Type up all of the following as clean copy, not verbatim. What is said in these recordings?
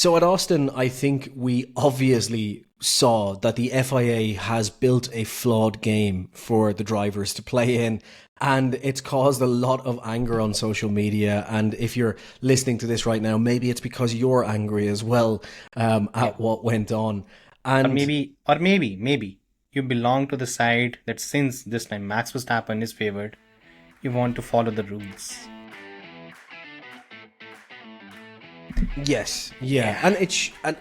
So at Austin, I think we obviously saw that the FIA has built a flawed game for the drivers to play in. And it's caused a lot of anger on social media. And if you're listening to this right now, maybe it's because you're angry as well at what went on. Or And maybe you belong to the side that since this time Max Verstappen is favored, you want to follow the rules. yes, yeah.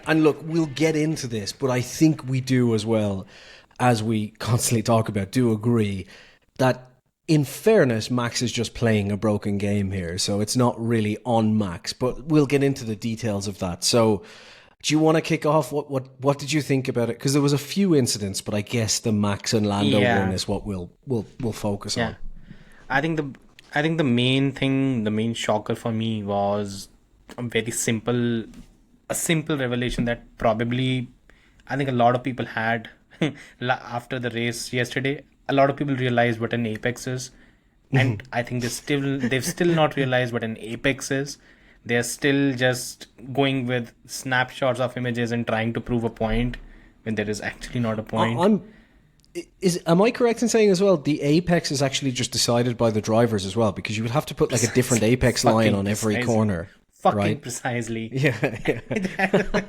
And look, we'll get into this, but I think we do as well, as we constantly talk about, do agree that in fairness, Max is just playing a broken game here. So it's not really on Max, but we'll get into the details of that. So do you want to kick off? What did you think about it? Because there was a few incidents, but I guess the Max and Lando Yeah, one is what we'll focus yeah. on. I think the main thing, the main shocker for me was a very simple, a simple revelation that probably I think a lot of people had after the race yesterday. A lot of people realized what an apex is, and I think they've still not realized what an apex is. They're still just going with snapshots of images and trying to prove a point when there is actually not a point. I'm am I correct in saying as well the apex is actually just decided by the drivers as well, because you would have to put like a different apex line Fucking on every precisely. corner, Fucking right? precisely. Yeah, yeah.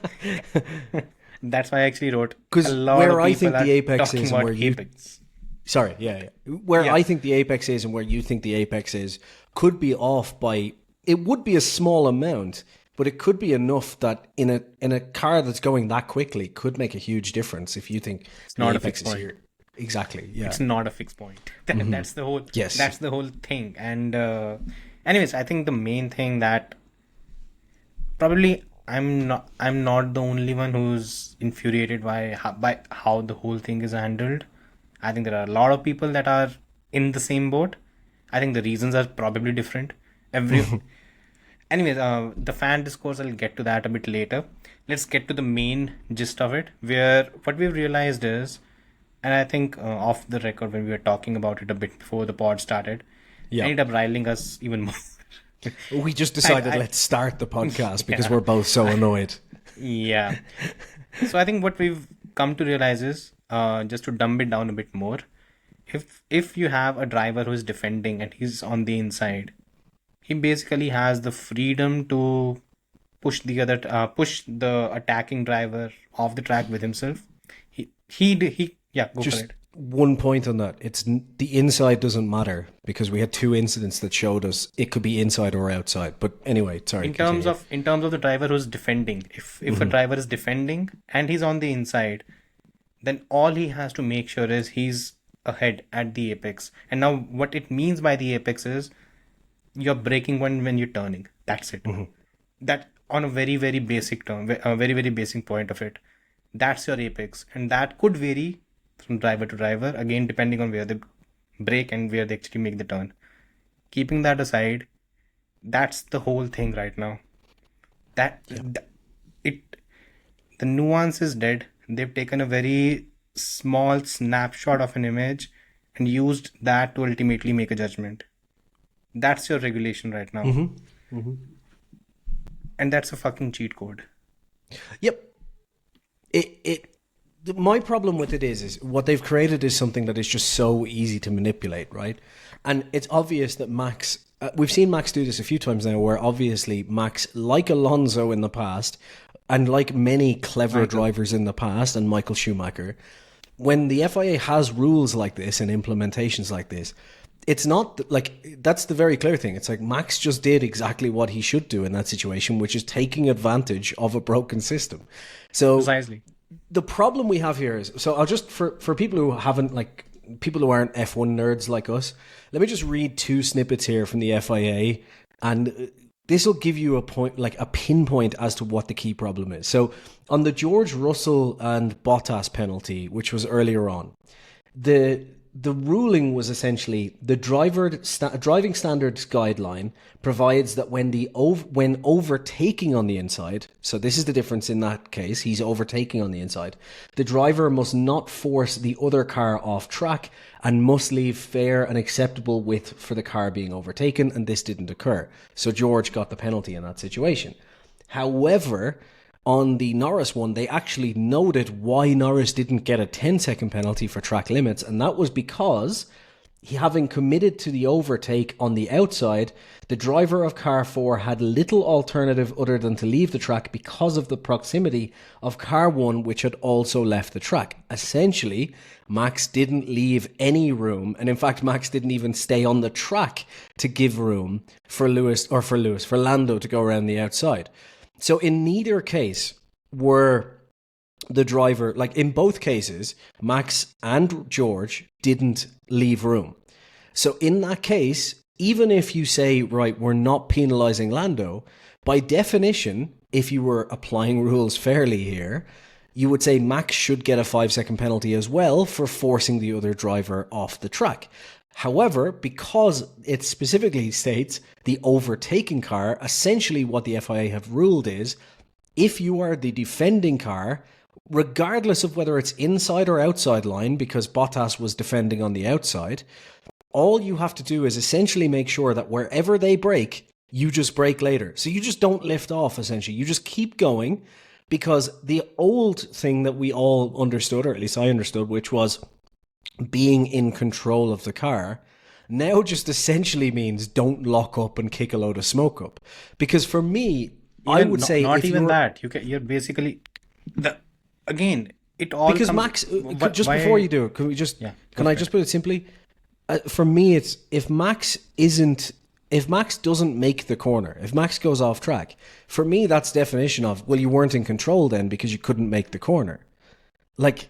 That's why I actually wrote a Because lot where of I people think are the apex talking is and about where you apex. sorry, yeah, yeah. Where Yeah. I think the apex is and where you think the apex is could be off by, it would be a small amount, but it could be enough that in a car that's going that quickly could make a huge difference if you think It's the not a apex fixed is point. here. Exactly. Yeah. It's not a fixed point. That's the whole. Yes. That's the whole thing. And anyways, I think the main thing that probably I'm not the only one who's infuriated by how the whole thing is handled. I think there are a lot of people that are in the same boat. I think the reasons are probably different. Every Anyways, the fan discourse, I'll get to that a bit later. Let's get to the main gist of it, where what we've realized is, and I think off the record when we were talking about it a bit before the pod started, Yeah. ended up riling us even more. We just I, decided I, let's start the podcast because yeah, we're both so annoyed. yeah. So I think what we've come to realize is, just to dumb it down a bit more, if you have a driver who is defending and he's on the inside, he basically has the freedom to push the attacking driver off the track with himself. Yeah, go for Just it. one point on that. The inside doesn't matter because we had two incidents that showed us it could be inside or outside. But anyway, sorry, continue. In terms of the driver who's defending, if a driver is defending and he's on the inside, then all he has to make sure is he's ahead at the apex. And now what it means by the apex is your braking point when you're turning. That's it. That on a very very basic term, a very very basic point of it. That's your apex, and that could vary from driver to driver again depending on where they brake and where they actually make the turn. Keeping that aside, that's the whole thing right now. That it the nuance is dead. They've taken a very small snapshot of an image and used that to ultimately make a judgment. That's your regulation right now. And that's a fucking cheat code. Yep. My problem with it is what they've created is something that is just so easy to manipulate, right? And it's obvious that Max, we've seen Max do this a few times now, where obviously Max, like Alonso in the past, and like many clever drivers in the past, and Michael Schumacher, when the FIA has rules like this and implementations like this, it's not like, that's the very clear thing. It's like Max just did exactly what he should do in that situation, which is taking advantage of a broken system. So Precisely. the problem we have here is, so I'll just, for people who haven't, like, people who aren't F1 nerds like us, let me just read two snippets here from the FIA, and this will give you a point, like a pinpoint as to what the key problem is. So on the George Russell and Bottas penalty, which was earlier on, the ruling was essentially the driving standards guideline provides that when overtaking on the inside, so this is the difference in that case, he's overtaking on the inside, the driver must not force the other car off track and must leave fair and acceptable width for the car being overtaken, and this didn't occur. So George got the penalty in that situation. However, on the Norris one, they actually noted why Norris didn't get a 10-second penalty for track limits, and that was because having committed to the overtake on the outside, the driver of car 4 had little alternative other than to leave the track because of the proximity of car 1, which had also left the track. Essentially, Max didn't leave any room, and in fact Max didn't even stay on the track to give room for Lando to go around the outside. So in neither case were the driver, like in both cases, Max and George didn't leave room. So in that case, even if you say, right, we're not penalising Lando, by definition, if you were applying rules fairly here, you would say Max should get a 5-second penalty as well for forcing the other driver off the track. However, because it specifically states the overtaking car, essentially what the FIA have ruled is, if you are the defending car, regardless of whether it's inside or outside line, because Bottas was defending on the outside, all you have to do is essentially make sure that wherever they brake, you just brake later. So you just don't lift off, essentially. You just keep going, because the old thing that we all understood, or at least I understood, which was being in control of the car, now just essentially means don't lock up and kick a load of smoke up. Because for me, I would say... Not even that. You're basically... Again, it all because comes... Max, just before you do it, can we just... Yeah, can I just put it simply? For me, it's if Max doesn't make the corner, if Max goes off track, for me, that's definition of, well, you weren't in control then because you couldn't make the corner. Like,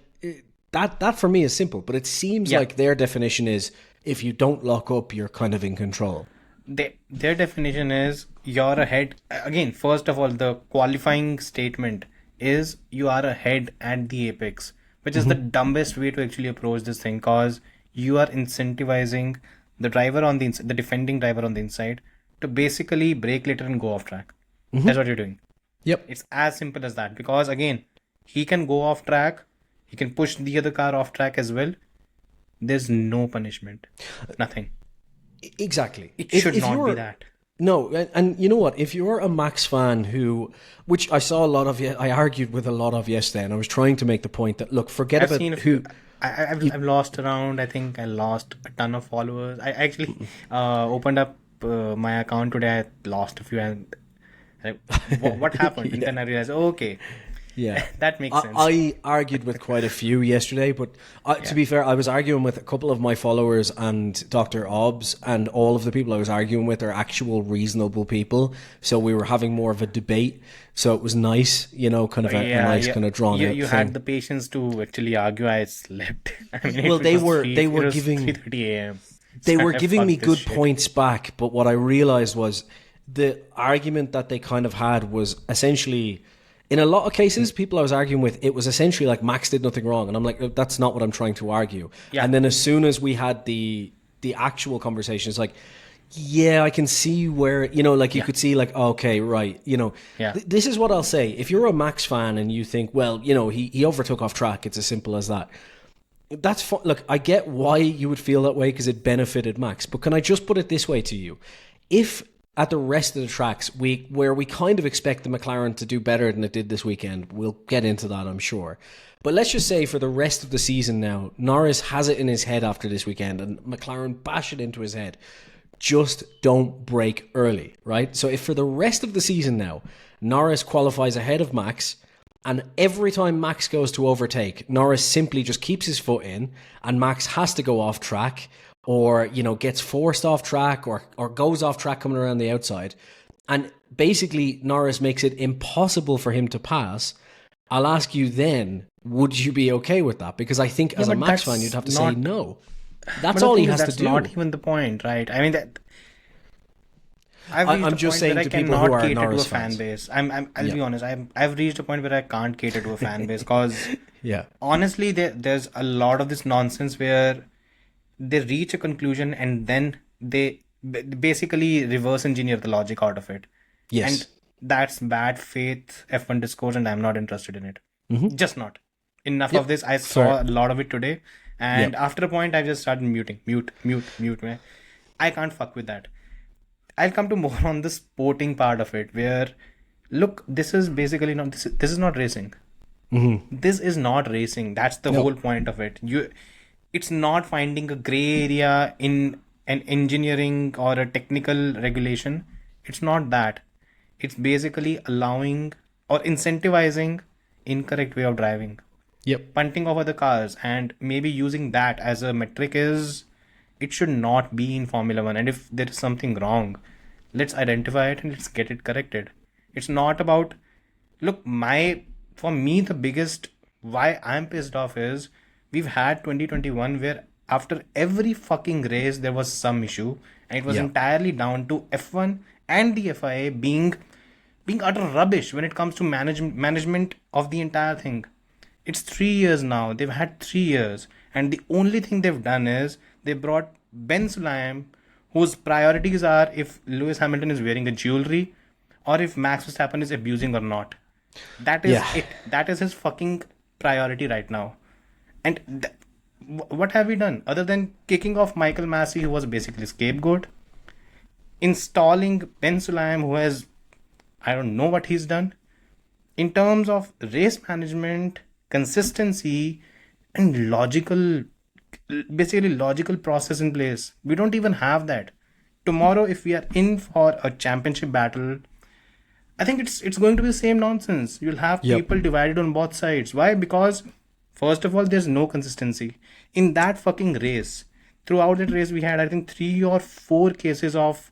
that for me is simple, but it seems like their definition is if you don't lock up, you're kind of in control. Their definition is you're ahead. Again, first of all, the qualifying statement is you are ahead at the apex, which is the dumbest way to actually approach this thing, because you are incentivizing the driver on the defending driver on the inside to basically brake later and go off track. That's what you're doing. Yep. It's as simple as that, because again, he can go off track, he can push the other car off track as well. There's no punishment. Nothing. Exactly. It should not be that. No, and you know what? If you're a Max fan which I saw a lot of, I argued with a lot of yesterday, and I was trying to make the point that, look, forget about who... I've lost around, I think I lost a ton of followers. I actually opened up my account today. I lost a few, and what happened? And then I realized, okay. Yeah, that makes sense. I argued with quite a few yesterday, but to be fair, I was arguing with a couple of my followers and Dr. Obbs, and all of the people I was arguing with are actual reasonable people. So we were having more of a debate. So it was nice, kind of a nice kind of drawn out You thing. had the patience to actually argue. I slept. I mean, well, they were giving 3:30 a.m. They were giving me good points back, but what I realized was the argument that they kind of had was essentially, in a lot of cases, people I was arguing with, it was essentially like Max did nothing wrong. And I'm like, that's not what I'm trying to argue. Yeah. And then as soon as we had the actual conversation, it's like, yeah, I can see where, you could see like, okay, right. This is what I'll say. If you're a Max fan and you think, well, he overtook off track, it's as simple as that. That's fine. Look, I get why you would feel that way because it benefited Max. But can I just put it this way to you? If at the rest of the tracks, where we kind of expect the McLaren to do better than it did this weekend, we'll get into that, I'm sure. But let's just say for the rest of the season now, Norris has it in his head after this weekend, and McLaren bash it into his head. Just don't brake early, right? So if for the rest of the season now, Norris qualifies ahead of Max, and every time Max goes to overtake, Norris simply just keeps his foot in, and Max has to go off track, or, gets forced off track, or goes off track coming around the outside, and basically Norris makes it impossible for him to pass, I'll ask you then, would you be okay with that? Because I think as a Max fan, you'd have to say no. That's all he has to do. That's not even the point, right? I mean, that... I'm just saying to people who are Norris fan base. I'll be honest. I've reached a point where I can't cater to a fan base because, honestly, there's a lot of this nonsense where they reach a conclusion and then they basically reverse engineer the logic out of it. Yes, and that's bad faith F1 discourse, and I'm not interested in it. Just not. Enough of this. I saw a lot of it today, and after a point, I just started muting. Mute. Man. I can't fuck with that. I'll come to more on the sporting part of it, where Look, this is basically not this is not racing. This is not racing. That's the whole point of it. It's not finding a gray area in an engineering or a technical regulation. It's not that. It's basically allowing or incentivizing incorrect way of driving. Yep. Punting over the cars and maybe using that as a metric it should not be in Formula 1. And if there is something wrong, let's identify it and let's get it corrected. It's not about, look, for me, the biggest why I'm pissed off is we've had 2021 where after every fucking race there was some issue, and it was entirely down to F1 and the FIA being utter rubbish when it comes to management of the entire thing. It's 3 years now. They've had 3 years, and the only thing they've done is they brought Ben Sulayem, whose priorities are if Lewis Hamilton is wearing a jewelry or if Max Verstappen is abusing or not. That is it. That is his fucking priority right now. And what have we done other than kicking off Michael Massey, who was basically scapegoat, installing Ben Sulayem, who has, I don't know what he's done in terms of race management, consistency, and logical process in place. We don't even have that. Tomorrow, if we are in for a championship battle, I think it's going to be the same nonsense. You'll have people divided on both sides. Why? Because first of all, there's no consistency in that fucking race. Throughout that race, we had, I think, 3 or 4 cases of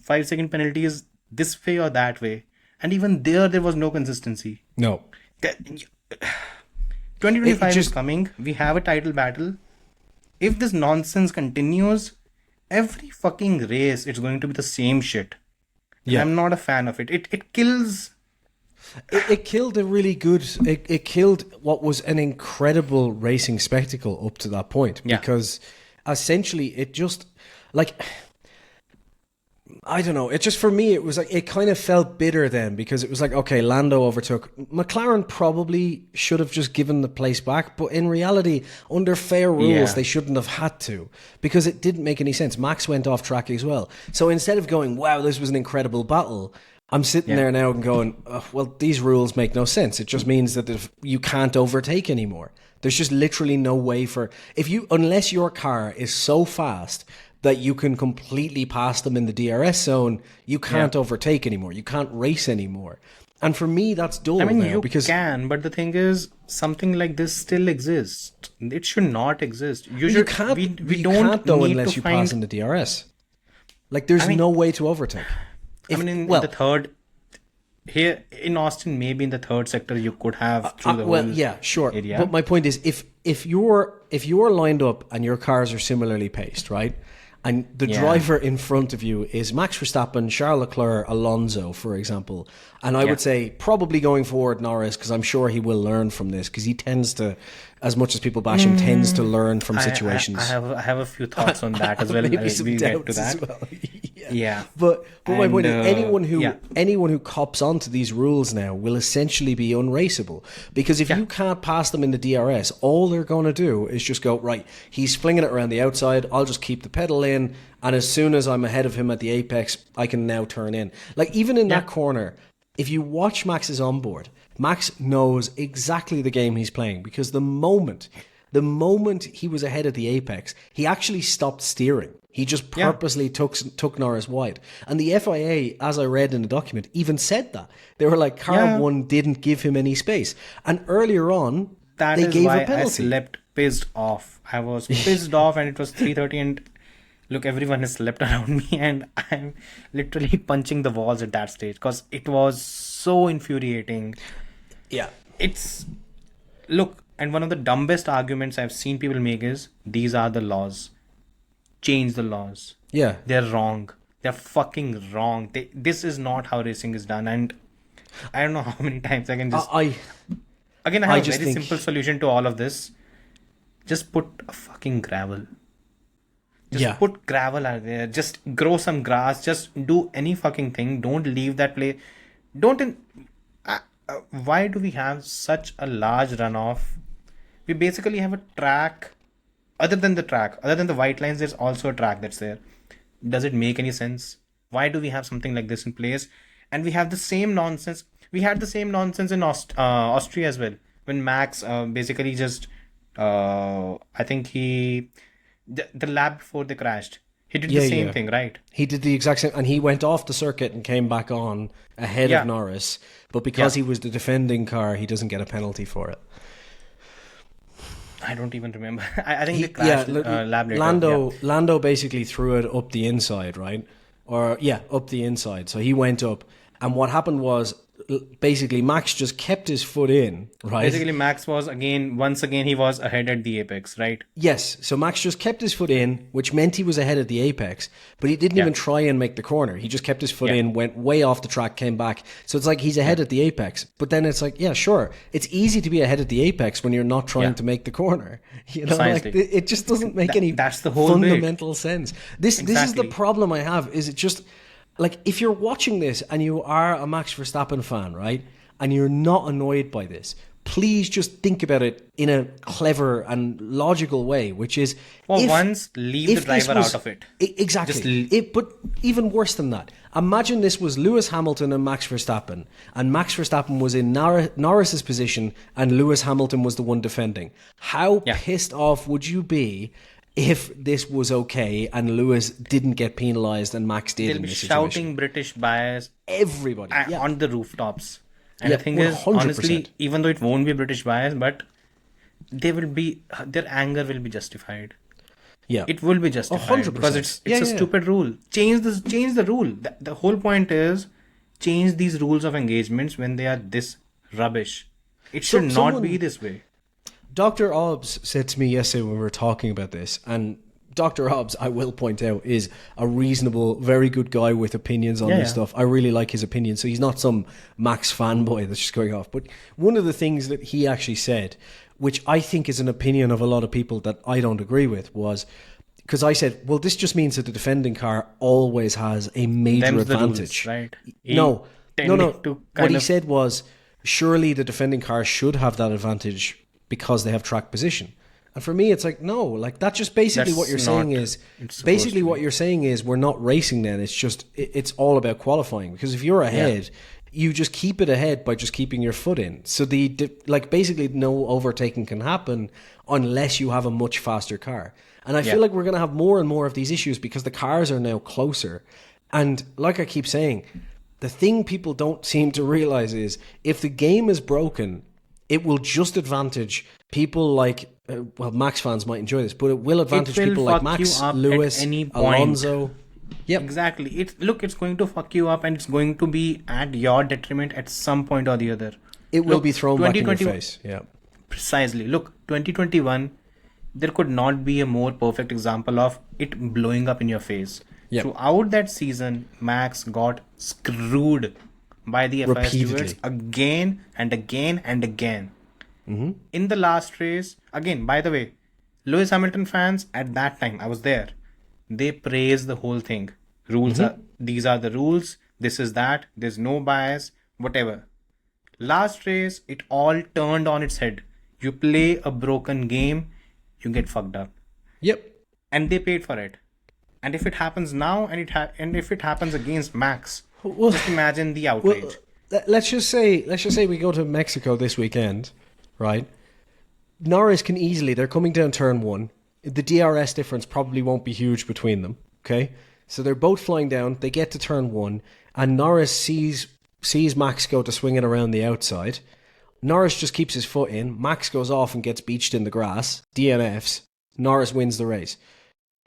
5-second penalties this way or that way, and even there was no consistency. No. 2025 is coming. We have a title battle. If this nonsense continues, every fucking race, it's going to be the same shit. Yeah. I'm not a fan of it. It kills. It killed a really good. It killed what was an incredible racing spectacle up to that point. Yeah. Because essentially it just, like, I don't know. It just, for me, it was like, it kind of felt bitter then, because it was like, okay, Lando overtook. McLaren probably should have just given the place back, but in reality, under fair rules, they shouldn't have had to, because it didn't make any sense. Max went off track as well. So instead of going, wow, this was an incredible battle, I'm sitting there now and going, oh, well, these rules make no sense. It just means that you can't overtake anymore. There's just literally no way unless your car is so fast that you can completely pass them in the DRS zone, you can't overtake anymore. You can't race anymore. And for me, that's dull. I mean, you can, but the thing is, something like this still exists. It should not exist. You can't, unless you pass in the DRS. Like, there's no way to overtake. In the third, here in Austin, maybe in the third sector, you could have through the whole area. But my point is, if you're lined up and your cars are similarly paced, right? And the driver in front of you is Max Verstappen, Charles Leclerc, Alonso, for example. And I would say probably going forward Norris, because I'm sure he will learn from this, because he tends to, as much as people bash him, tends to learn from situations. I have a few thoughts on that as well. Maybe some doubts get to that. As well. Yeah. But my point is, anyone who cops onto these rules now will essentially be unraceable, because if you can't pass them in the DRS, all they're going to do is just go, right, he's flinging it around the outside, I'll just keep the pedal in, and as soon as I'm ahead of him at the apex, I can now turn in. Like, even in that corner, if you watch Max's onboard, Max knows exactly the game he's playing, because the moment he was ahead of the apex, he actually stopped steering. He just purposely took Norris wide. And the FIA, as I read in the document, even said that. They were like, car 1 didn't give him any space. And earlier on, they gave a penalty. I slept pissed off. I was pissed off, and it was 3:30, and look, everyone has slept around me, and I'm literally punching the walls at that stage, because it was so infuriating. Yeah. And one of the dumbest arguments I've seen people make is, these are the laws. Change the laws. Yeah. They're wrong. They're fucking wrong. This is not how racing is done. And I don't know how many times I can just... I have a very simple solution to all of this. Just put a fucking gravel. Just put gravel out there. Just grow some grass. Just do any fucking thing. Don't leave that place. Why do we have such a large runoff? We basically have a track. Other than the white lines, there's also a track that's there. Does it make any sense? Why do we have something like this in place? And we have the same nonsense. We had the same nonsense in Austria as well, when Max basically just I think the lap before they crashed, he did the same thing, right? He did the exact same, and he went off the circuit and came back on ahead of Norris. But because he was the defending car, he doesn't get a penalty for it. I don't even remember. I think they crashed lap later. Lando basically threw it up the inside, right? Up the inside. So he went up, and what happened was basically Max just kept his foot in, right? Basically, Max was once again he was ahead at the apex, right? Yes. So Max just kept his foot in, which meant he was ahead at the apex, but he didn't even try and make the corner. He just kept his foot in, went way off the track, came back. So it's like he's ahead at the apex, but then it's like, yeah, sure, it's easy to be ahead at the apex when you're not trying to make the corner. You know, like, it just doesn't make any that's the whole fundamental sense. This is the problem I have. Is it just like, if you're watching this and you are a Max Verstappen fan, right, and you're not annoyed by this, please just think about it in a clever and logical way, which is, leave the driver out of it. Exactly. But even worse than that, imagine this was Lewis Hamilton and Max Verstappen, and Max Verstappen was in Norris's position and Lewis Hamilton was the one defending. How pissed off would you be if this was okay and Lewis didn't get penalised and Max did? They'll be shouting British bias, everybody on the rooftops. And the thing is, 100%. Honestly, even though it won't be British bias, but their anger will be justified. Yeah, it will be justified 100%. Because it's a stupid rule. Change the rule. The whole point is change these rules of engagements when they are this rubbish. It should not be this way. Dr. Obbs said to me yesterday when we were talking about this, and Dr. Obbs, I will point out, is a reasonable, very good guy with opinions on this stuff. I really like his opinion. So he's not some Max fanboy that's just going off. But one of the things that he actually said, which I think is an opinion of a lot of people that I don't agree with, was, because I said, well, this just means that the defending car always has a major advantage. Rules, right? No. What he said was, surely the defending car should have that advantage because they have track position. And for me, it's like, no, like, that's just basically what you're saying is, we're not racing then. It's just, it's all about qualifying. Because if you're ahead, you just keep it ahead by just keeping your foot in. So basically no overtaking can happen unless you have a much faster car. And I feel like we're going to have more and more of these issues because the cars are now closer. And like I keep saying, the thing people don't seem to realize is, if the game is broken, it will just advantage people like, Max fans might enjoy this, but it will advantage people like Max, Lewis, Alonso. Yep. Exactly. It's going to fuck you up, and it's going to be at your detriment at some point or the other. It will be thrown back in your face. Yeah. Precisely. Look, 2021, there could not be a more perfect example of it blowing up in your face. Yep. Throughout that season, Max got screwed by the FIA stewards again and again and again. Mm-hmm. In the last race, again, by the way, Lewis Hamilton fans at that time, I was there, they praised the whole thing. These are the rules, this is that, there's no bias, whatever. Last race, it all turned on its head. You play a broken game, you get fucked up. Yep. And they paid for it. And if it happens now, and if it happens against Max, just imagine the outrage. Let's just say we go to Mexico this weekend, right? Norris can easily, they're coming down turn one. The DRS difference probably won't be huge between them, okay? So they're both flying down, they get to turn one, and Norris sees Max go to swing it around the outside. Norris just keeps his foot in, Max goes off and gets beached in the grass, DNFs, Norris wins the race.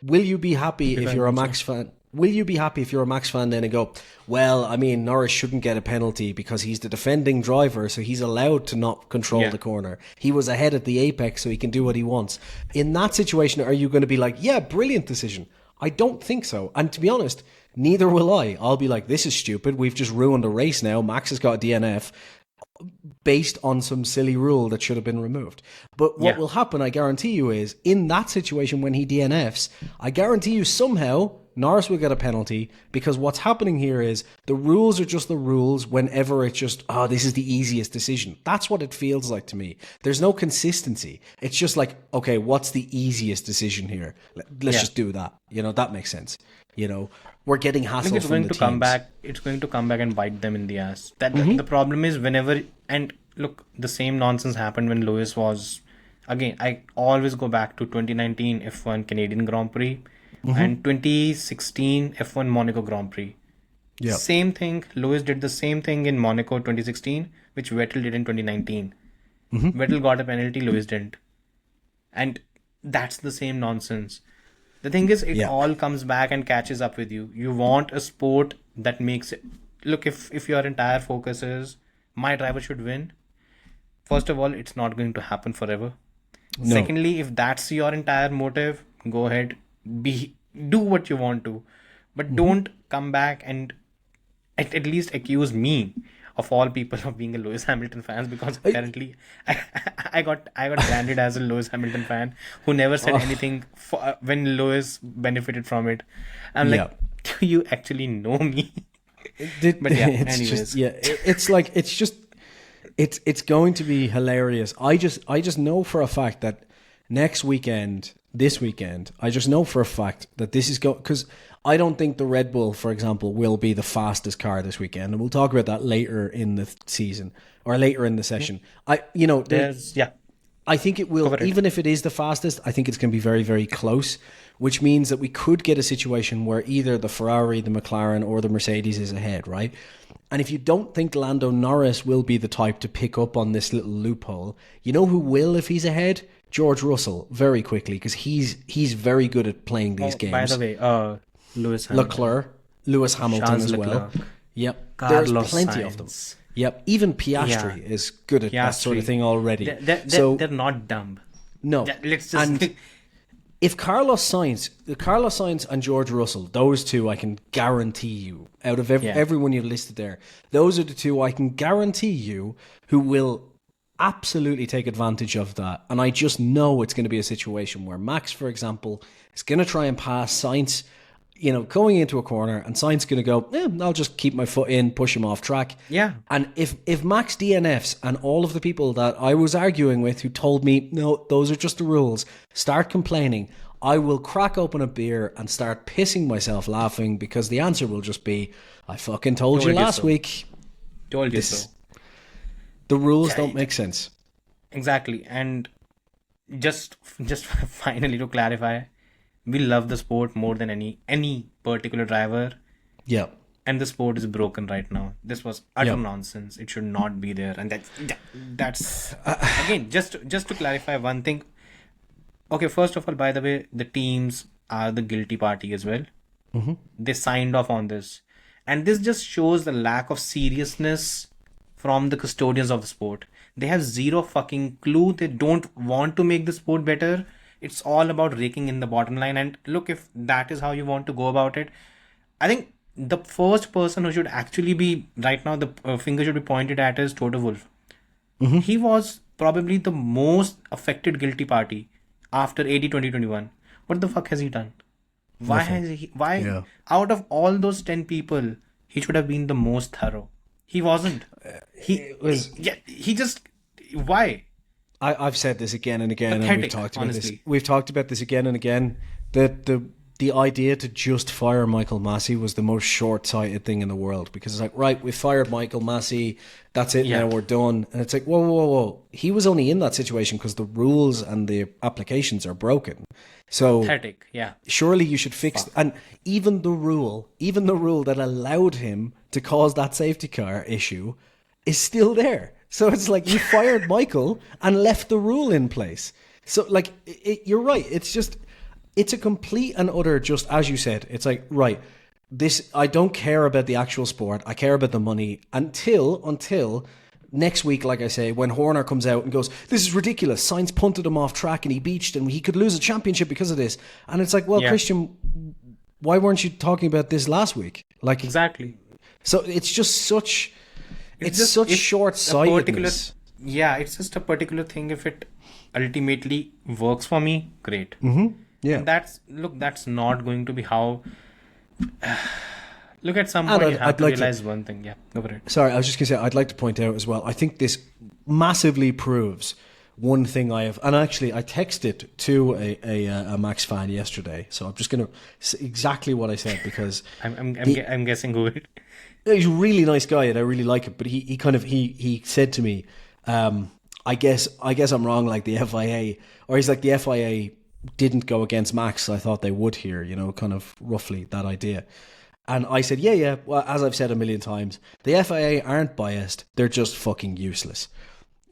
Will you be happy if you're a Max fan? Will you be happy if you're a Max fan then and go, well, I mean, Norris shouldn't get a penalty because he's the defending driver, so he's allowed to not control the corner. He was ahead at the apex, so he can do what he wants. In that situation, are you going to be like, yeah, brilliant decision? I don't think so. And to be honest, neither will I. I'll be like, this is stupid. We've just ruined a race now. Max has got a DNF based on some silly rule that should have been removed. But what will happen, I guarantee you, is in that situation when he DNFs, I guarantee you somehow Norris will get a penalty, because what's happening here is the rules are just the rules whenever it's just, this is the easiest decision. That's what it feels like to me. There's no consistency. It's just like, okay, what's the easiest decision here? Let's just do that. That makes sense. We're getting hassle from the teams. It's going to come back and bite them in the ass. The problem is whenever, and look, the same nonsense happened when Lewis was, again, I always go back to 2019 F1 Canadian Grand Prix and 2016 F1 Monaco Grand Prix. Yeah. Same thing. Lewis did the same thing in Monaco 2016, which Vettel did in 2019. Vettel got a penalty, Lewis didn't. And that's the same nonsense. The thing is, it all comes back and catches up with you. You want a sport that makes it... Look, if your entire focus is, my driver should win, first of all, it's not going to happen forever. No. Secondly, if that's your entire motive, go ahead, do what you want to. But don't come back and at least accuse me, of all people, of being a Lewis Hamilton fan, because apparently I got branded as a Lewis Hamilton fan who never said anything when Lewis benefited from it. I'm like, do you actually know me? But anyways. It's going to be hilarious. I just know for a fact that this weekend, I just know for a fact that this is because I don't think the Red Bull, for example, will be the fastest car this weekend, and we'll talk about that later in the season or later in the session. I think it will, even if it is the fastest, I think it's going to be very, very close, which means that we could get a situation where either the Ferrari, the McLaren, or the Mercedes is ahead, right? And if you don't think Lando Norris will be the type to pick up on this little loophole, you know who will if he's ahead? George Russell, very quickly, because he's very good at playing these games. By the way, Lewis Hamilton as well. Yep, Carlos there's plenty Sainz. of them. Yep, even Piastri is good at that sort of thing already. They're not dumb. No, if Carlos Sainz and George Russell, those two, I can guarantee you, out of everyone you've listed there, those are the two I can guarantee you who will absolutely take advantage of that. And I just know it's going to be a situation where Max, for example, is going to try and pass Sainz, going into a corner, and Sainz is going to go, I'll just keep my foot in, push him off track. Yeah. And if Max DNFs, and all of the people that I was arguing with who told me, no, those are just the rules, start complaining, I will crack open a beer and start pissing myself laughing, because the answer will just be, I fucking told you last week. Told you so. The rules don't make sense. Exactly. And just finally to clarify, we love the sport more than any particular driver. Yeah. And the sport is broken right now. This was utter nonsense. It should not be there. And that's again, just to clarify one thing. Okay, first of all, by the way, the teams are the guilty party as well. They signed off on this. And this just shows the lack of seriousness from the custodians of the sport. They have zero fucking clue. They don't want to make the sport better. It's all about raking in the bottom line. And look, if that is how you want to go about it, I think the first person who should actually be, right now, the finger should be pointed at is Toto Wolff. He was probably the most affected guilty party after AD 2021. What the fuck has he done? Why out of all those 10 people, he should have been the most thorough. He wasn't. Why? I've said this again and again, Pathetic, and we've talked about this. We've talked about this again and again. The idea to just fire Michael Massey was the most short-sighted thing in the world, because it's like, right, we fired Michael Massey, that's it, now we're done. And it's like, whoa. He was only in that situation because the rules and the applications are broken. So pathetic, surely you should fix and even the rule that allowed him to cause that safety car issue is still there. So it's like you fired Michael and left the rule in place. So like you're right. It's a complete and utter, just as you said, it's like, right, this, I don't care about the actual sport. I care about the money until next week, like I say, when Horner comes out and goes, this is ridiculous. Sainz punted him off track and he beached and he could lose a championship because of this. And it's like, well, Christian, why weren't you talking about this last week? Like, exactly. So it's just such, it's such short-sightedness. It's just a particular thing. If it ultimately works for me, great. Yeah. That's not going to be how Look, at some And point you have I'd to like realize one thing. Yeah, go for it. Sorry, I was just going to say, I'd like to point out as well, I think this massively proves one thing I have, and actually I texted to a Max fan yesterday, so I'm just going to say exactly what I said, because I'm guessing who it. he's a really nice guy and I really like it, but he said to me, I guess I'm wrong, like the FIA, or he's like, the FIA didn't go against Max, I thought they would here, kind of roughly that idea. And I said, yeah, well, as I've said a million times, the FIA aren't biased, they're just fucking useless.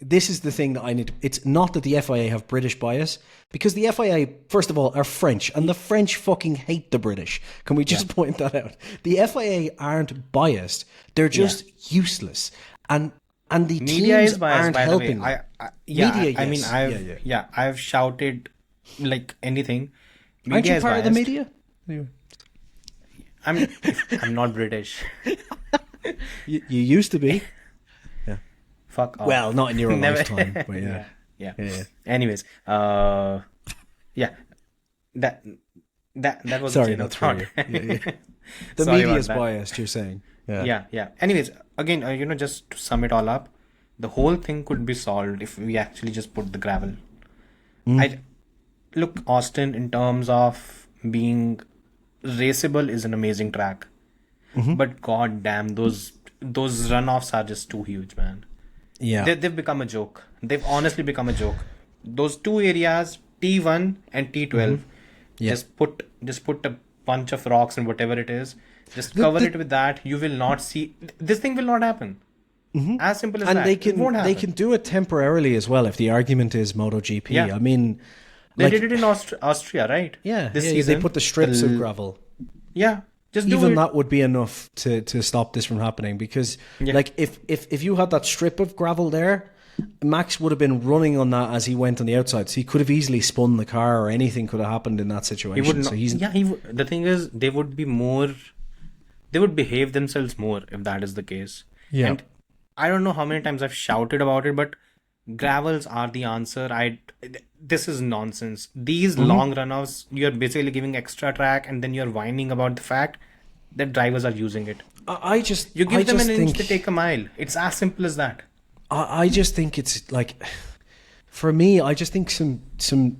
This is the thing that I need. It's not that the FIA have British bias, because the FIA, first of all, are French, and the French fucking hate the British. Can we just point that out? The FIA aren't biased; they're just useless, and the Media teams is biased, aren't by helping. the way. Media, I mean, yes. I've shouted like anything. Media Aren't you is part biased. of the media? Anyway. I'm not British. You used to be. Fuck off. Well, not in your Never. lifetime, but yeah. Anyways, that was Sorry, a not thought. through you. The Sorry media about is that. biased, you're saying. Yeah. Anyways, again, just to sum it all up, the whole thing could be solved if we actually just put the gravel. Look, Austin, in terms of being raceable, is an amazing track, but god damn, those runoffs are just too huge, man. Yeah. They've become a joke. They've honestly become a joke. Those two areas, T1 and T12, just put a bunch of rocks and whatever it is, just cover it with that. You will not see. This thing will not happen. As simple as And that. It won't happen. they can do it temporarily as well if the argument is MotoGP. Yeah. I mean, They did it in Austria, right? This season they put the strips of gravel. Yeah. Just do Even it. that would be enough to stop this from happening, because like if you had that strip of gravel there, Max would have been running on that as he went on the outside, so he could have easily spun the car, or anything could have happened in that situation. He would not, the thing is, they would behave themselves more if that is the case. Yeah. And I don't know how many times I've shouted about it, but gravels are the answer. This is nonsense. These long runoffs, you're basically giving extra track, and then you're whining about the fact that drivers are using it. You give them an inch, they take a mile. It's as simple as that. I just think it's like, for me, I just think some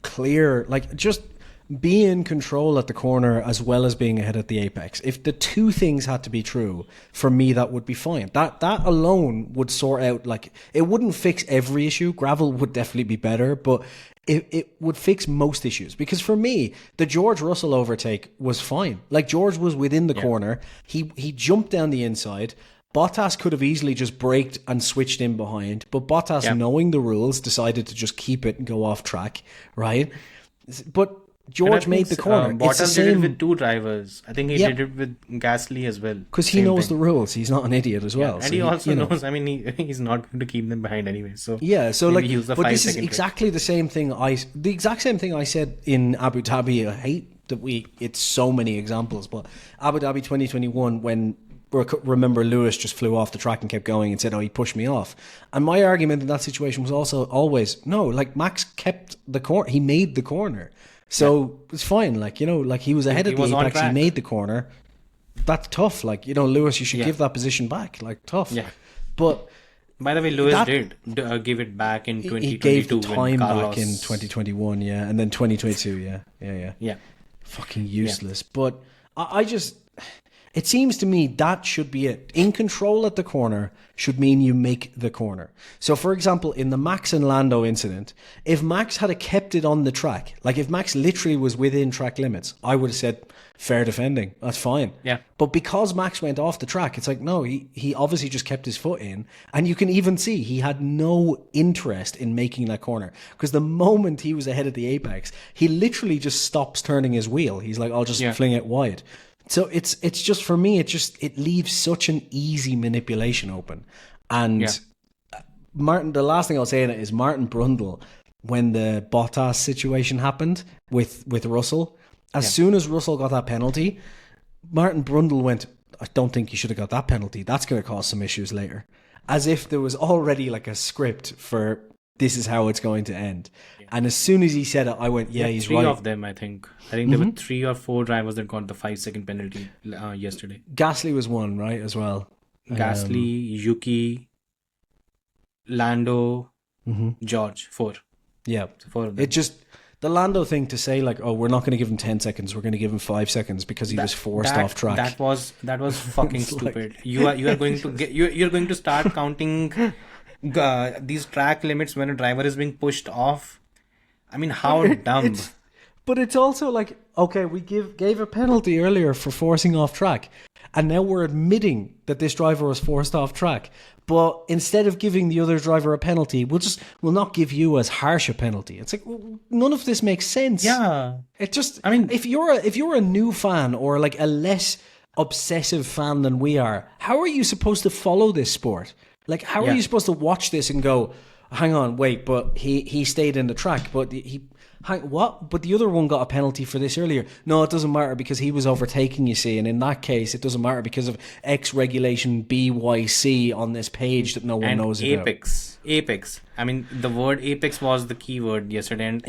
clear, like, just be in control at the corner as well as being ahead at the apex. If the two things had to be true, for me, that would be fine. That alone would sort out, like, it wouldn't fix every issue. Gravel would definitely be better, but it would fix most issues. Because for me, the George Russell overtake was fine. Like, George was within the corner. He jumped down the inside. Bottas could have easily just braked and switched in behind, but Bottas, knowing the rules, decided to just keep it and go off track, right? But George made the corner. Bottas did it with two drivers. I think he did it with Gasly as well. Because he knows the rules. He's not an idiot as well. And so he also knows, I mean, he's not going to keep them behind anyway. So so like, but this is trick. exactly the same thing the exact same thing I said in Abu Dhabi. I hate that it's so many examples, but Abu Dhabi 2021, when remember Lewis just flew off the track and kept going and said, he pushed me off. And my argument in that situation was also always, no, like, Max kept the corner. He made the corner. So it's fine. Like, like, he was ahead of the apex. He made the corner. That's tough. Like, Lewis, you should give that position back. Like, tough. Yeah. But by the way, Lewis did give it back in 2022. He gave the time back in 2021, and then 2022, yeah. Fucking useless. Yeah. But I just... It seems to me that should be it. In control at the corner should mean you make the corner. So, for example, in the Max and Lando incident, if Max had kept it on the track, like if Max literally was within track limits, I would have said, fair defending, that's fine. Yeah. But because Max went off the track, it's like, no, he obviously just kept his foot in. And you can even see he had no interest in making that corner. Because the moment he was ahead of the apex, he literally just stops turning his wheel. He's like, I'll just fling it wide. So it's just, for me, it leaves such an easy manipulation open. And Martin, the last thing I'll say in it is Martin Brundle, when the Bottas situation happened with Russell, as soon as Russell got that penalty, Martin Brundle went, I don't think you should have got that penalty. That's going to cause some issues later. As if there was already like a script for this is how it's going to end. And as soon as he said it, I went, yeah, he's three right. of them, I think. There were 3 or 4 drivers that got the 5-second penalty yesterday. Gasly was one, right, as well. Gasly, Yuki, Lando, George, 4. Yeah. 4 of them. It just, the Lando thing to say like, oh, we're not going to give him 10 seconds, we're going to give him 5 seconds because he was forced off track. That was fucking stupid. You are going to you're going to start counting these track limits when a driver is being pushed off. I mean, how dumb. But it's also like, okay, we gave a penalty earlier for forcing off track, and now we're admitting that this driver was forced off track. But instead of giving the other driver a penalty, we'll not give you as harsh a penalty. It's like, none of this makes sense. Yeah. It just, I mean, if you're a new fan or like a less obsessive fan than we are, how are you supposed to follow this sport? Like, how are you supposed to watch this and go, hang on, wait, but he stayed in the track, but what? But the other one got a penalty for this earlier. No, it doesn't matter because he was overtaking, you see, and in that case, it doesn't matter because of X regulation BYC on this page that no one knows about. Apex. I mean, the word apex was the key word yesterday, and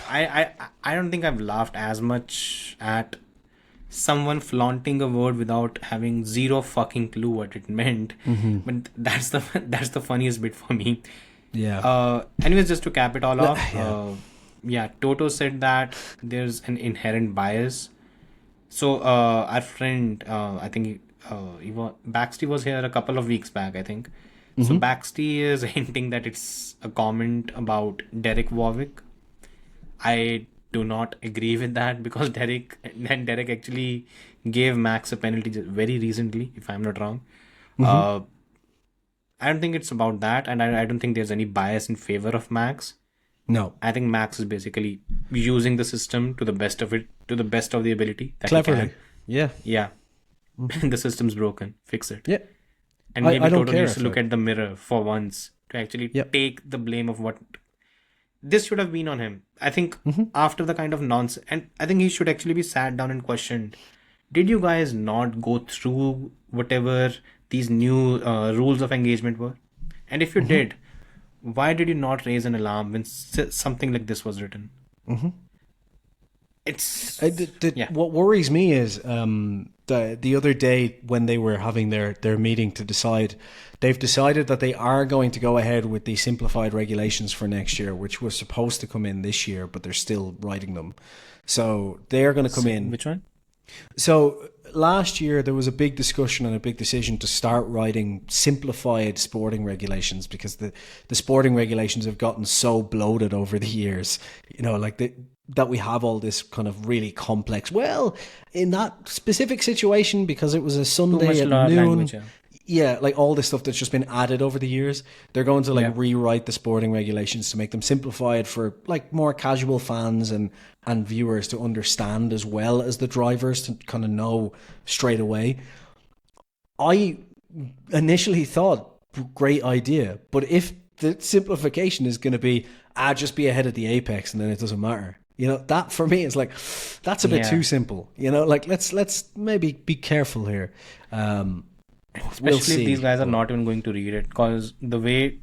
I don't think I've laughed as much at someone flaunting a word without having zero fucking clue what it meant. But that's the funniest bit for me. Yeah. Anyways, just to cap it all off, Toto said that there's an inherent bias. So our friend, I think Baxty was here a couple of weeks back, I think. So Baxty is hinting that it's a comment about Derek Warwick. I do not agree with that because Derek actually gave Max a penalty very recently, if I'm not wrong. I don't think it's about that, and I don't think there's any bias in favor of Max. No, I think Max is basically using the system to the best of the ability. That cleverly. Yeah. The system's broken. Fix it. Yeah. And maybe I don't Toto care needs to look at the mirror for once to actually take the blame of what this should have been on him. I think after the kind of nonsense, and I think he should actually be sat down and questioned. Did you guys not go through whatever these new rules of engagement were? And if you did, why did you not raise an alarm when something like this was written? It's what worries me is the other day when they were having their meeting to decide, they've decided that they are going to go ahead with the simplified regulations for next year, which were supposed to come in this year, but they're still writing them. So they're going to come in. Which one? So last year there was a big discussion and a big decision to start writing simplified sporting regulations because the sporting regulations have gotten so bloated over the years, that we have all this kind of really complex, well, in that specific situation because it was a Sunday at noon. Yeah, like all this stuff that's just been added over the years. They're going to rewrite the sporting regulations to make them simplified for like more casual fans and viewers to understand, as well as the drivers to kind of know straight away. I initially thought, great idea, but if the simplification is going to be, just be ahead of the apex and then it doesn't matter. That for me is like, that's a bit too simple. Let's maybe be careful here. Especially if these guys are not even going to read it, because the way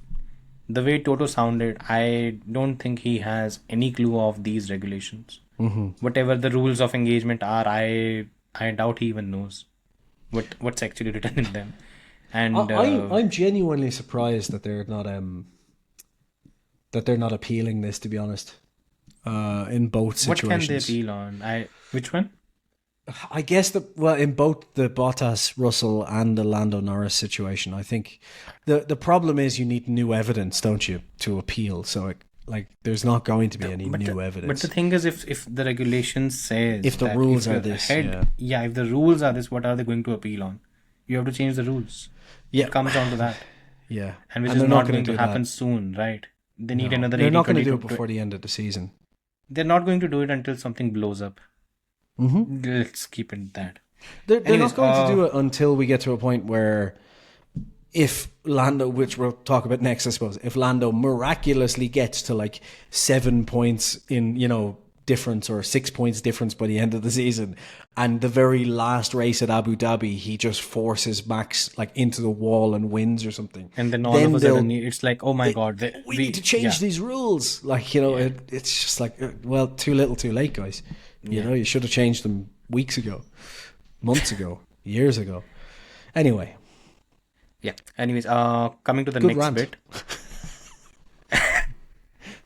Toto sounded, I don't think he has any clue of these regulations. Whatever the rules of engagement are, I doubt he even knows what's actually written in them. And I'm genuinely surprised that they're not appealing this, to be honest. In both situations. What can they appeal on? Which one? I guess in both the Bottas, Russell and the Lando Norris situation, I think the problem is you need new evidence, don't you, to appeal. So there's not going to be any new evidence. But the thing is, if the regulations says if the rules are this, if the rules are this, what are they going to appeal on? You have to change the rules. Yeah, it comes down to that. Yeah, and which is not going to happen soon, right? They need another. They're not going to do it before the end of the season. They're not going to do it until something blows up. Let's keep it that. They're not going to do it until we get to a point where, if Lando, which we'll talk about next, I suppose, if Lando miraculously gets to 7 points in difference or 6 points difference by the end of the season, and the very last race at Abu Dhabi he just forces Max like into the wall and wins or something, And then all of a sudden, it's like, oh my God, we need to change these rules. Like, you know, it's just like, well, too little, too late, guys. You know, you should have changed them weeks ago, months ago, years ago. Anyway. Yeah. Anyways, coming to the Good next rant. bit.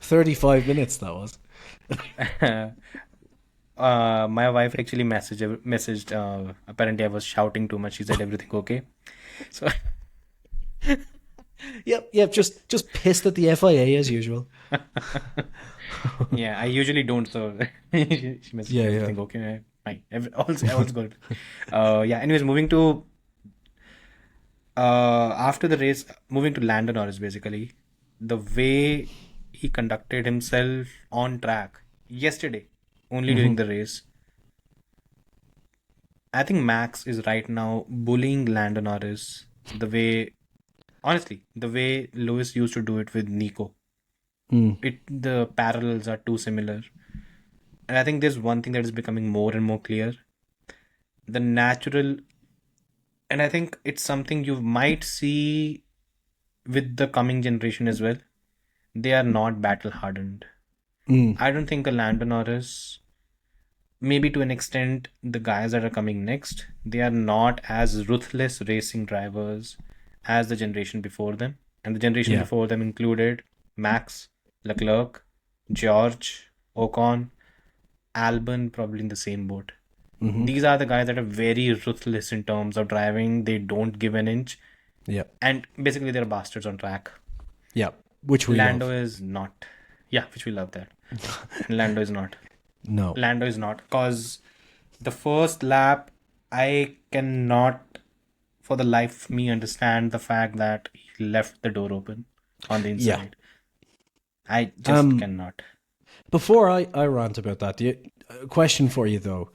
35 minutes that was. My wife actually messaged. Apparently, I was shouting too much. She said, "Everything okay?" So, Yep. Just pissed at the FIA as usual. yeah, I usually don't. So she messaged, "Everything okay?" Fine. All's good. Yeah. Anyways, moving to after the race, moving to Lando Norris, basically, the way he conducted himself on track yesterday, only during the race. I think Max is right now bullying Lando Norris honestly, the way Lewis used to do it with Nico. The parallels are too similar. And I think there's one thing that is becoming more and more clear. The natural, and I think it's something you might see with the coming generation as well. They are not battle hardened. I don't think a Lando Norris, maybe to an extent, the guys that are coming next, they are not as ruthless racing drivers as the generation before them. And the generation before them included Max, Leclerc, George, Ocon, Albon, probably in the same boat. These are the guys that are very ruthless in terms of driving. They don't give an inch. Yeah. And basically they're bastards on track. Yeah. Which we Lando love. is not. Yeah, which we love that. Lando is not. No. Lando is not. Because the first lap, I cannot, for the life of me, understand the fact that he left the door open on the inside. I just cannot. Before I rant about that, question for you though.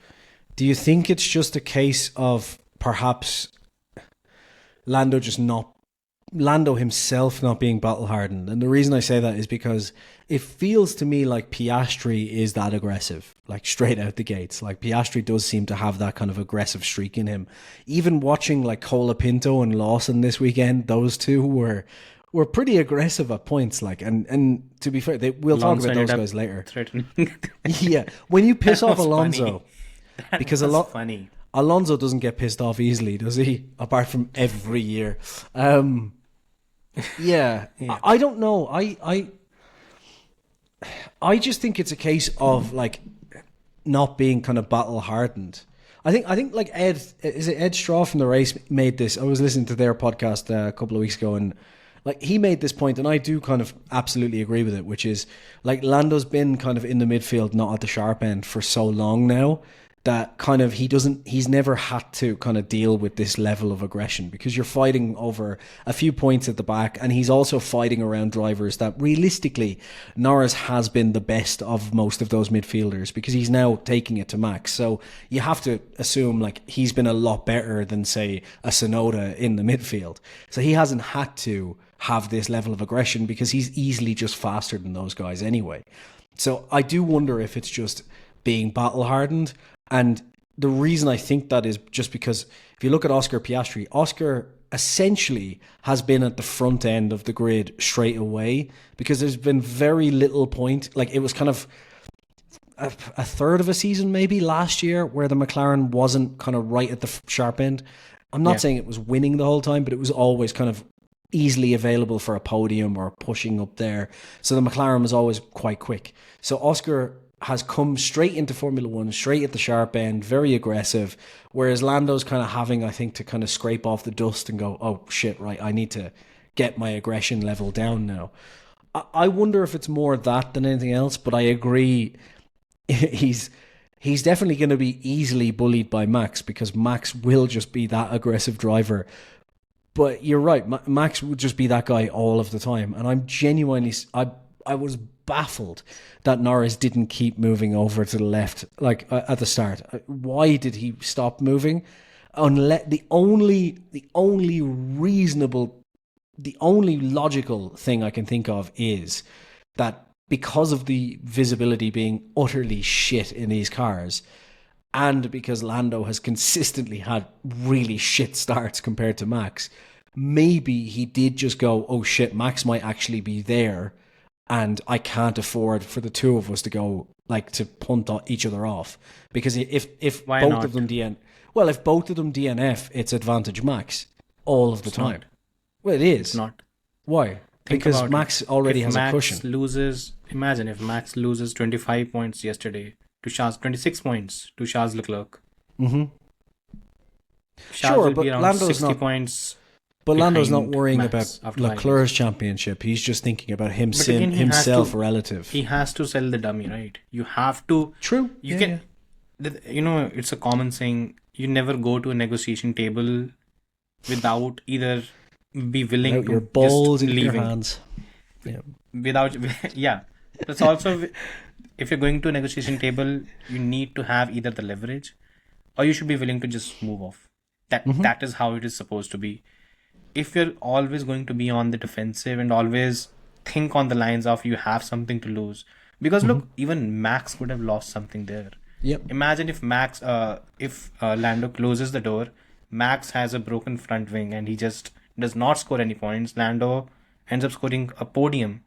Do you think it's just a case of perhaps Lando himself not being battle hardened? And the reason I say that is because it feels to me like Piastri is that aggressive, like straight out the gates. Like Piastri does seem to have that kind of aggressive streak in him. Even watching like Colapinto and Lawson this weekend, those two were pretty aggressive at points. Like, and to be fair, we'll talk about those guys later. Yeah, when you piss off Alonso, because funny. Alonso doesn't get pissed off easily, does he? Apart from every year. Yeah. I don't know. I just think it's a case of like not being kind of battle hardened. I think like Ed Straw from the race made this. I was listening to their podcast a couple of weeks ago, and like he made this point, and I do kind of absolutely agree with it, which is like Lando's been kind of in the midfield, not at the sharp end for so long now, that kind of he's never had to kind of deal with this level of aggression, because you're fighting over a few points at the back, and he's also fighting around drivers that realistically Norris has been the best of most of those midfielders, because he's now taking it to Max. So you have to assume like he's been a lot better than say a Tsunoda in the midfield. So he hasn't had to have this level of aggression because he's easily just faster than those guys anyway. So I do wonder if it's just being battle hardened. And the reason I think that is just because if you look at Oscar Piastri, Oscar essentially has been at the front end of the grid straight away, because there's been very little point. Like it was kind of a third of a season maybe last year where the McLaren wasn't kind of right at the sharp end. I'm not saying it was winning the whole time, but it was always kind of easily available for a podium or pushing up there. So the McLaren was always quite quick. So Oscar has come straight into Formula One, straight at the sharp end, very aggressive, whereas Lando's kind of having, I think, to kind of scrape off the dust and go, oh shit, right, I need to get my aggression level down now. I wonder if it's more that than anything else, but I agree he's definitely going to be easily bullied by Max, because Max will just be that aggressive driver. But you're right, Max would just be that guy all of the time. And I'm genuinely, I was baffled that Norris didn't keep moving over to the left, like at the start. Why did he stop moving? Unless the only logical thing I can think of is that because of the visibility being utterly shit in these cars, and because Lando has consistently had really shit starts compared to Max, maybe he did just go, oh shit, Max might actually be there, and I can't afford for the two of us to go, like, to punt each other off. Because if Why both not? of them if both of them DNF, it's advantage Max all of the time. not. Well, it is. It's not. Why? Think Because about Max it. already If has Max a cushion. Imagine if Max loses 25 points yesterday to 26 points to Charles Leclerc. Mm-hmm. Charles Sure, will but be around Lando's 60 not. points. But Lando's not behind worrying Max about after 5 years. Leclerc's championship. He's just thinking about But again, himself relative. He has to sell the dummy, right? You have to. True. You Yeah, can. You know, it's a common saying. You never go to a negotiation table without either be willing Without to your balls just in your leaving. hands. Yeah. Without, yeah. That's also, if you're going to a negotiation table, you need to have either the leverage, or you should be willing to just move off. That is how it is supposed to be. If you're always going to be on the defensive and always think on the lines of you have something to lose, because look, even Max would have lost something there. Yep. Imagine if Lando closes the door, Max has a broken front wing and he just does not score any points. Lando ends up scoring a podium.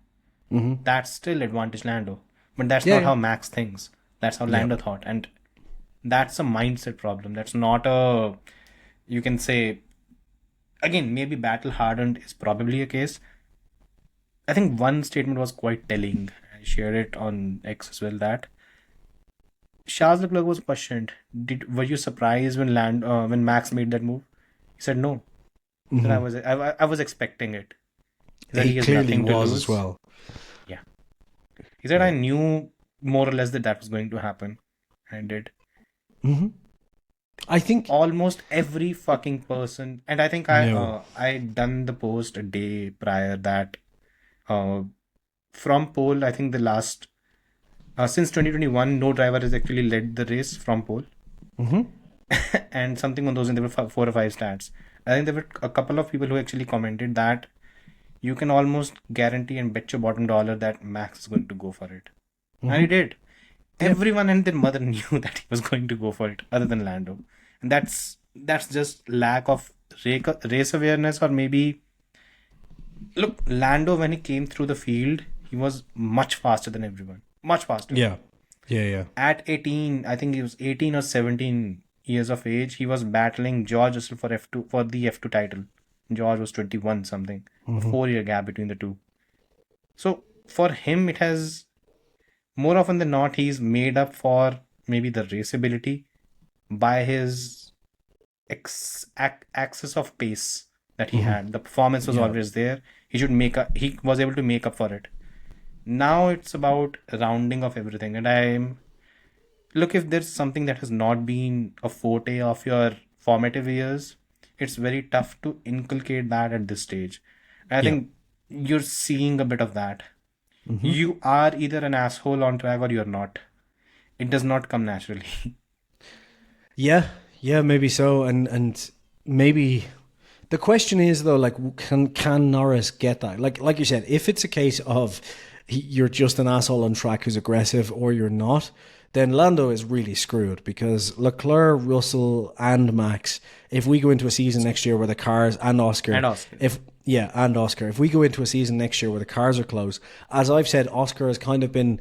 That's still advantage Lando, but that's not how Max thinks. That's how Lando thought, and that's a mindset problem. That's not a, you can say, again, maybe battle hardened is probably a case. I think one statement was quite telling. I shared it on X as well, that Charles Leclerc was questioned. Were you surprised when Max made that move? He said no. He said, I was expecting it. He said He has clearly nothing to was lose. as well. Yeah. He said I knew more or less that was going to happen. I did. I think Almost every fucking person, and I think I done the post a day prior that from pole, I think the last since 2021 no driver has actually led the race from pole. And something on those, and there were 4 or 5 stats. I think there were a couple of people who actually commented that you can almost guarantee and bet your bottom dollar that Max is going to go for it. And he did. Everyone and their mother knew that he was going to go for it, other than Lando. And that's just lack of race awareness, or maybe, look, Lando, when he came through the field, he was much faster than everyone. Much faster. Yeah. At 18, I think he was 18 or 17 years of age, he was battling George Russell for the F2 title. George was 21 something. A 4-year gap between the two. So for him, it has, more often than not, he's made up for maybe the raceability by his access of pace that he had. The performance was always there. He was able to make up for it. Now it's about rounding of everything. And look, if there's something that has not been a forte of your formative years, it's very tough to inculcate that at this stage. I think you're seeing a bit of that. You are either an asshole on track or you're not. It does not come naturally. Yeah, maybe so. And maybe the question is, though, like, can Norris get that? Like you said, if it's a case of you're just an asshole on track who's aggressive, or you're not, then Lando is really screwed, because Leclerc, Russell, and Max, if we go into a season next year where the cars, and Oscar, if we go into a season next year where the cars are close, as I've said, Oscar has kind of been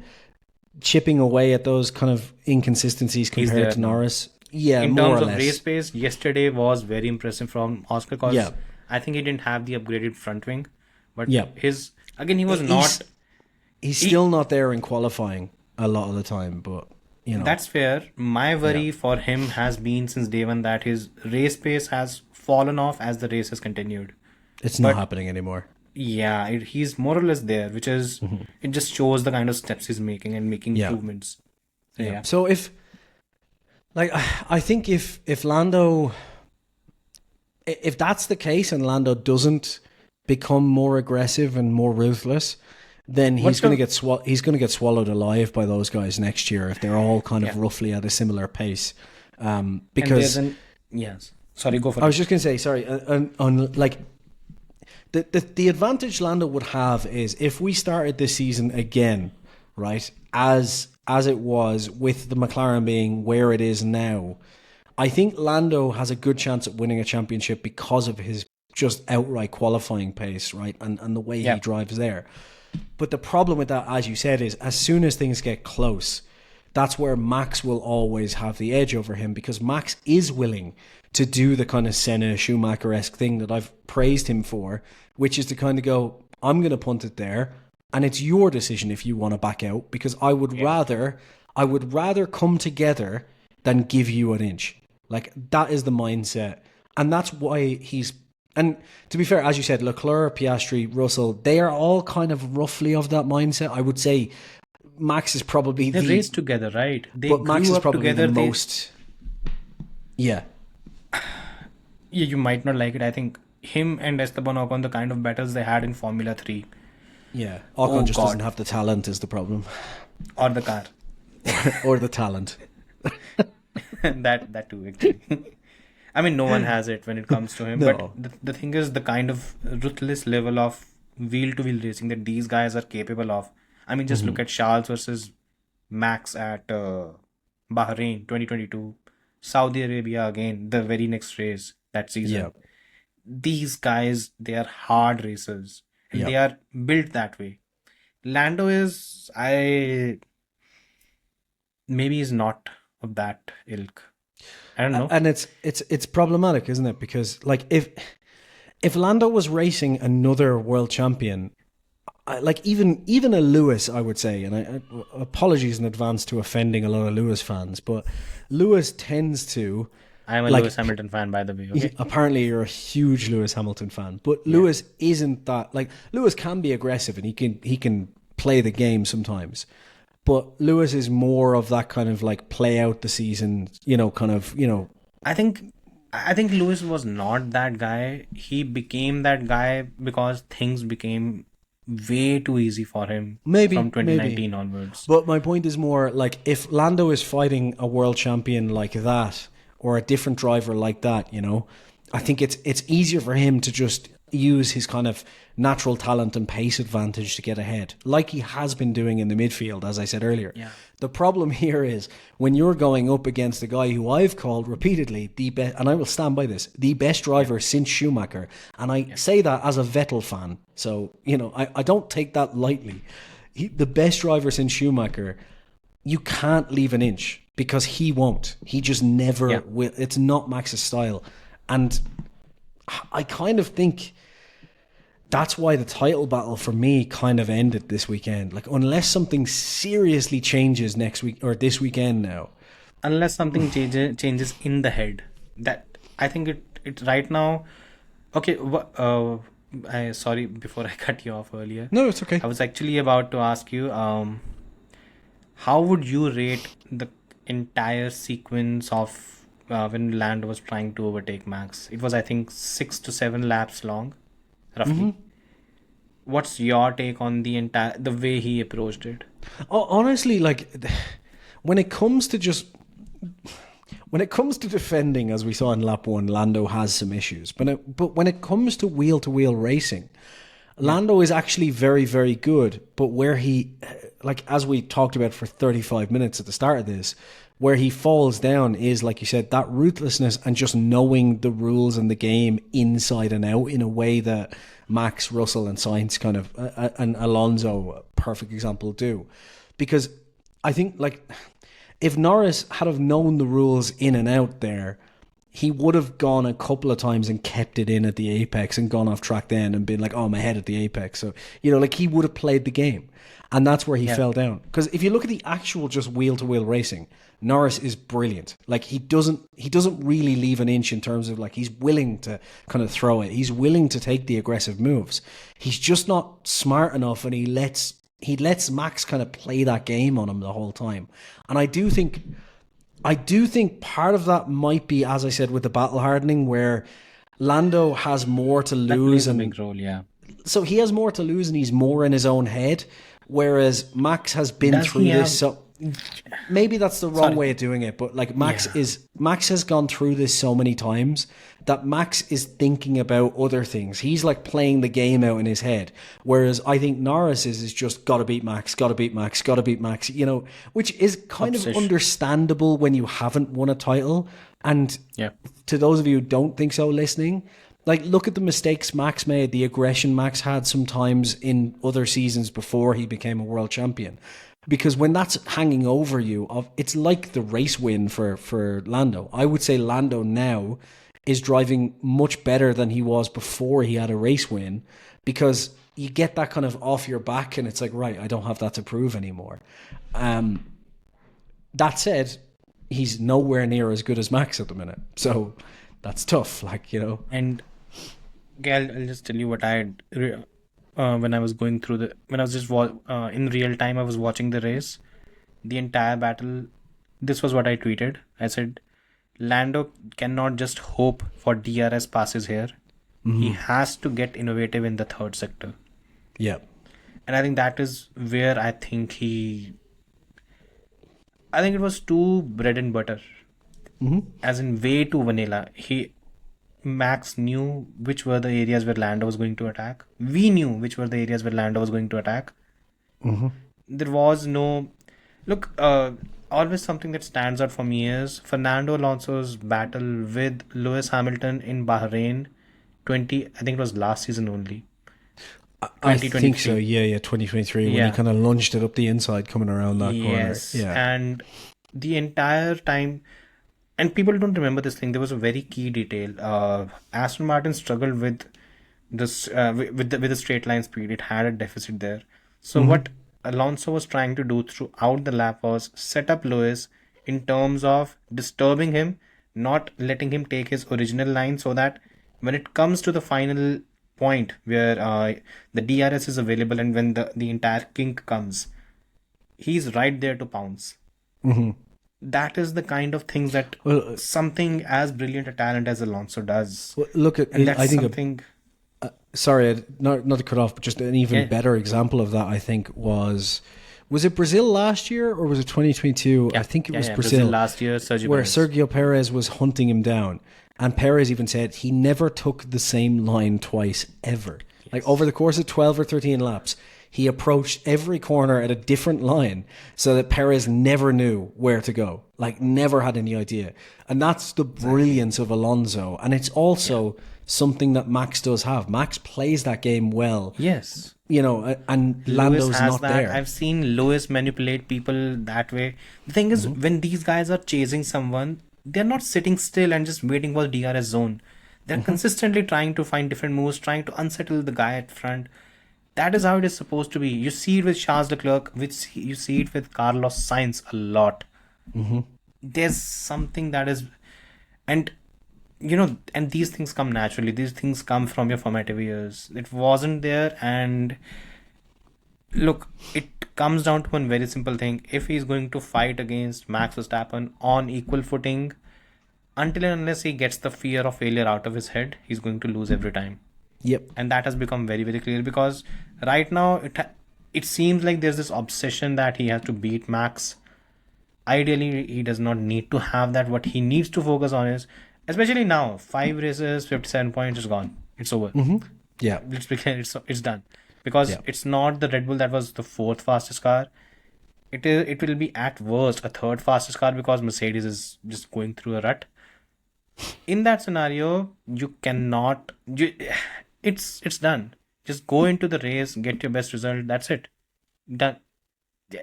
chipping away at those kind of inconsistencies compared to Norris. Yeah, in more terms or of less. race pace, yesterday was very impressive from Oscar, because I think he didn't have the upgraded front wing, but he was not. He's still not there in qualifying a lot of the time, but you know, that's fair. My worry for him has been since day one that his race pace has fallen off as the race has continued. It's not happening anymore. Yeah, he's more or less there, which is it just shows the kind of steps he's making and making improvements. So, So I think if Lando, if that's the case and Lando doesn't become more aggressive and more ruthless, then he's going to get swallowed alive by those guys next year if they're all kind of roughly at a similar pace. Because sorry, go for it. I was just going to say, sorry, on like the advantage Lando would have is if we started this season again right, as it was with the McLaren being where it is now, I think Lando has a good chance at winning a championship because of his just outright qualifying pace, right, and the way he drives there. But the problem with that, as you said, is as soon as things get close, that's where Max will always have the edge over him, because Max is willing to do the kind of Senna Schumacher-esque thing that I've praised him for, which is to kind of go, I'm going to punt it there, and it's your decision if you want to back out, because I would rather come together than give you an inch. Like, that is the mindset. And that's why and to be fair, as you said, Leclerc, Piastri, Russell, they are all kind of roughly of that mindset. I would say Max is probably they raced together, right? But Max is probably together, the most... Yeah, you might not like it. I think him and Esteban Ocon, the kind of battles they had in Formula 3. Yeah, Ocon doesn't have the talent is the problem. Or the car. Or the talent. that too, actually. I mean, no one has it when it comes to him. No. But the thing is, the kind of ruthless level of wheel-to-wheel racing that these guys are capable of. I mean, just look at Charles versus Max at Bahrain 2022. Saudi Arabia again, the very next race that season. Yep. These guys, they are hard racers. And they are built that way. Lando is, maybe he's not of that ilk. I don't know. And it's problematic, isn't it? Because like if Lando was racing another world champion, like even a Lewis, I would say, and I apologies in advance to offending a lot of Lewis fans, but Lewis tends to... I'm a Lewis Hamilton fan, by the way. Okay? Apparently you're a huge Lewis Hamilton fan, but Lewis isn't that... Like, Lewis can be aggressive and he can play the game sometimes, but Lewis is more of that kind of like play out the season, I think Lewis was not that guy. He became that guy because things became way too easy for him from 2019 onwards. But my point is more like, if Lando is fighting a world champion like that, or a different driver like that, I think it's easier for him to just use his kind of natural talent and pace advantage to get ahead, like he has been doing in the midfield, as I said earlier. Yeah. The problem here is when you're going up against a guy who I've called repeatedly the best, and I will stand by this, the best driver since Schumacher, and I say that as a Vettel fan, so I don't take that lightly. The best driver since Schumacher, you can't leave an inch, because he won't. He just never will. It's not Max's style. And I kind of think that's why the title battle for me kind of ended this weekend. Like, unless something seriously changes next week or this weekend now. Unless something changes in the head. That I think it right now. Okay, sorry, before I cut you off earlier. No, it's okay. I was actually about to ask you, how would you rate the entire sequence of when Lando was trying to overtake Max? It was, I think, 6 to 7 laps long, roughly. Mm-hmm. What's your take on the way he approached it? Honestly, like, when it comes to defending, as we saw in lap 1, Lando has some issues. But when it comes to wheel-to-wheel racing, Lando is actually very, very good. But where he, like, as we talked about for 35 minutes at the start of this, where he falls down is, like you said, that ruthlessness and just knowing the rules and the game inside and out in a way that Max, Russell and Sainz kind of, and Alonso, perfect example, do. Because I think, like, if Norris had have known the rules in and out there, he would have gone a couple of times and kept it in at the apex and gone off track then and been like, oh, I'm ahead at the apex. So, like, he would have played the game. And that's where he fell down. Because if you look at the actual just wheel-to-wheel racing, Norris is brilliant. Like, he doesn't really leave an inch in terms of, like, he's willing to kind of throw it. He's willing to take the aggressive moves. He's just not smart enough, and he lets Max kind of play that game on him the whole time. And I do think part of that might be, as I said, with the battle hardening, where Lando has more to lose. That plays a big role, yeah. So he has more to lose and he's more in his own head, whereas Max has been through this. So maybe that's the wrong way of doing it, but like Max has gone through this so many times that Max is thinking about other things. He's like playing the game out in his head, whereas I think Norris is just gotta beat Max, you know, which is kind of understandable when you haven't won a title. And to those of you who don't think so listening, like, look at the mistakes Max made, the aggression Max had sometimes in other seasons before he became a world champion. Because when that's hanging over you, it's like the race win for Lando. I would say Lando now is driving much better than he was before he had a race win, because you get that kind of off your back and it's like, right, I don't have that to prove anymore. That said, he's nowhere near as good as Max at the minute. So that's tough, like, you know. And I'll just tell you what I had when I was going through when I was just in real time, I was watching the race, the entire battle. This was what I tweeted. I said, Lando cannot just hope for DRS passes here. He has to get innovative in the third sector. Yeah. And I think that is where I think it was too bread and butter. As in way too vanilla. Max knew which were the areas where Lando was going to attack. We knew which were the areas where Lando was going to attack. There was no... Look, always something that stands out for me is Fernando Alonso's battle with Lewis Hamilton in Bahrain I think it was last season only. I think so, 2023, when he kind of lunged it up the inside coming around that corner. Yeah. And the entire time... And people don't remember this thing. There was a very key detail. Aston Martin struggled with this with the straight line speed. It had a deficit there. So what Alonso was trying to do throughout the lap was set up Lewis in terms of disturbing him, not letting him take his original line, so that when it comes to the final point where the DRS is available and when the entire kink comes, he's right there to pounce. That is the kind of things that something as brilliant a talent as Alonso does. Well, look at, and that's I think something. Sorry, not to cut off, but just an even better example of that, I think, was it Brazil last year or was it 2022? I think it was Brazil last year, where Sergio Perez was hunting him down, and Perez even said he never took the same line twice ever. Like over the course of 12 or 13 laps, he approached every corner at a different line so that Perez never knew where to go, like never had any idea. And that's the brilliance of Alonso. And it's also something that Max does have. Max plays that game well. Yes. You know, and Lando's not there. I've seen Lewis manipulate people that way. The thing is, when these guys are chasing someone, they're not sitting still and just waiting for the DRS zone. They're consistently trying to find different moves, trying to unsettle the guy at front. That is how it is supposed to be. You see it with Charles Leclerc, you see it with Carlos Sainz a lot. There's something that is... And, you know, and these things come naturally. These things come from your formative years. It wasn't there, and... Look, it comes down to one very simple thing. If he's going to fight against Max Verstappen on equal footing, until and unless he gets the fear of failure out of his head, he's going to lose every time. Yep. And that has become very, very clear, because right now it seems like there's this obsession that he has to beat Max. Ideally, he does not need to have that. What he needs to focus on is, especially now, 5 races, 57 points is gone. It's over. Yeah. Let's be clear, it's done. Because it's not the Red Bull that was the 4th fastest car. It will be at worst a 3rd fastest car, because Mercedes is just going through a rut. In that scenario, you cannot... It's done. Just go into the race, get your best result. That's it. Done.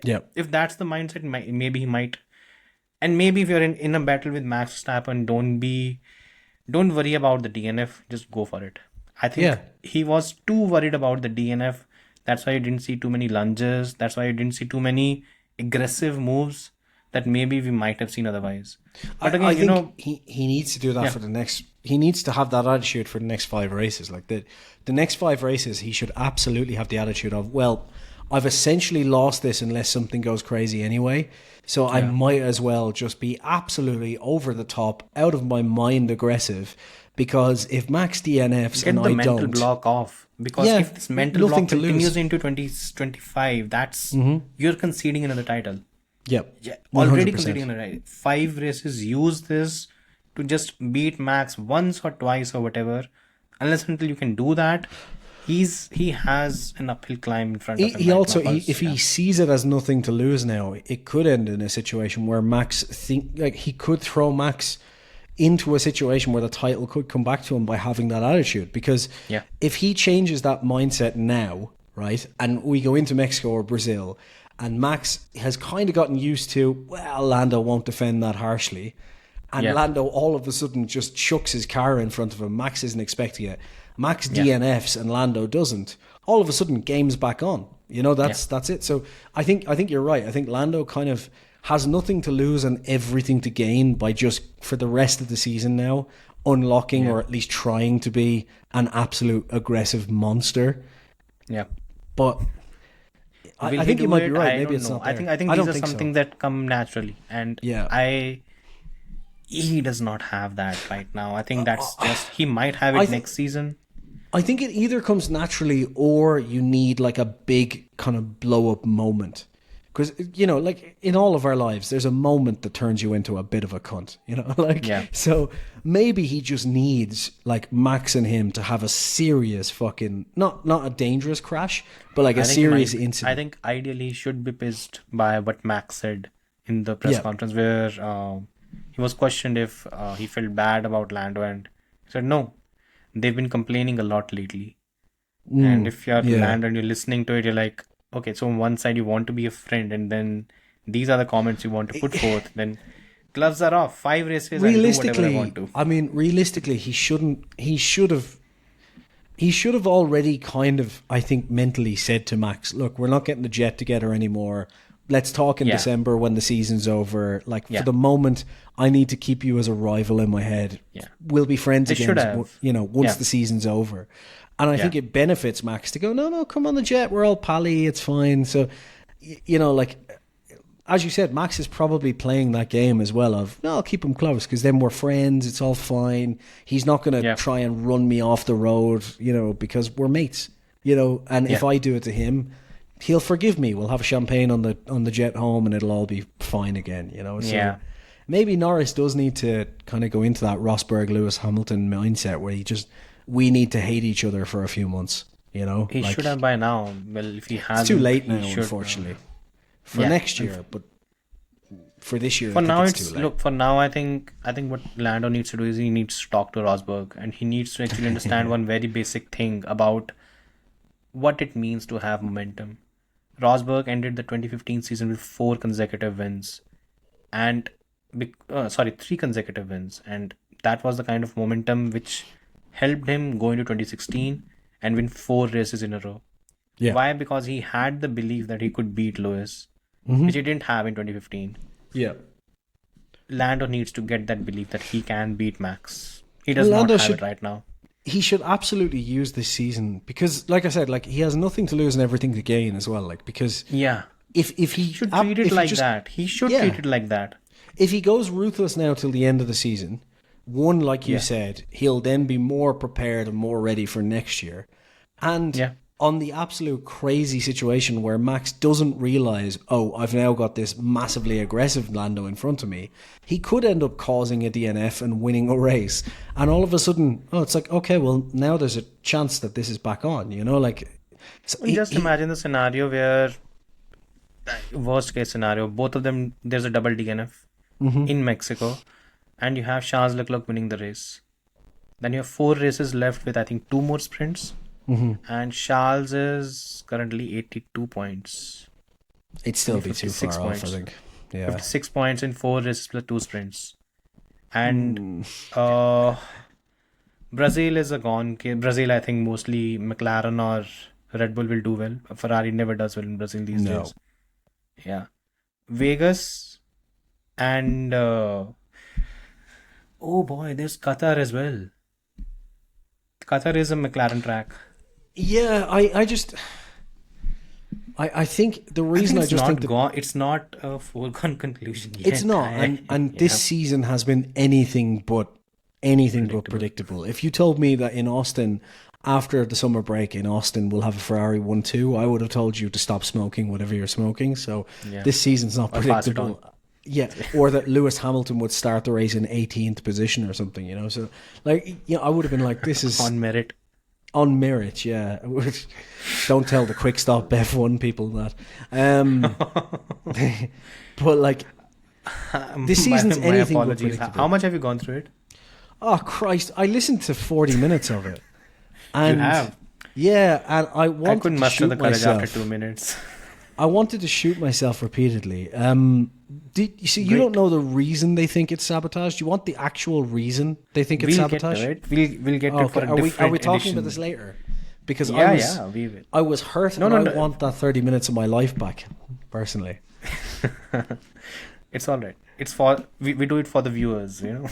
Yeah. If that's the mindset, maybe he might. And maybe if you're in a battle with Max Verstappen, don't worry about the DNF. Just go for it. I think he was too worried about the DNF. That's why you didn't see too many lunges. That's why you didn't see too many aggressive moves that maybe we might have seen otherwise. But again, I think he needs to do that for the next... He needs to have that attitude for the next 5 races. Like the next 5 races, he should absolutely have the attitude of, well, I've essentially lost this unless something goes crazy anyway. So I might as well just be absolutely over the top, out of my mind aggressive. Because if Max DNFs and I don't... Get the mental block off. Because if this mental block continues into 2025, that's... You're conceding another title. Yep. Yeah, already 100%. completing a ride. 5 races, use this to just beat Max once or twice or whatever. Unless until you can do that, he has an uphill climb in front of him He right now. also, if he sees it as nothing to lose now, it could end in a situation where he could throw Max into a situation where the title could come back to him by having that attitude. Because if he changes that mindset now, right, and we go into Mexico or Brazil, and Max has kind of gotten used to, well, Lando won't defend that harshly, and Lando all of a sudden just chucks his car in front of him. Max isn't expecting it. Max DNFs and Lando doesn't. All of a sudden, game's back on. That's it. So I think you're right. I think Lando kind of has nothing to lose and everything to gain by just, for the rest of the season now, unlocking or at least trying to be an absolute aggressive monster. Yeah. But I think you might be right. Maybe it's not there. I think these are something that come naturally. And he does not have that right now. I think that's just, he might have it next season. I think it either comes naturally or you need like a big kind of blow up moment. Because, like in all of our lives, there's a moment that turns you into a bit of a cunt, So maybe he just needs like Max and him to have a serious fucking, not a dangerous crash, but like a serious incident. I think ideally he should be pissed by what Max said in the press conference where he was questioned if he felt bad about Lando, and he said, no, they've been complaining a lot lately. And if you're Lando and you're listening to it, you're like, okay, so on one side you want to be a friend, and then these are the comments you want to put forth, then gloves are off. 5 races, realistically, I do whatever I want to. I mean, realistically, he should have already kind of, I think, mentally said to Max, look, we're not getting the jet together anymore. Let's talk in December when the season's over. Like, for the moment, I need to keep you as a rival in my head. Yeah. We'll be friends again, once the season's over. And I think it benefits Max to go, no, come on the jet. We're all pally. It's fine. So, as you said, Max is probably playing that game as well of, no, I'll keep him close because then we're friends. It's all fine. He's not going to try and run me off the road, because we're mates, and if I do it to him, he'll forgive me. We'll have champagne on the jet home and it'll all be fine again, So maybe Norris does need to kind of go into that Rosberg, Lewis Hamilton mindset where we need to hate each other for a few months, He should have by now. Well, if he has, it's too late now, unfortunately. For next year, but for this year, for now it's too late. Look, for now, I think what Lando needs to do is he needs to talk to Rosberg, and he needs to actually understand one very basic thing about what it means to have momentum. Rosberg ended the 2015 season with 4 consecutive wins, and 3 consecutive wins, and that was the kind of momentum which helped him go into 2016 and win 4 races in a row. Yeah. Why? Because he had the belief that he could beat Lewis, which he didn't have in 2015. Yeah. Lando needs to get that belief that he can beat Max. He does not have it right now. He should absolutely use this season because, like I said, like he has nothing to lose and everything to gain as well. Like because if he should treat it like that, he should treat it like that. If he goes ruthless now till the end of the season, one, like you said, he'll then be more prepared and more ready for next year. And on the absolute crazy situation where Max doesn't realise, I've now got this massively aggressive Lando in front of me, he could end up causing a DNF and winning a race. And all of a sudden, it's like, okay, well, now there's a chance that this is back on, So imagine the scenario where, worst case scenario, both of them, there's a double DNF in Mexico. And you have Charles Leclerc winning the race. Then you have 4 races left with, I think, 2 more sprints. And Charles is currently 82 points. It'd still be too far off, I think. Yeah. 56 points in 4 races plus 2 sprints. And Brazil is a gone case. Brazil, I think, mostly McLaren or Red Bull will do well. Ferrari never does well in Brazil these days. Yeah. Vegas and... oh boy, there's Qatar as well. Qatar is a McLaren track. Yeah, I think the reason it's not a foregone conclusion yet. It's not, and this season has been anything but predictable. If you told me that in Austin after the summer break in Austin, we'll have a Ferrari 1-2. I would have told you to stop smoking whatever you're smoking. So this season's not predictable. Yeah, or that Lewis Hamilton would start the race in 18th position or something, you know. So, like, you know, I would have been like, this is... On merit. On merit, yeah. Don't tell the quick stop F1 people that. But, like, this season's my anything but apologies. predictable. How much have you gone through it? Oh, Christ. I listened to 40 minutes of it. And You have? yeah, and I wanted couldn't to muster shoot the courage myself. after 2 minutes. I wanted to shoot myself repeatedly. You see, you don't know the reason they think it's sabotage. Do you want the actual reason they think it's We'll sabotage? get to it. We'll get to it for a Are we different talking edition. about this later? Because We will. I was hurt and I want that 30 minutes of my life back, personally. It's all right. It's for we do it for the viewers, you know.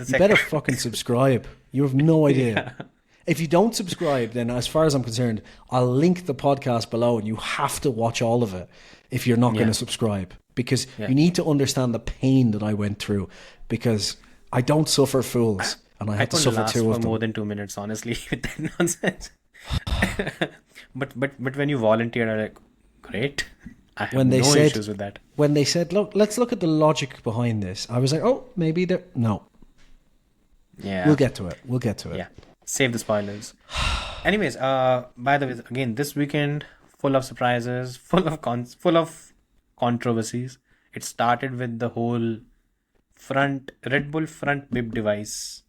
You better fucking subscribe. You have no idea. Yeah. If you don't subscribe, then as far as I'm concerned, I'll link the podcast below and you have to watch all of it if you're not going to subscribe. Because you need to understand the pain that I went through, because I don't suffer fools and I had to suffer two of them. More than 2 minutes, honestly, with that nonsense. but when you volunteered, I'm like, great. I have no issues with that. When they said, look, let's look at the logic behind this, I was like, oh, maybe there... No. Yeah. We'll get to it. Yeah. Save the spoilers. Anyways, by the way, again, this weekend, full of surprises, full of controversies. It started with the whole Red Bull front bib device,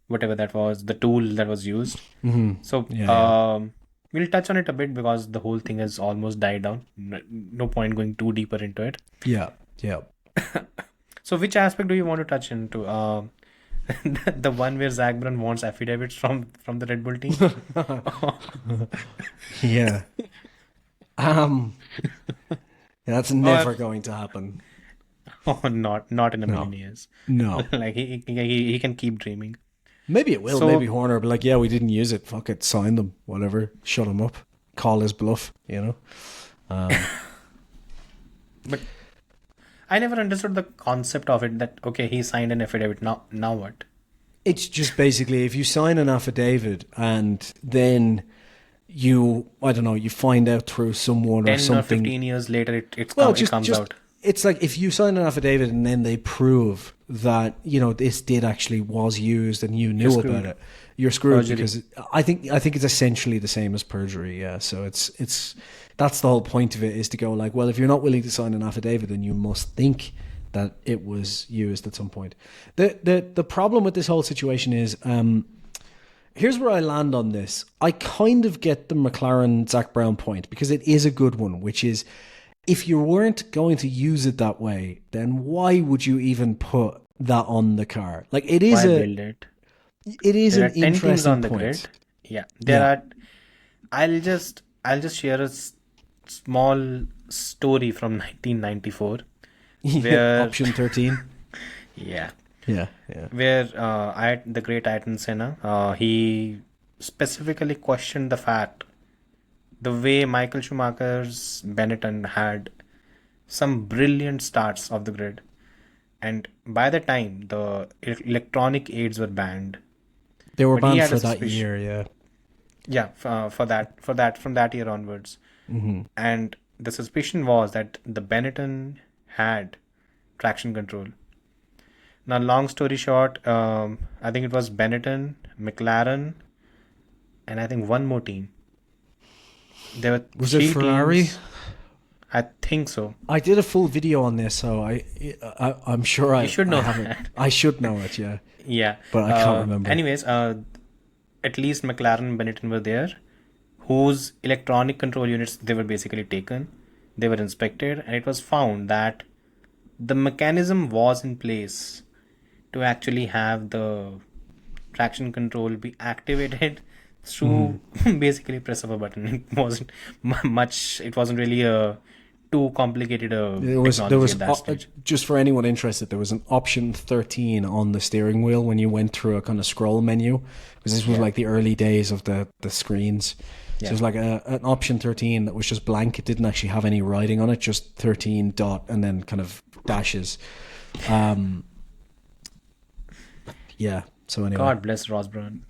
whatever that was, the tool that was used. Mm-hmm. So, we'll touch on it a bit because the whole thing has almost died down. No point going too deeper into it. Yeah. So, which aspect do you want to touch into? The one where Zach Brown wants affidavits from the Red Bull team. Yeah. That's never going to happen. Oh, not in a million years. No. Like he can keep dreaming. Maybe it will. So, maybe Horner will be like, yeah, we didn't use it. Fuck it, sign them. Whatever. Shut him up. Call his bluff. You know. But I never understood the concept of it. That okay, he signed an affidavit. Now what? It's just basically if you sign an affidavit and then you find out through someone 10 or something. 10 or 15 years later, it comes out. It's like if you sign an affidavit and then they prove that, you know, this did actually was used and you knew about it, you're screwed. Perjury. Because I think it's essentially the same as perjury. Yeah. So it's that's the whole point of it, is to go like, well, if you're not willing to sign an affidavit, then you must think that it was used at some point. The problem with this whole situation is, here's where I land on this. I kind of get the McLaren Zach Brown point, because it is a good one, which is, if you weren't going to use it that way, then why would you even put that on the car? Like, it is build it? It is there an are 10 interesting teams on the point. grid. Yeah, there are. I'll just share a small story from 1994. Where Option 13. Yeah. Where the great Ayrton Senna, he specifically questioned the way Michael Schumacher's Benetton had some brilliant starts of the grid, and by the time the electronic aids were banned, they were banned for that year. From that year onwards. Mm-hmm. And the suspicion was that the Benetton had traction control. Now, long story short, I think it was Benetton, McLaren, and I think one more team. There were Was it Ferrari? Teams. I think so. I did a full video on this, so I'm sure you should know that. I should know it, yeah. Yeah. But I can't remember. Anyways, at least McLaren and Benetton were there, whose electronic control units, they were basically taken. They were inspected, and it was found that the mechanism was in place to actually have the traction control be activated through basically press of a button. It wasn't much. It wasn't really a too complicated technology at that stage. Just for anyone interested, there was an option 13 on the steering wheel when you went through a kind of scroll menu, because this was like the early days of the screens. So it was like an option 13 that was just blank. It didn't actually have any writing on it, just 13 dot and then kind of dashes. So anyway, God bless Ross Brown.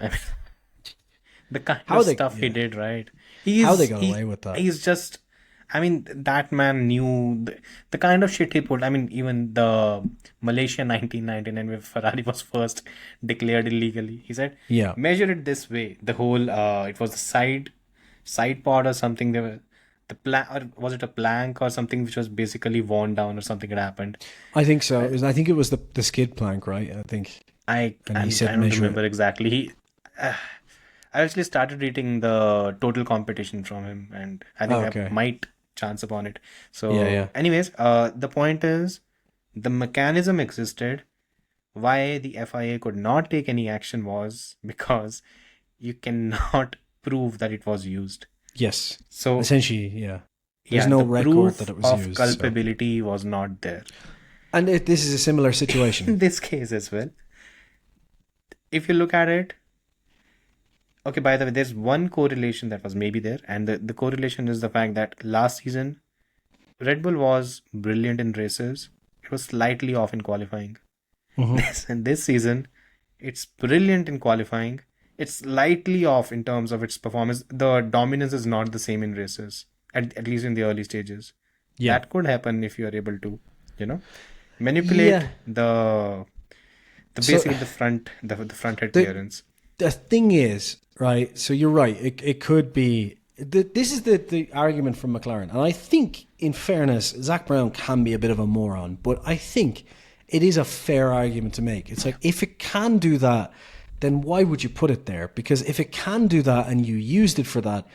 The kind How of they- stuff he yeah. did, right? How they got away with that. He's just, I mean, that man knew the kind of shit he pulled. I mean, even the Malaysia 1999, where Ferrari was first declared illegally, he said, Yeah. measure it this way. The whole, it was the side pod or something. They were the plank, or was it a plank or something which was basically worn down or something had happened. I think so. I think it was the skid plank, right? I think. I And he said don't measure remember exactly. I actually started reading the total competition from him, and I think Okay. I might chance upon it. So, Yeah. anyways, the point is, the mechanism existed. Why the FIA could not take any action was because you cannot prove that it was used. Yes. So, Essentially, yeah. There's no the record proof that it was of used. So. culpability was not there. And this is a similar situation. In this case as well. If you look at it, okay, by the way, there's one correlation that was maybe there, and the correlation is the fact that last season, Red Bull was brilliant in races. It was slightly off in qualifying. Mhm. This season, it's brilliant in qualifying. It's slightly off in terms of its performance. The dominance is not the same in races, at least in the early stages. Yeah. That could happen if you are able to, manipulate Yeah. the basically the front head clearance. The thing is, right, so you're right, it could be this is the argument from McLaren, and I think in fairness Zach Brown can be a bit of a moron, but I think it is a fair argument to make. It's like, if it can do that, then why would you put it there? Because if it can do that and you used it for that,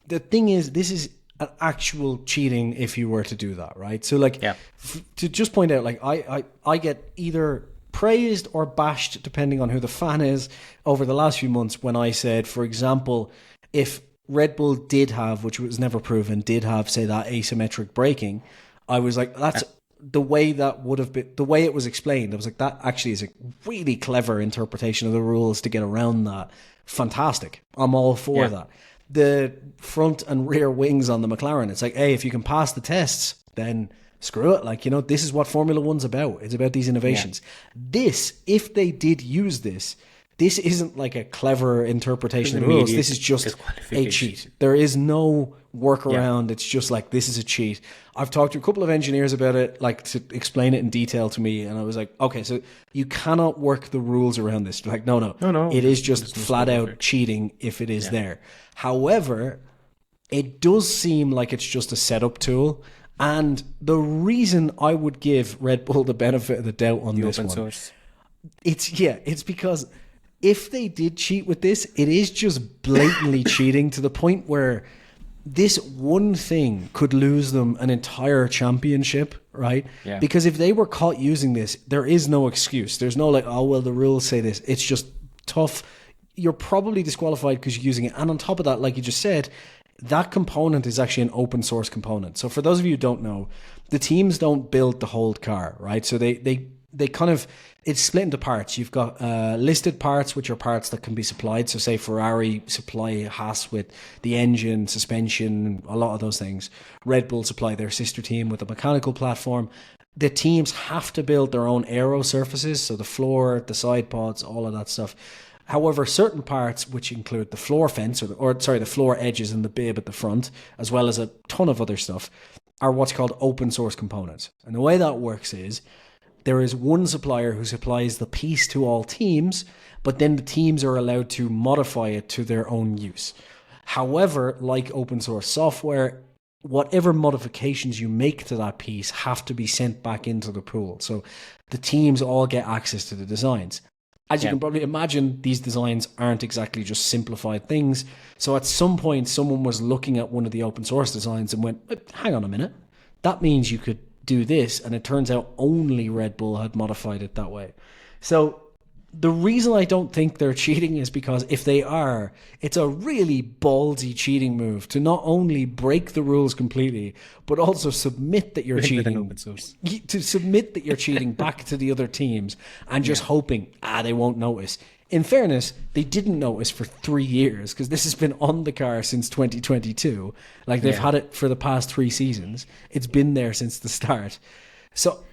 the thing is, this is an actual cheating if you were to do that, right? So like, to just point out, like I get either praised or bashed depending on who the fan is over the last few months when I said, for example, if Red Bull did have, which was never proven, did have, say, that asymmetric braking, I was like, that's the way that would have been, the way it was explained. I was like, that actually is a really clever interpretation of the rules to get around that. Fantastic. I'm all for that. The front and rear wings on the McLaren, it's like, hey, if you can pass the tests, then screw it. Like, this is what Formula One's about. It's about these innovations. This, if they did use this isn't like a clever interpretation of the rules. This is just a cheat. There is no workaround. It's just like, this is a cheat. I've talked to a couple of engineers about it, like, to explain it in detail to me, and I was like, okay, so you cannot work the rules around this. Like, no. It is just flat out cheating if it is there. However, it does seem like it's just a setup tool. And the reason I would give Red Bull the benefit of the doubt on this open one, source. it's because if they did cheat with this, it is just blatantly cheating to the point where this one thing could lose them an entire championship, right? Yeah. Because if they were caught using this, there is no excuse. There's no like, oh, well, the rules say this. It's just tough. You're probably disqualified because you're using it. And on top of that, like you just said, that component is actually an open source component. So for those of you who don't know, the teams don't build the whole car, right? So they kind of, it's split into parts. You've got listed parts, which are parts that can be supplied. So say Ferrari supply Haas with the engine, suspension, a lot of those things. Red Bull supply their sister team with a mechanical platform. The teams have to build their own aero surfaces, so the floor, the side pods, all of that stuff. However, certain parts, which include the floor fence, the floor edges and the bib at the front, as well as a ton of other stuff, are what's called open source components. And the way that works is, there is one supplier who supplies the piece to all teams, but then the teams are allowed to modify it to their own use. However, like open source software, whatever modifications you make to that piece have to be sent back into the pool. So the teams all get access to the designs. As you can probably imagine, these designs aren't exactly just simplified things. So at some point, someone was looking at one of the open source designs and went, hang on a minute, that means you could do this, and it turns out only Red Bull had modified it that way. So the reason I don't think they're cheating is because if they are, it's a really ballsy cheating move to not only break the rules completely, but also submit that you're cheating. Open source. To submit that you're cheating back to the other teams and just hoping, they won't notice. In fairness, they didn't notice for 3 years because this has been on the car since 2022. Like, they've had it for the past 3 seasons. It's been there since the start. So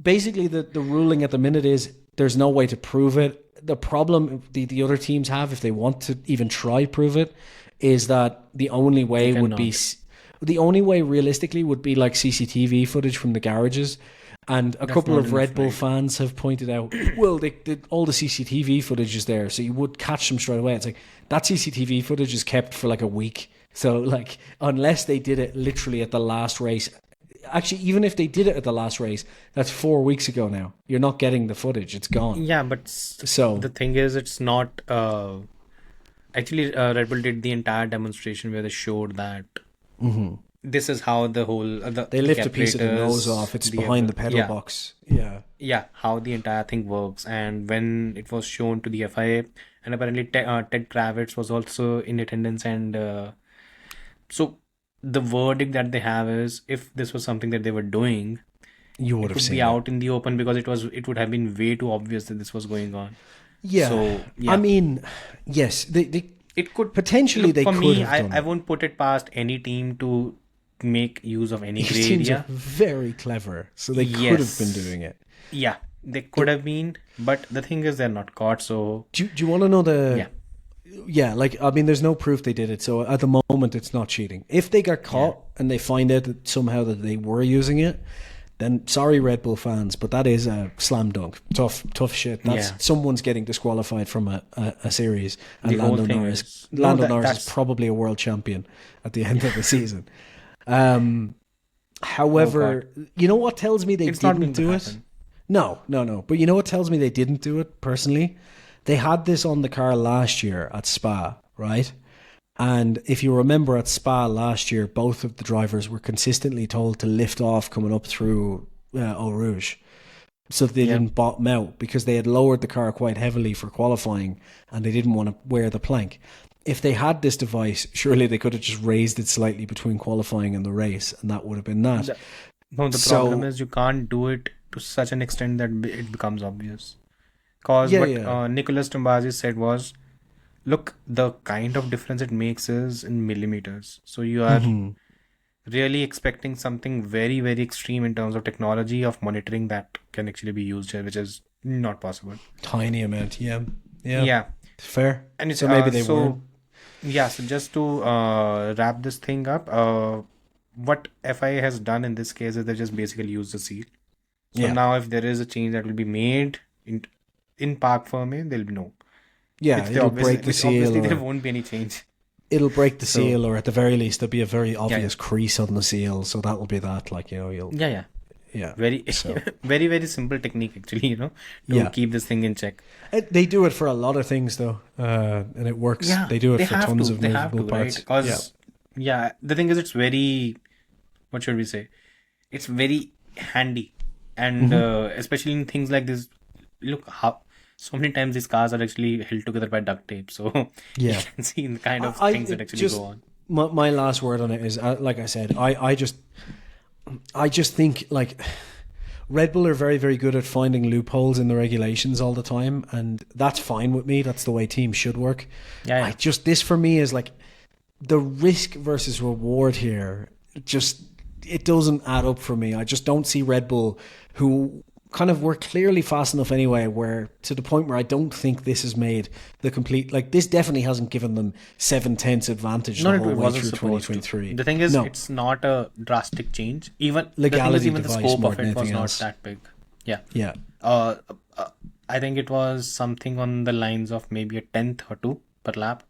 basically the ruling at the minute is there's no way to prove it. the problem the other teams have, if they want to even try prove it, is that the only way realistically would be like CCTV footage from the garages. And a couple of Red Bull fans have pointed out, well, all the CCTV footage is there, so you would catch them straight away. It's like, that CCTV footage is kept for like a week. So, like, unless they did it literally at the last race, actually, even if they did it at the last race, that's 4 weeks ago now. You're not getting the footage. It's gone. Yeah, but the thing is, it's not... Actually, Red Bull did the entire demonstration where they showed that this is how the whole... they lift a piece of the nose off. It's behind the pedal box. Yeah, how the entire thing works. And when it was shown to the FIA, and apparently Ted Kravitz was also in attendance, and so the verdict that they have is, if this was something that they were doing, you would have seen it out in the open, because it would have been way too obvious that this was going on. Yeah. So, yeah. I mean, yes, it could potentially. They could. For me, I won't put it past any team to make use of any gray teams area. Are very clever, so they could have been doing it. Yeah, they could have been, but the thing is, they're not caught. So do you want to know the? Yeah, like, I mean, there's no proof they did it, so at the moment it's not cheating. If they get caught and they find out that somehow that they were using it, then sorry, Red Bull fans, but that is a slam dunk. Tough shit. Someone's getting disqualified from a series, and Lando Norris is probably a world champion at the end of the season. However, you know what tells me they didn't do it? No. But you know what tells me they didn't do it personally? They had this on the car last year at Spa, right? And if you remember at Spa last year, both of the drivers were consistently told to lift off coming up through Eau Rouge, so they didn't bottom out, because they had lowered the car quite heavily for qualifying and they didn't want to wear the plank. If they had this device, surely they could have just raised it slightly between qualifying and the race, and that would have been that. No, the problem is you can't do it to such an extent that it becomes obvious. Because what Nicholas Tombazzi said was, look, the kind of difference it makes is in millimeters. So you are really expecting something very, very extreme in terms of technology of monitoring that can actually be used here, which is not possible. Tiny amount, yeah. Fair. And so maybe they weren't. Yeah, so just to wrap this thing up, what FIA has done in this case is they just basically used the seal. So now if there is a change that will be made in Parc Fermé, there'll be no. Yeah, it'll break the seal. Obviously, there won't be any change. It'll break the seal, or at the very least, there'll be a very obvious crease on the seal. So that will be that, like, you know, you'll. Yeah. Very, very, very simple technique, actually, you know, to keep this thing in check. They do it for a lot of things, though, and it works. Yeah, they do it for tons of movable parts. Right? Because, the thing is, it's very, what should we say? It's very handy, and especially in things like this. Look how so many times these cars are actually held together by duct tape, so you can see the kind of things that actually go on. My last word on it is, like I said, I just think, like, Red Bull are very, very good at finding loopholes in the regulations all the time, and that's fine with me. That's the way teams should work. This for me is like the risk versus reward here. It doesn't add up for me. I just don't see Red Bull, who kind of were clearly fast enough anyway, where to the point where I don't think this has made the complete, like, this definitely hasn't given them 7/10 advantage the whole way through 2023. The thing is, it's not a drastic change. Even legality, the scope of it was not that big. I think it was something on the lines of maybe a 10th or 2 per lap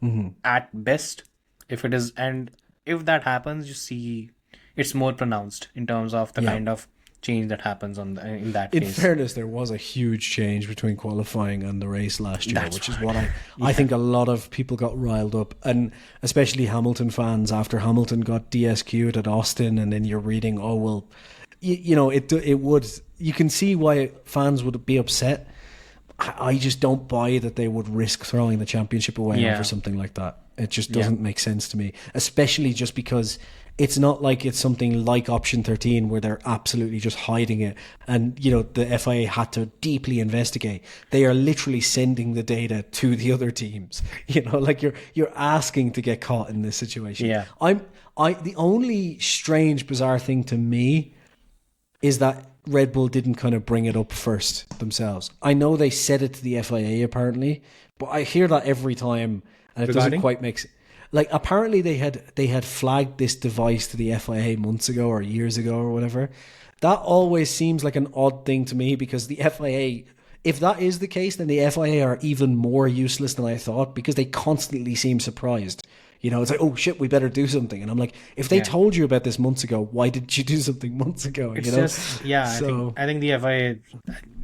at best. If it is, and if that happens, you see it's more pronounced in terms of the kind of change that happens in that case. In fairness, there was a huge change between qualifying and the race last year, which is what I think a lot of people got riled up, and especially Hamilton fans after Hamilton got DSQ'd at Austin, and then you're reading, oh well, it would. You can see why fans would be upset. I just don't buy that they would risk throwing the championship away over something like that. It just doesn't make sense to me, especially just because it's not like it's something like Option 13 where they're absolutely just hiding it and, the FIA had to deeply investigate. They are literally sending the data to the other teams. Like you're asking to get caught in this situation. The only strange, bizarre thing to me is that Red Bull didn't kind of bring it up first themselves. I know they said it to the FIA apparently, but I hear that every time, and it doesn't quite make sense. Like, apparently they had flagged this device to the FIA months ago or years ago or whatever. That always seems like an odd thing to me, because the FIA, if that is the case, then the FIA are even more useless than I thought, because they constantly seem surprised. You know, it's like, oh shit, we better do something. And I'm like, if they told you about this months ago, why did you do something months ago? It's you know? just, I think the FIA,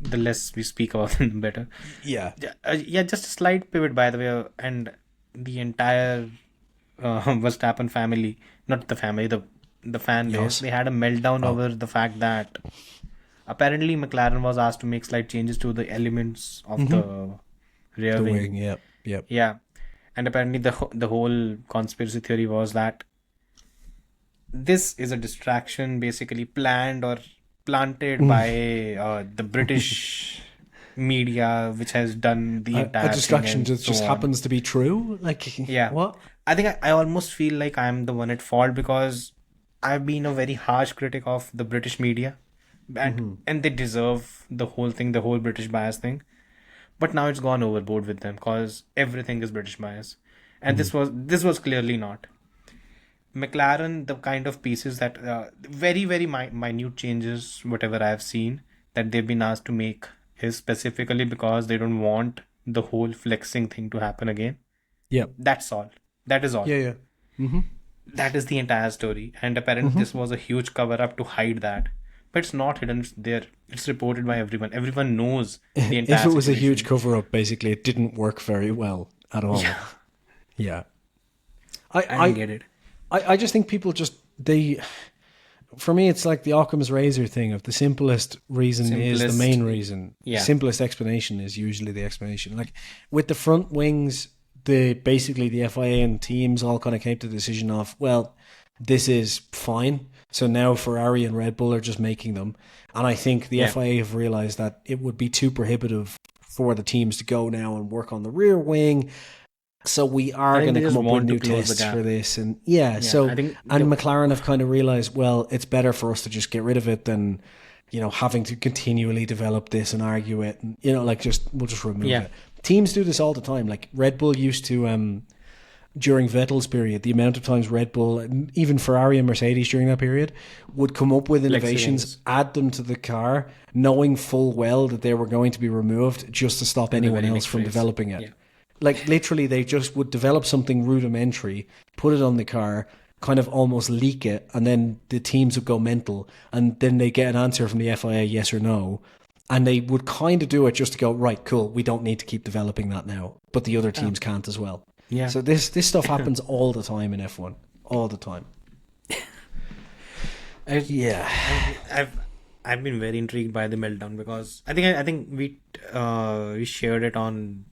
the less we speak about them, the better. Yeah. Just a slight pivot, by the way, and the entire Verstappen family, not the family, the fan base, they had a meltdown over the fact that apparently McLaren was asked to make slight changes to the elements of the rear wing. Yeah. And apparently the whole conspiracy theory was that this is a distraction basically planned or planted by the British media, which has done the entire a distraction thing that just happens to be true. Like, what? I think I almost feel like I'm the one at fault, because I've been a very harsh critic of the British media, and they deserve the whole thing, the whole British bias thing. But now it's gone overboard with them, because everything is British bias, and this was clearly not. McLaren, the kind of pieces that very very minute changes, whatever I've seen that they've been asked to make, is specifically because they don't want the whole flexing thing to happen again. Yeah, that's all. That is all. Yeah. That is the entire story, and apparently this was a huge cover up to hide that. But it's not hidden, it's there. It's reported by everyone. Everyone knows the entire If it was situation. a huge cover-up, basically, it didn't work very well at all. Yeah. I get it. I just think people for me, it's like the Occam's razor thing of the simplest reason is the main reason. Yeah. Simplest explanation is usually the explanation. Like, with the front wings, basically the FIA and teams all kind of came to the decision of, well, this is fine. So now Ferrari and Red Bull are just making them. And I think the FIA have realized that it would be too prohibitive for the teams to go now and work on the rear wing. So we are going to come up with new tests for this. And McLaren have kind of realized, well, it's better for us to just get rid of it than, having to continually develop this and argue it. And, we'll just remove it. Teams do this all the time. Like, Red Bull used to, during Vettel's period, the amount of times Red Bull, and even Ferrari and Mercedes during that period, would come up with innovations, add them to the car, knowing full well that they were going to be removed just to stop anyone else from developing it. Yeah. Like, literally, they just would develop something rudimentary, put it on the car, kind of almost leak it, and then the teams would go mental, and then they get an answer from the FIA, yes or no, and they would kind of do it just to go, right, cool, we don't need to keep developing that now, but the other teams can't as well. Yeah. So this stuff happens all the time in F1, all the time. I've been very intrigued by the meltdown, because I think we shared it on.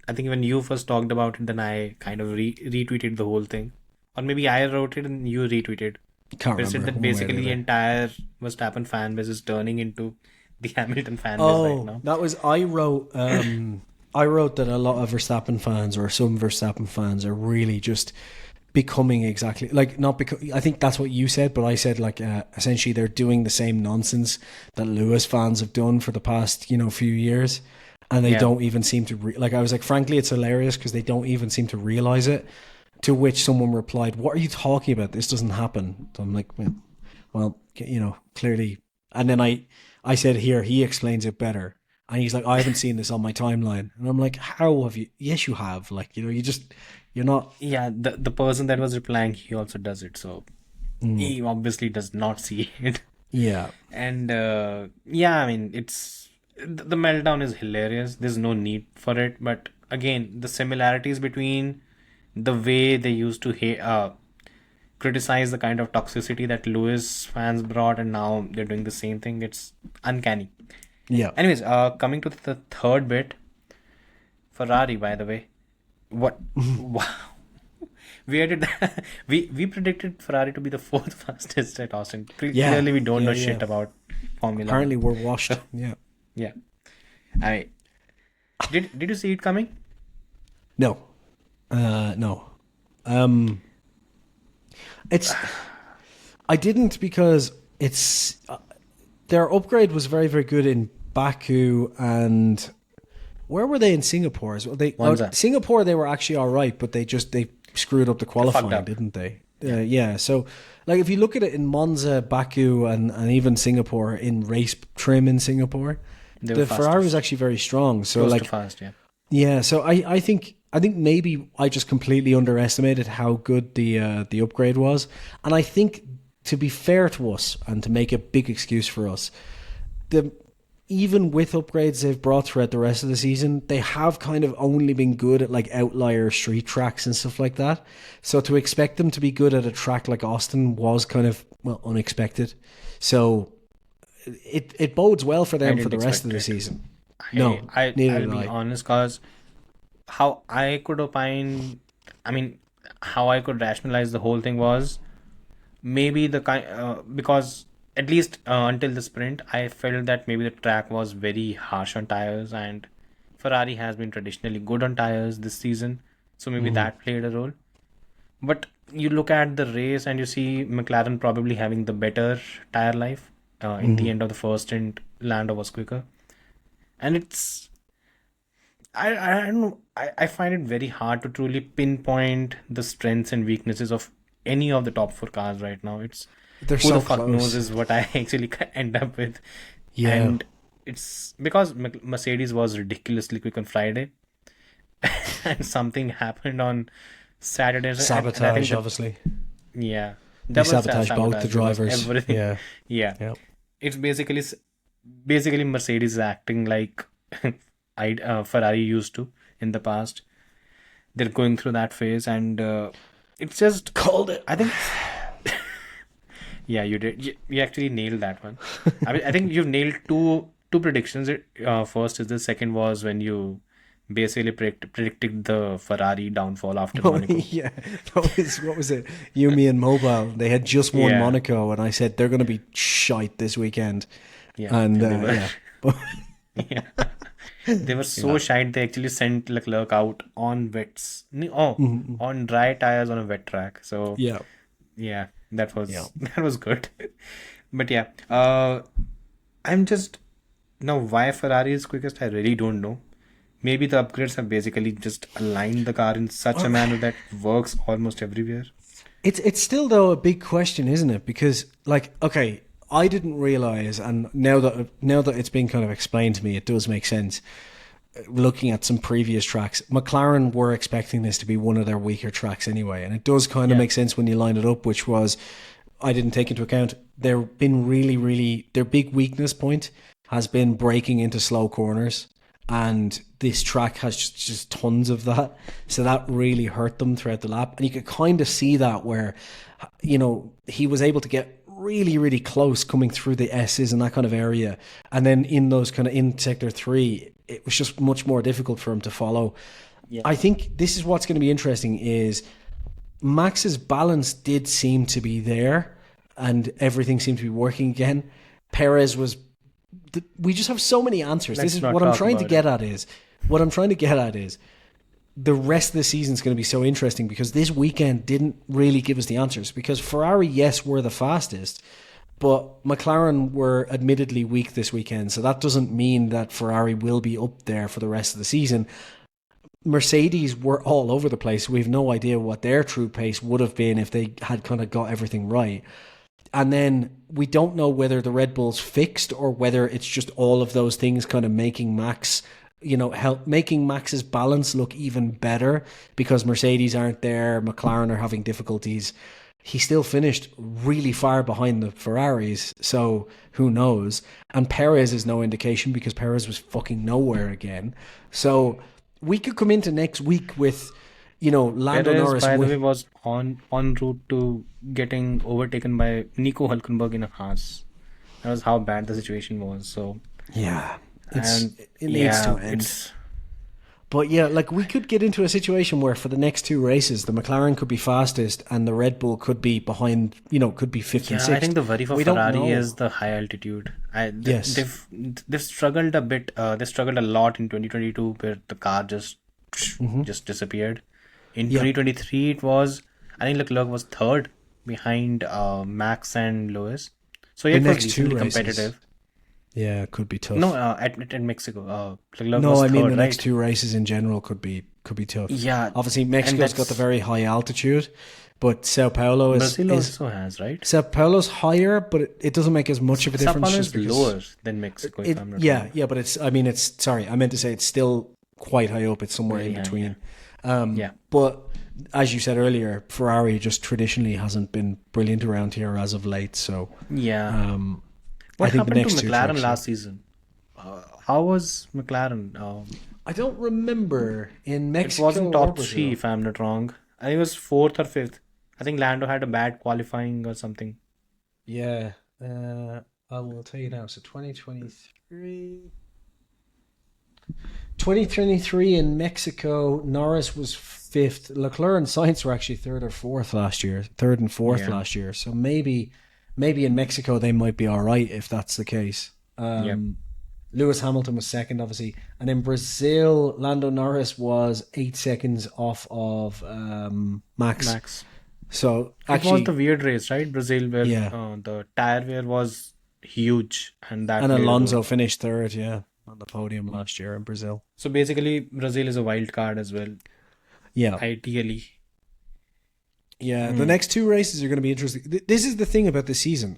I think when you first talked about it, then I kind of retweeted the whole thing, or maybe I wrote it and you retweeted. Can't remember. Said that basically the entire Verstappen fan base is turning into the Hamilton fan base right now. That was I wrote. I wrote that a lot of Verstappen fans, or some Verstappen fans, are really just becoming exactly like, not because I think that's what you said, but I said like essentially they're doing the same nonsense that Lewis fans have done for the past few years, and they don't even seem to I was like, frankly, it's hilarious because they don't even seem to realize it. To which someone replied, "What are you talking about? This doesn't happen." So I'm like, well, clearly. And then I said, here, he explains it better. And he's like, I haven't seen this on my timeline. And I'm like, how have you? Yes, you have. Like, you're not. Yeah, the person that was replying, he also does it. So he obviously does not see it. Yeah. And I mean, the meltdown is hilarious. There's no need for it. But again, the similarities between the way they used to criticize the kind of toxicity that Lewis fans brought, and now they're doing the same thing. It's uncanny. Yeah. Anyways, coming to the third bit, Ferrari, by the way, what? Wow, where did that? We predicted Ferrari to be the fourth fastest at Austin. Clearly, we don't know shit about Formula. Apparently, we're washed. Yeah. I mean, did you see it coming? No. No. I didn't, because it's their upgrade was very, very good in Baku, and where were they in Singapore as well? Singapore, they were actually all right, but they screwed up the qualifying, didn't they? Yeah. So, like, if you look at it in Monza, Baku, and even Singapore, in race trim in Singapore, the Ferrari was actually very strong. So, close like, to fast, yeah. Yeah. So I think maybe I just completely underestimated how good the upgrade was, and I think, to be fair to us and to make a big excuse for us, even with upgrades they've brought throughout the rest of the season, they have kind of only been good at like outlier street tracks and stuff like that. So to expect them to be good at a track like Austin was kind of, well, unexpected. So it bodes well for them for the rest of the season. I'll be honest, because how I could rationalize the whole thing was maybe because at least until the sprint, I felt that maybe the track was very harsh on tires, and Ferrari has been traditionally good on tires this season, so maybe that played a role. But you look at the race and you see McLaren probably having the better tire life. In the end of the first stint, Lando was quicker, and it's I don't know. I find it very hard to truly pinpoint the strengths and weaknesses of any of the top 4 cars right now. They're who so the fuck close. knows is what I actually end up with. Yeah. And it's because Mercedes was ridiculously quick on Friday, and something happened on Saturday. Sabotage, and I think obviously. Yeah. They sabotage both the drivers. Everything. Yeah. It's basically Mercedes acting like Ferrari used to in the past. They're going through that phase, and it's just called it. I think. Yeah, you did. You actually nailed that one. I think you've nailed two predictions. First is the second was when you basically predicted the Ferrari downfall after Monaco. Yeah, what was it? Yumi and Mobile. They had just won Monaco, and I said they're going to be shite this weekend. Yeah, and yeah. They were so shite. They actually sent Leclerc out on wets. On dry tires on a wet track. So yeah, that was good. But yeah, I'm just now why Ferrari is quickest. I really don't know. Maybe the upgrades have basically just aligned the car in such a manner that works almost everywhere. It's still though a big question, isn't it? Because okay, I didn't realize, and now that it's been kind of explained to me, it does make sense. Looking at some previous tracks, McLaren were expecting this to be one of their weaker tracks anyway, and it does kind of make sense when you line it up, which was, I didn't take into account, their big weakness point has been breaking into slow corners, and this track has just tons of that, so that really hurt them throughout the lap. And you could kind of see that where, he was able to get really, really close coming through the S's and that kind of area, and then in those kind of in sector 3, it was just much more difficult for him to follow. I think this is what's going to be interesting is Max's balance did seem to be there and everything seemed to be working again. Perez was... we just have so many answers. This is what I'm trying to get at is... What I'm trying to get at is the rest of the season is going to be so interesting because this weekend didn't really give us the answers, because Ferrari, yes, were the fastest, but McLaren were admittedly weak this weekend, so that doesn't mean that Ferrari will be up there for the rest of the season. Mercedes were all over the place. We have no idea what their true pace would have been if they had kind of got everything right. And then we don't know whether the Red Bull's fixed or whether it's just all of those things kind of making Max, making Max's balance look even better because Mercedes aren't there, McLaren are having difficulties. He still finished really far behind the Ferraris, so who knows? And Perez is no indication because Perez was fucking nowhere again. So we could come into next week with, Lando Norris. By the way, was on route to getting overtaken by Nico Hülkenberg in a Haas. That was how bad the situation was. So yeah, it needs to end. But yeah, we could get into a situation where for the next 2 races, the McLaren could be fastest and the Red Bull could be behind, could be 5th and 6th. I think the worry for Ferrari is the high altitude. Yes. They've struggled a bit. They struggled a lot in 2022 where the car just disappeared. In 2023, it was, I think Leclerc was 3rd behind Max and Lewis. So it was decently competitive. Yeah, it could be tough. No, at Mexico. Leclerc No, was I mean third, the right? next two races in general could be tough. Yeah, Obviously, and Mexico's got the that's very high altitude, but Sao Paulo Brazil is also has, right? Sao Paulo's higher, but it doesn't make as much of a Sao difference Paulo just is because lower than Mexico, if I'm not wrong. yeah, but it's sorry, I meant to say it's still quite high up. It's somewhere Really in high, between. Yeah. But as you said earlier, Ferrari just traditionally hasn't been brilliant around here as of late. So Yeah. I What think the happened to next two McLaren tracks last season? How was McLaren? I don't remember in It Mexico wasn't or top Brazil. 3, if I'm not wrong. I think it was 4th or 5th. I think Lando had a bad qualifying or something. Yeah, I will tell you now. So 2023 in Mexico, Norris was 5th. Leclerc and Sainz were actually 3rd or 4th last year. 3rd and 4th Yeah. last year. So maybe in Mexico they might be all right if that's the case. Yep. Lewis Hamilton was 2nd, obviously, and in Brazil, Lando Norris was 8 seconds off of Max. So It was actually, the weird race, right? Brazil, where yeah, the tire wear was huge, and that and made it Alonso over. finished 3rd, yeah, on the podium last year in Brazil. So basically, Brazil is a wild card as well, Yeah, ideally. yeah. The next two races are going to be interesting. This is the thing about the season.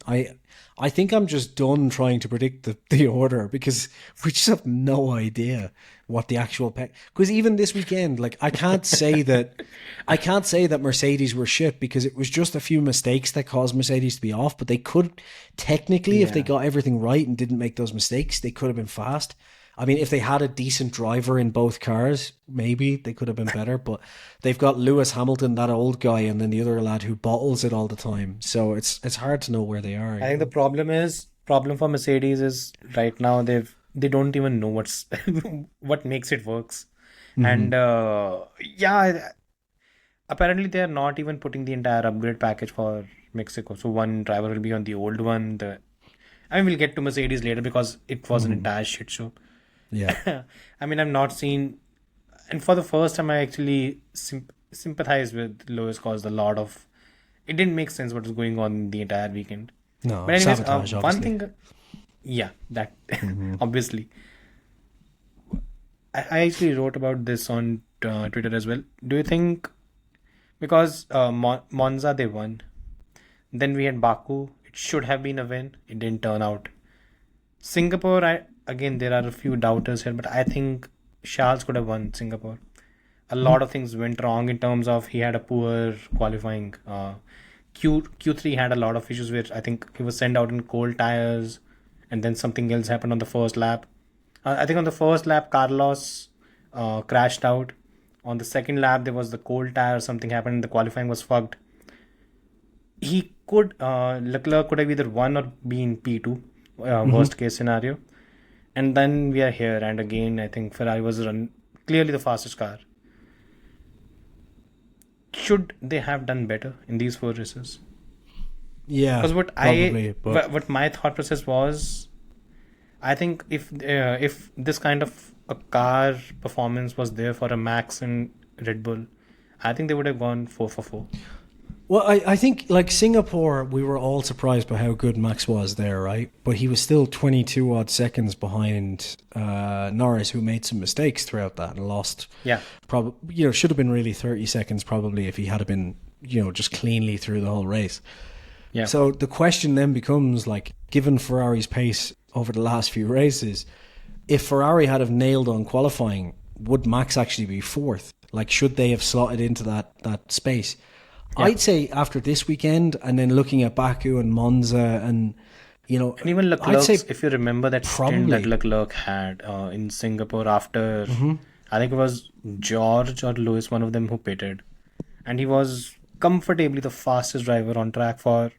I think I'm just done trying to predict the order because we just have no idea what the actual because even this weekend, like I can't say that Mercedes were shit because it was just a few mistakes that caused Mercedes to be off, but they could technically, if they Yeah. got everything right and didn't make those mistakes, they could have been fast. I mean, if they had a decent driver in both cars, maybe they could have been better. But they've got Lewis Hamilton, that old guy, and then the other lad who bottles it all the time. So it's hard to know where they are. I think the problem for Mercedes is right now they don't even know what's what makes it works, and apparently they are not even putting the entire upgrade package for Mexico. So one driver will be on the old one. I mean, we'll get to Mercedes later because it was an entire shit show. Yeah. I mean, I've not seen, and for the first time, I actually sympathize with Lewis because it didn't make sense what was going on the entire weekend. No, But anyways, sabotage, one obviously. thing, yeah, that obviously. I actually wrote about this on Twitter as well. Do you think because Monza they won, then we had Baku, it should have been a win. It didn't turn out. Singapore, again there are a few doubters here, but I think Charles could have won Singapore. A lot of things went wrong in terms of he had a poor qualifying. Q3 had a lot of issues where I think he was sent out in cold tires, and then something else happened on the first lap. I think on the first lap Carlos crashed out. On the second lap there was the cold tire. Something happened. And the qualifying was fucked. Leclerc could have either won or been P2, worst case scenario. And then we are here, and again I think Ferrari was clearly the fastest car. Should they have done better in these 4 races? Yeah, Because probably, but what my thought process was, I think if this kind of a car performance was there for a Max and Red Bull, I think they would have gone 4 for 4. well, I think like Singapore, we were all surprised by how good Max was there, right? But he was still 22 odd seconds behind Norris, who made some mistakes throughout that and lost. Yeah. Probably, should have been really 30 seconds probably if he had been, just cleanly through the whole race. Yeah. So the question then becomes, like, given Ferrari's pace over the last few races, if Ferrari had have nailed on qualifying, would Max actually be 4th? Like, should they have slotted into that space? Yeah. I'd say after this weekend, and then looking at Baku and Monza, and And even Leclerc, I'd say if you remember that stint that Leclerc had in Singapore after, I think it was George or Lewis, one of them who pitted. And he was comfortably the fastest driver on track for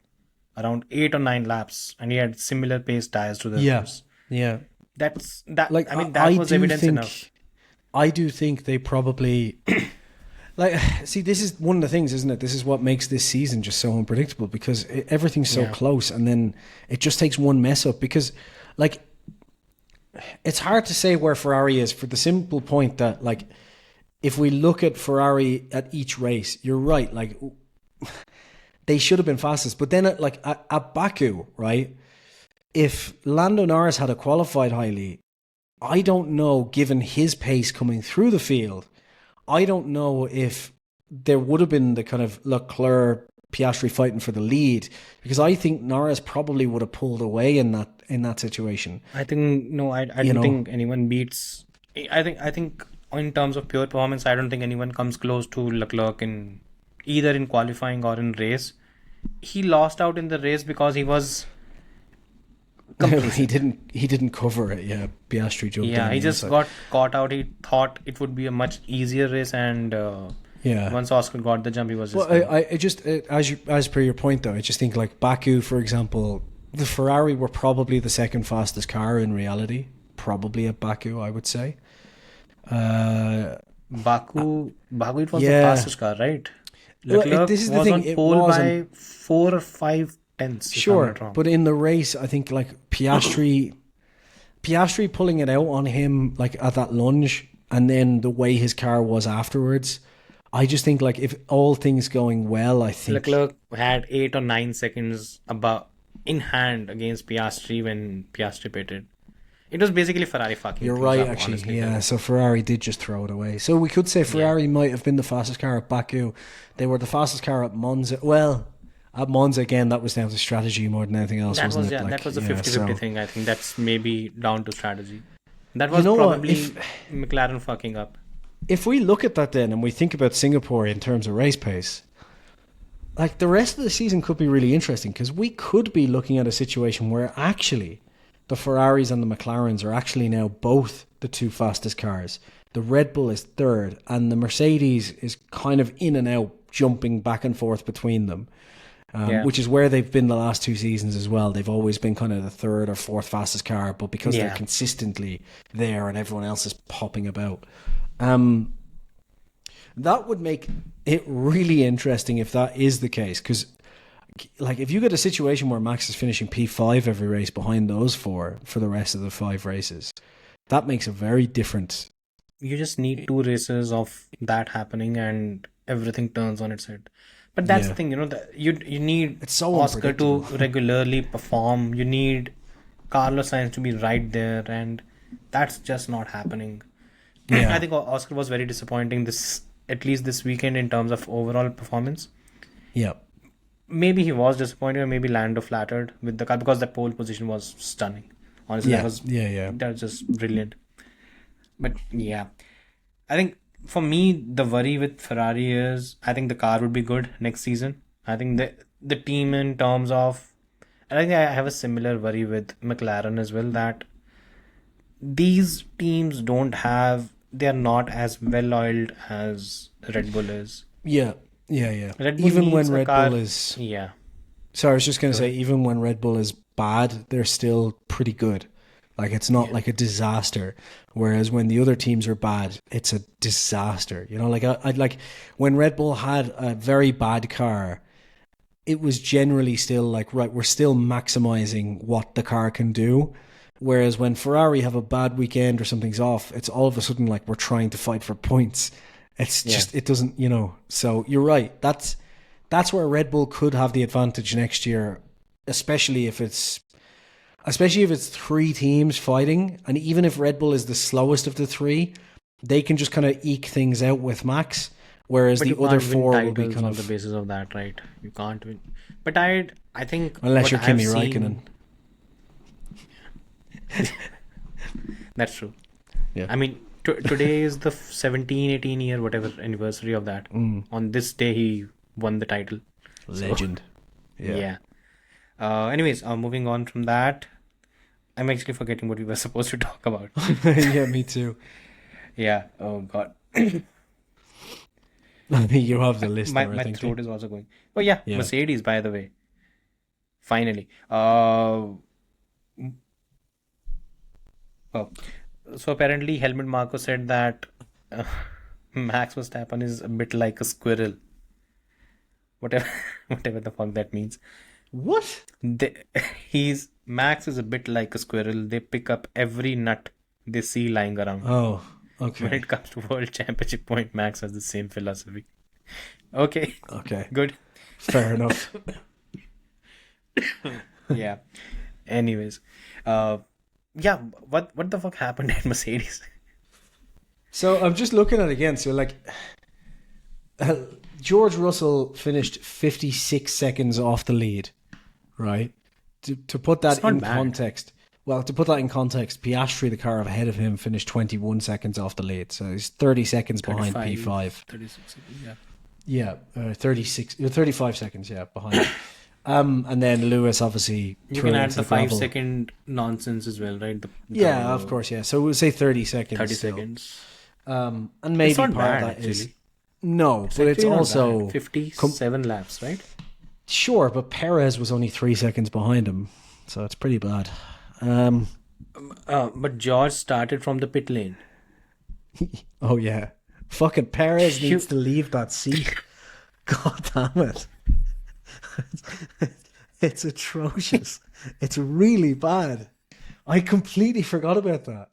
around 8 or 9 laps. And he had similar pace tires to the others. yeah. Like, I mean, that was evidence enough. I do think they probably like see, this is one of the things, isn't it? This is what makes this season just so unpredictable because everything's so close, and then it just takes one mess up because, like, it's hard to say where Ferrari is for the simple point that, like, if we look at Ferrari at each race, you're right, like, they should have been fastest, but then at Baku, right? if Lando Norris had qualified highly, I don't know, given his pace coming through the field, I don't know if there would have been the kind of Leclerc Piastri fighting for the lead, because I think Norris probably would have pulled away in that situation. I think no, I don't think anyone beats. I think in terms of pure performance, I don't think anyone comes close to Leclerc in either in qualifying or in race. He lost out in the race because he was. He didn't cover it. Yeah, Piastri jumped in. Yeah, he just got caught out. He thought it would be a much easier race, and once Oscar got the jump, he was just. Well, I just as per your point though, I just think like Baku, for example, the Ferrari were probably the second fastest car in reality. Probably at Baku, I would say. Baku, it was the fastest car, right? Leclerc this is the thing. On pole by 4 or 5 tenths. Sure, but in the race, I think like Piastri pulling it out on him like at that lunge, and then the way his car was afterwards. I just think like if all things going well, I think Leclerc had 8 or 9 seconds about in hand against Piastri when Piastri pitted. It was basically Ferrari fucking. You're right, actually. Honestly, yeah, so Ferrari did just throw it away. So we could say Ferrari might have been the fastest car at Baku. They were the fastest car at Monza. Well, at Monza again, that was down to strategy more than anything else, wasn't it? That was a 50-50 thing. I think that's maybe down to strategy. That was probably McLaren fucking up. If we look at that then and we think about Singapore in terms of race pace, like the rest of the season could be really interesting, because we could be looking at a situation where actually the Ferraris and the McLarens are actually now both the two fastest cars. The Red Bull is third, and the Mercedes is kind of in and out, jumping back and forth between them, which is where they've been the last 2 seasons as well. They've always been kind of the third or fourth fastest car, but because they're consistently there and everyone else is popping about. That would make it really interesting if that is the case, because like if you get a situation where Max is finishing P5 every race behind those 4 for the rest of the 5 races, that makes a very different. You just need 2 races of that happening and everything turns on its head. But that's the thing, you need Oscar to regularly perform. You need Carlos Sainz to be right there, and that's just not happening. I think Oscar was very disappointing at least this weekend in terms of overall performance. Yeah. Maybe he was disappointed, or maybe Lando flattered with the car, because the pole position was stunning. Honestly, that was just brilliant. But yeah, I think for me, the worry with Ferrari is I think the car would be good next season. I think the team in terms of, I think I have a similar worry with McLaren as well, that these teams they are not as well oiled as Red Bull is. Yeah. Even when Red Bull is... Yeah. So I was just going to say, even when Red Bull is bad, they're still pretty good. Like, it's not like a disaster. Whereas when the other teams are bad, it's a disaster. Like I'd like when Red Bull had a very bad car, it was generally still like, right, we're still maximizing what the car can do. Whereas when Ferrari have a bad weekend or something's off, it's all of a sudden like we're trying to fight for points. It's just, it doesn't, so you're right. That's where Red Bull could have the advantage next year, especially if it's 3 teams fighting. And even if Red Bull is the slowest of the 3, they can just kind of eke things out with Max. Whereas the other 4 will be kind on of the basis of that, right? You can't win. But I think unless you're Kimi Räikkönen. That's true. Yeah. I mean, today is the 18 year whatever anniversary of that. On this day he won the title. Legend. So, yeah. Anyways, moving on from that, I'm actually forgetting what we were supposed to talk about. Yeah, me too. Yeah. Oh God. You have the list. My throat is also going. Oh yeah, Mercedes, by the way. Finally. So apparently Helmut Marko said that Max Verstappen is a bit like a squirrel. Whatever the fuck that means. What? Max is a bit like a squirrel. They pick up every nut they see lying around. Oh, okay. When it comes to World Championship point, Max has the same philosophy. Okay. Okay. Good. Fair enough. Yeah. Anyways, yeah, what the fuck happened at Mercedes? So I'm just looking at it again. So like, George Russell finished 56 seconds off the lead, right? To put that in context, Piastri, the car ahead of him, finished 21 seconds off the lead. So he's 30 seconds behind P5. 36 seconds, yeah. 35 seconds, behind. And then Lewis obviously. You can add the 5 second nonsense as well, right? Of course, yeah. So we'll say 30 seconds. 30 seconds. And maybe it's not part bad, of that actually. is no, but it's also 57 laps, right? Sure, but Perez was only 3 seconds behind him, so it's pretty bad. But George started from the pit lane. Oh yeah, fucking Perez needs to leave that seat. God damn it! It's atrocious. It's really bad. I completely forgot about that.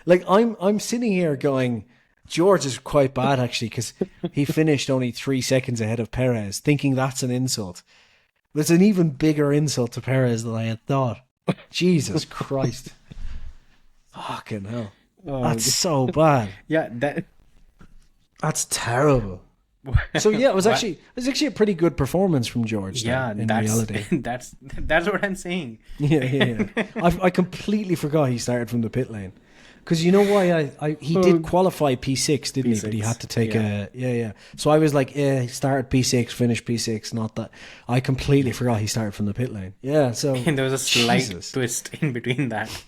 Like I'm sitting here going, George is quite bad actually because he finished only 3 seconds ahead of Perez, thinking that's an insult. But it's an even bigger insult to Perez than I had thought. Jesus Christ. Fucking hell. That's so bad. Yeah, that's terrible. So yeah, it was actually a pretty good performance from George. Yeah, in reality. that's what I'm saying. Yeah. I completely forgot he started from the pit lane. Because you know why he did qualify P6, didn't he? But he had to take a So I was like, he started P6, finished P6, not that. I completely forgot he started from the pit lane. Yeah, so and there was a slight twist in between that.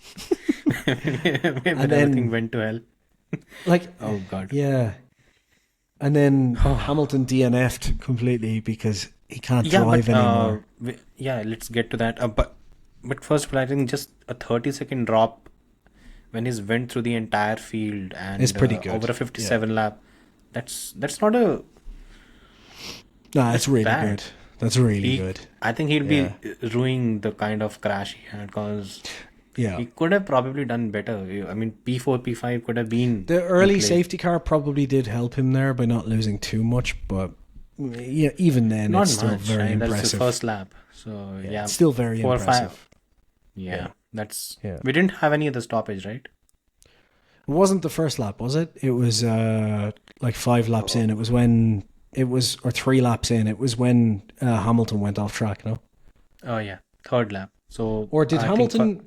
And then everything went to hell. Like, oh god. Yeah. And then Hamilton DNF'd completely because he can't drive anymore. Let's get to that. But first of all, I think just a 30-second drop when he's went through the entire field and it's pretty good. Over a 57 lap. That's not a. No, it's really good. That's really good. I think he'll be ruining the kind of crash he had because he could have probably done better. I mean, P4, P5 could have been. The early safety car probably did help him there by not losing too much, but yeah, even then, not it's still much, very right? impressive. That's the first lap, so it's still very 4 impressive. or 5. Yeah. We didn't have any other stoppage, right? It wasn't the first lap, was it? It was like 5 laps in. It was when or 3 laps in. It was when Hamilton went off track. No. Oh yeah, 3rd lap. So or did Hamilton?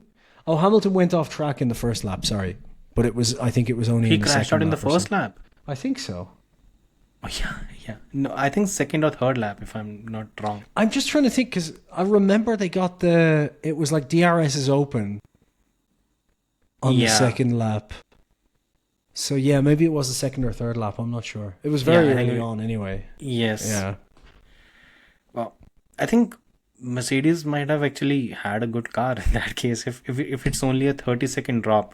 Hamilton went off track in the first lap. Sorry, but I think it was only. He crashed out in the first lap. I think so. Oh yeah. No, I think 2nd or 3rd lap, if I'm not wrong. I'm just trying to think because I remember they got it was like DRS is open on the 2nd lap. So yeah, maybe it was the 2nd or 3rd lap. I'm not sure. It was very early on anyway. Yes. Yeah. Well, I think Mercedes might have actually had a good car in that case. If it's only a 30-second drop.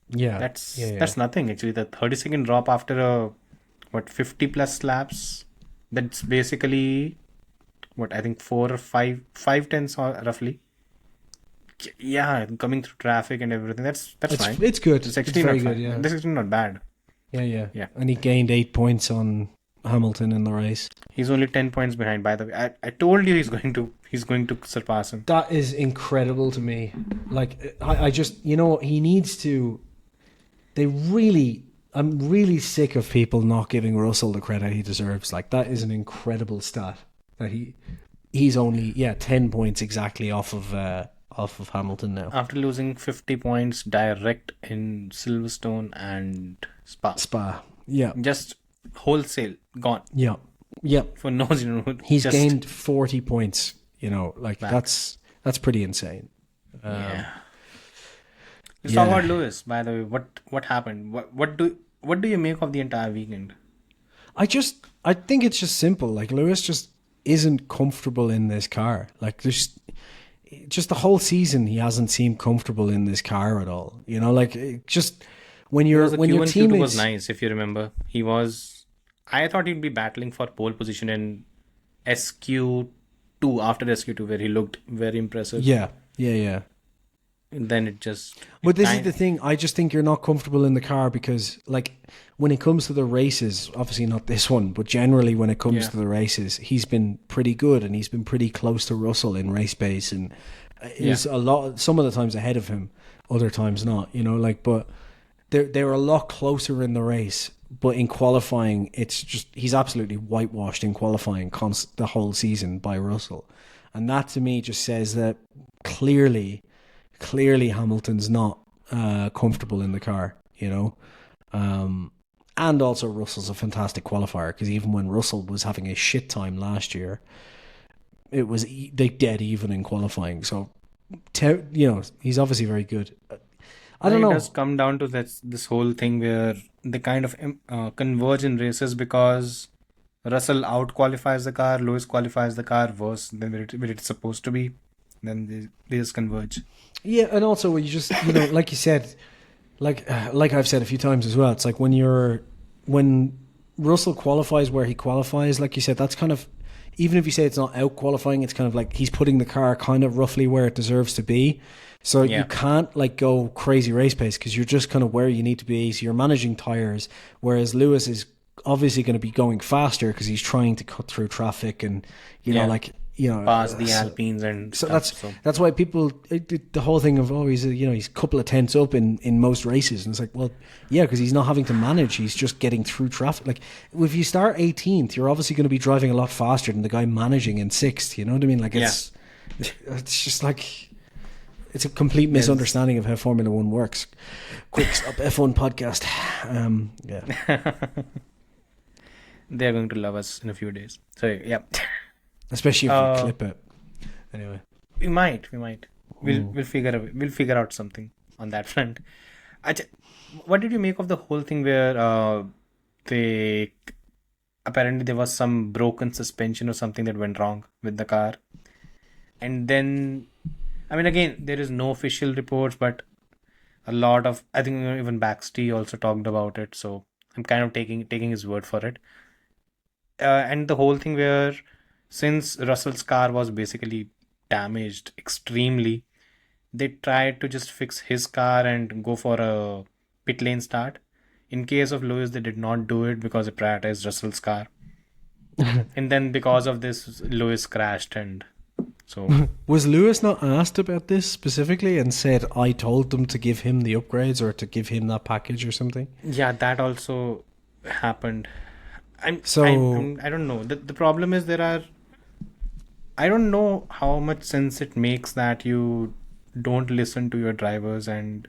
Yeah. That's nothing actually. The 30-second drop after 50 plus laps, that's basically I think 4 or 5 tenths roughly. Yeah, coming through traffic and everything. That's fine. It's good. It's actually very not good. Yeah. This is not bad. Yeah. And he gained 8 points on Hamilton in the race. He's only 10 points behind, by the way. I told you he's going to surpass him. That is incredible to me. Like I just he needs to. I'm really sick of people not giving Russell the credit he deserves. Like that is an incredible stat that he's only 10 points exactly off of Hamilton now. After losing 50 points direct in Silverstone and Spa. Yeah. Just wholesale gone. Yeah. For no reason. He's gained 40 points, like back. That's pretty insane. Let's talk about Lewis, by the way. What happened? What do you make of the entire weekend? I think it's just simple. Like Lewis just isn't comfortable in this car. Like there's just the whole season he hasn't seemed comfortable in this car at all. Like just when your teammates Q2 was nice, if you remember. I thought he'd be battling for pole position in SQ2 after SQ2 where he looked very impressive. Yeah. And then it just... But this is the thing. I just think you're not comfortable in the car because, like, when it comes to the races, obviously not this one, but generally when it comes to the races, he's been pretty good and he's been pretty close to Russell in race pace and is a lot. Some of the times ahead of him, other times not. But they're a lot closer in the race. But in qualifying, it's just he's absolutely whitewashed in qualifying the whole season by Russell, and that to me just says that clearly Hamilton's not comfortable in the car. And also Russell's a fantastic qualifier, because even when Russell was having a shit time last year, it was they dead even in qualifying. So, he's obviously very good. I don't know. It does come down to this whole thing where they kind of converge in races, because Russell out qualifies the car, Lewis qualifies the car worse than where it's supposed to be. Then they just converge. Yeah, and also you just like you said, like I've said a few times as well. It's like when Russell qualifies where he qualifies, like you said, that's kind of, even if you say it's not out qualifying, it's kind of like he's putting the car kind of roughly where it deserves to be. So you can't go crazy race pace, because you're just kind of where you need to be. So you're managing tires, whereas Lewis is obviously going to be going faster because he's trying to cut through traffic and past the Alpines and so stuff. that's why people the whole thing of he's a couple of tenths up in most races, and it's like, well, yeah, because he's not having to manage, he's just getting through traffic. Like if you start 18th, you're obviously going to be driving a lot faster than the guy managing in 6th. You know what I mean? Like it's just like, it's a complete misunderstanding of how Formula One works. Quick Stop F1 podcast. They're going to love us in a few days. So yeah. Especially if we clip it. Anyway, we might. We'll figure out something on that front. What did you make of the whole thing where apparently there was some broken suspension or something that went wrong with the car, and then, I mean, again, there is no official reports, but a lot of, I think even Baxter also talked about it, so I'm kind of taking his word for it. And the whole thing where, since Russell's car was basically damaged extremely, they tried to just fix his car and go for a pit lane start. In case of Lewis, they did not do it because they prioritized Russell's car. And then because of this, Lewis crashed, and so... Was Lewis not asked about this specifically and said, I told them to give him the upgrades or to give him that package or something? Yeah, that also happened. I don't know. The problem is I don't know how much sense it makes that you don't listen to your drivers, and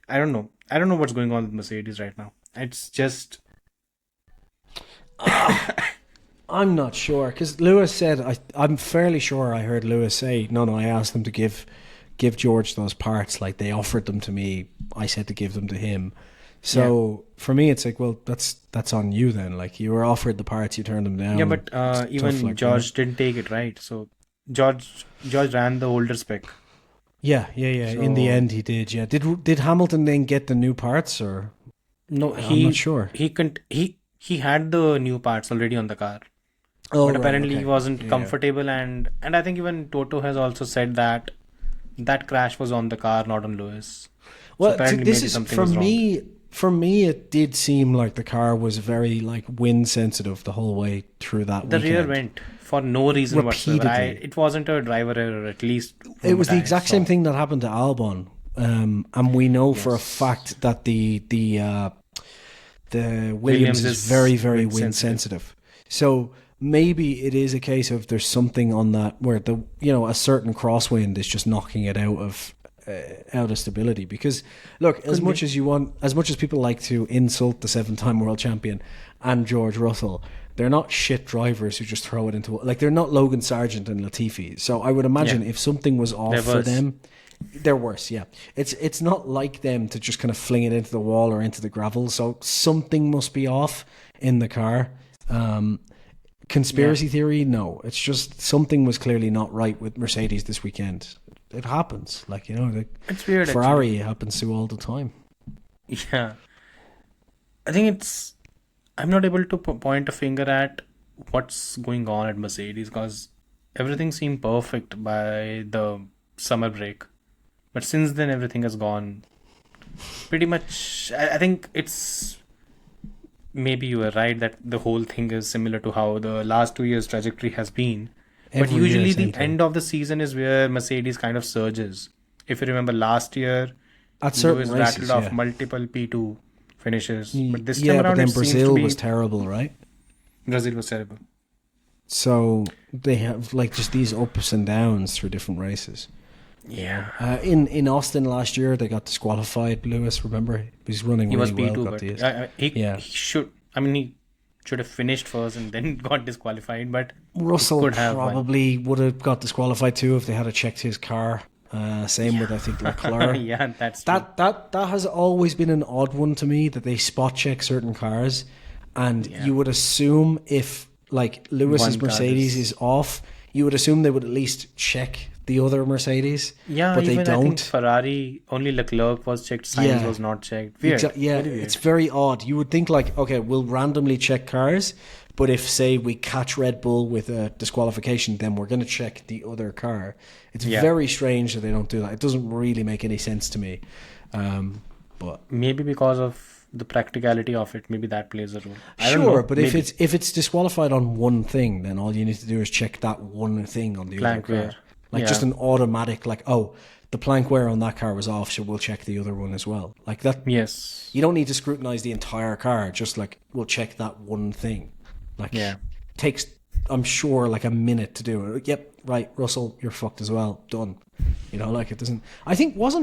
I don't know. I don't know what's going on with Mercedes right now. It's just... I'm not sure, because Lewis said, I'm fairly sure I heard Lewis say, no, I asked them to give George those parts. Like, they offered them to me. I said to give them to him. So for me, it's like, well, that's on you then. Like, you were offered the parts, you turned them down. Yeah, but even George didn't take it, right? So George ran the older spec. Yeah. So, in the end, he did. Yeah. Did Hamilton then get the new parts, or no? I'm not sure. He had the new parts already on the car. Oh, but apparently he wasn't comfortable, and I think even Toto has also said that crash was on the car, not on Lewis. Well, so this is for me. For me, it did seem like the car was very wind sensitive the whole way through that weekend. The rear went for no reason whatsoever. It wasn't a driver error, at least. It was the exact same thing that happened to Albon, and we know for a fact that the Williams is very, very wind sensitive. So maybe it is a case of there's something on that where a certain crosswind is just knocking it out of stability. Because look, as much as people like to insult the 7-time world champion and George Russell, they're not shit drivers who just throw it into, they're not Logan Sargent and Latifi. So I would imagine if something was off for them, they're worse. Yeah, it's not like them to just kind of fling it into the wall or into the gravel. So something must be off in the car. Conspiracy theory? No, it's just something was clearly not right with Mercedes this weekend. It happens, it's weird. Ferrari actually. It happens to all the time. Yeah, I think I'm not able to point a finger at what's going on at Mercedes, because everything seemed perfect by the summer break, but since then everything has gone pretty much. I think it's, maybe you were right that the whole thing is similar to how the last 2 years trajectory has been, But Every year, usually same the thing. end of the season is where Mercedes kind of surges. If you remember last year, At certain Lewis races, rattled off yeah. multiple P2 finishes. But this time Yeah, but around, it then seems to Brazil be was terrible, right? Brazil was terrible. So they have like just these ups and downs through different races. Yeah. In Austin last year, they got disqualified. Lewis, remember, he was running He really was well. P2, Got but these. he should. I mean, he should have finished first and then got disqualified. But Russell could have won. probably would have got disqualified too if they had checked his car. Same with I think Leclerc. Yeah, that's true. That has always been an odd one to me that they spot check certain cars, and you would assume if like Lewis's One car Mercedes is- is off, you would assume they would at least check the other Mercedes. Yeah, but even they I think don't. Ferrari, only Leclerc was checked, Sainz Yeah. was not checked. Weird. Yeah, Very weird. it's very odd. You would think like, okay, we'll randomly check cars, but if say we catch Red Bull with a disqualification, then we're going to check the other car. It's very strange that they don't do that. It doesn't really make any sense to me. But Maybe because of the practicality of it, maybe that plays a role. I don't sure, know. but Maybe. if it's disqualified on one thing, then all you need to do is check that one thing on the Plank other car. wear. Like just an automatic, like, oh, the plank wear on that car was off, so we'll check the other one as well. Like that. Yes. You don't need to scrutinize the entire car. Just like we'll check that one thing. Like takes, I'm sure, like a minute to do it. Yep, right, Russell, you're fucked as well. Done. You know, like it doesn't. I think was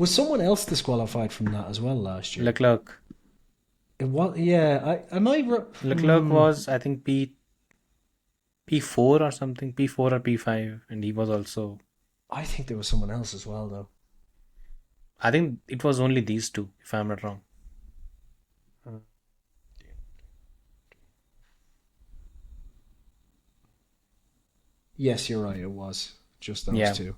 someone else disqualified from that as well last year? Leclerc. It was, yeah. Leclerc was, I think, P4 or something, P4 or P5, and he was also. I think there was someone else as well, though. I think it was only these two, if I'm not wrong. Yes, you're right. It was just those two.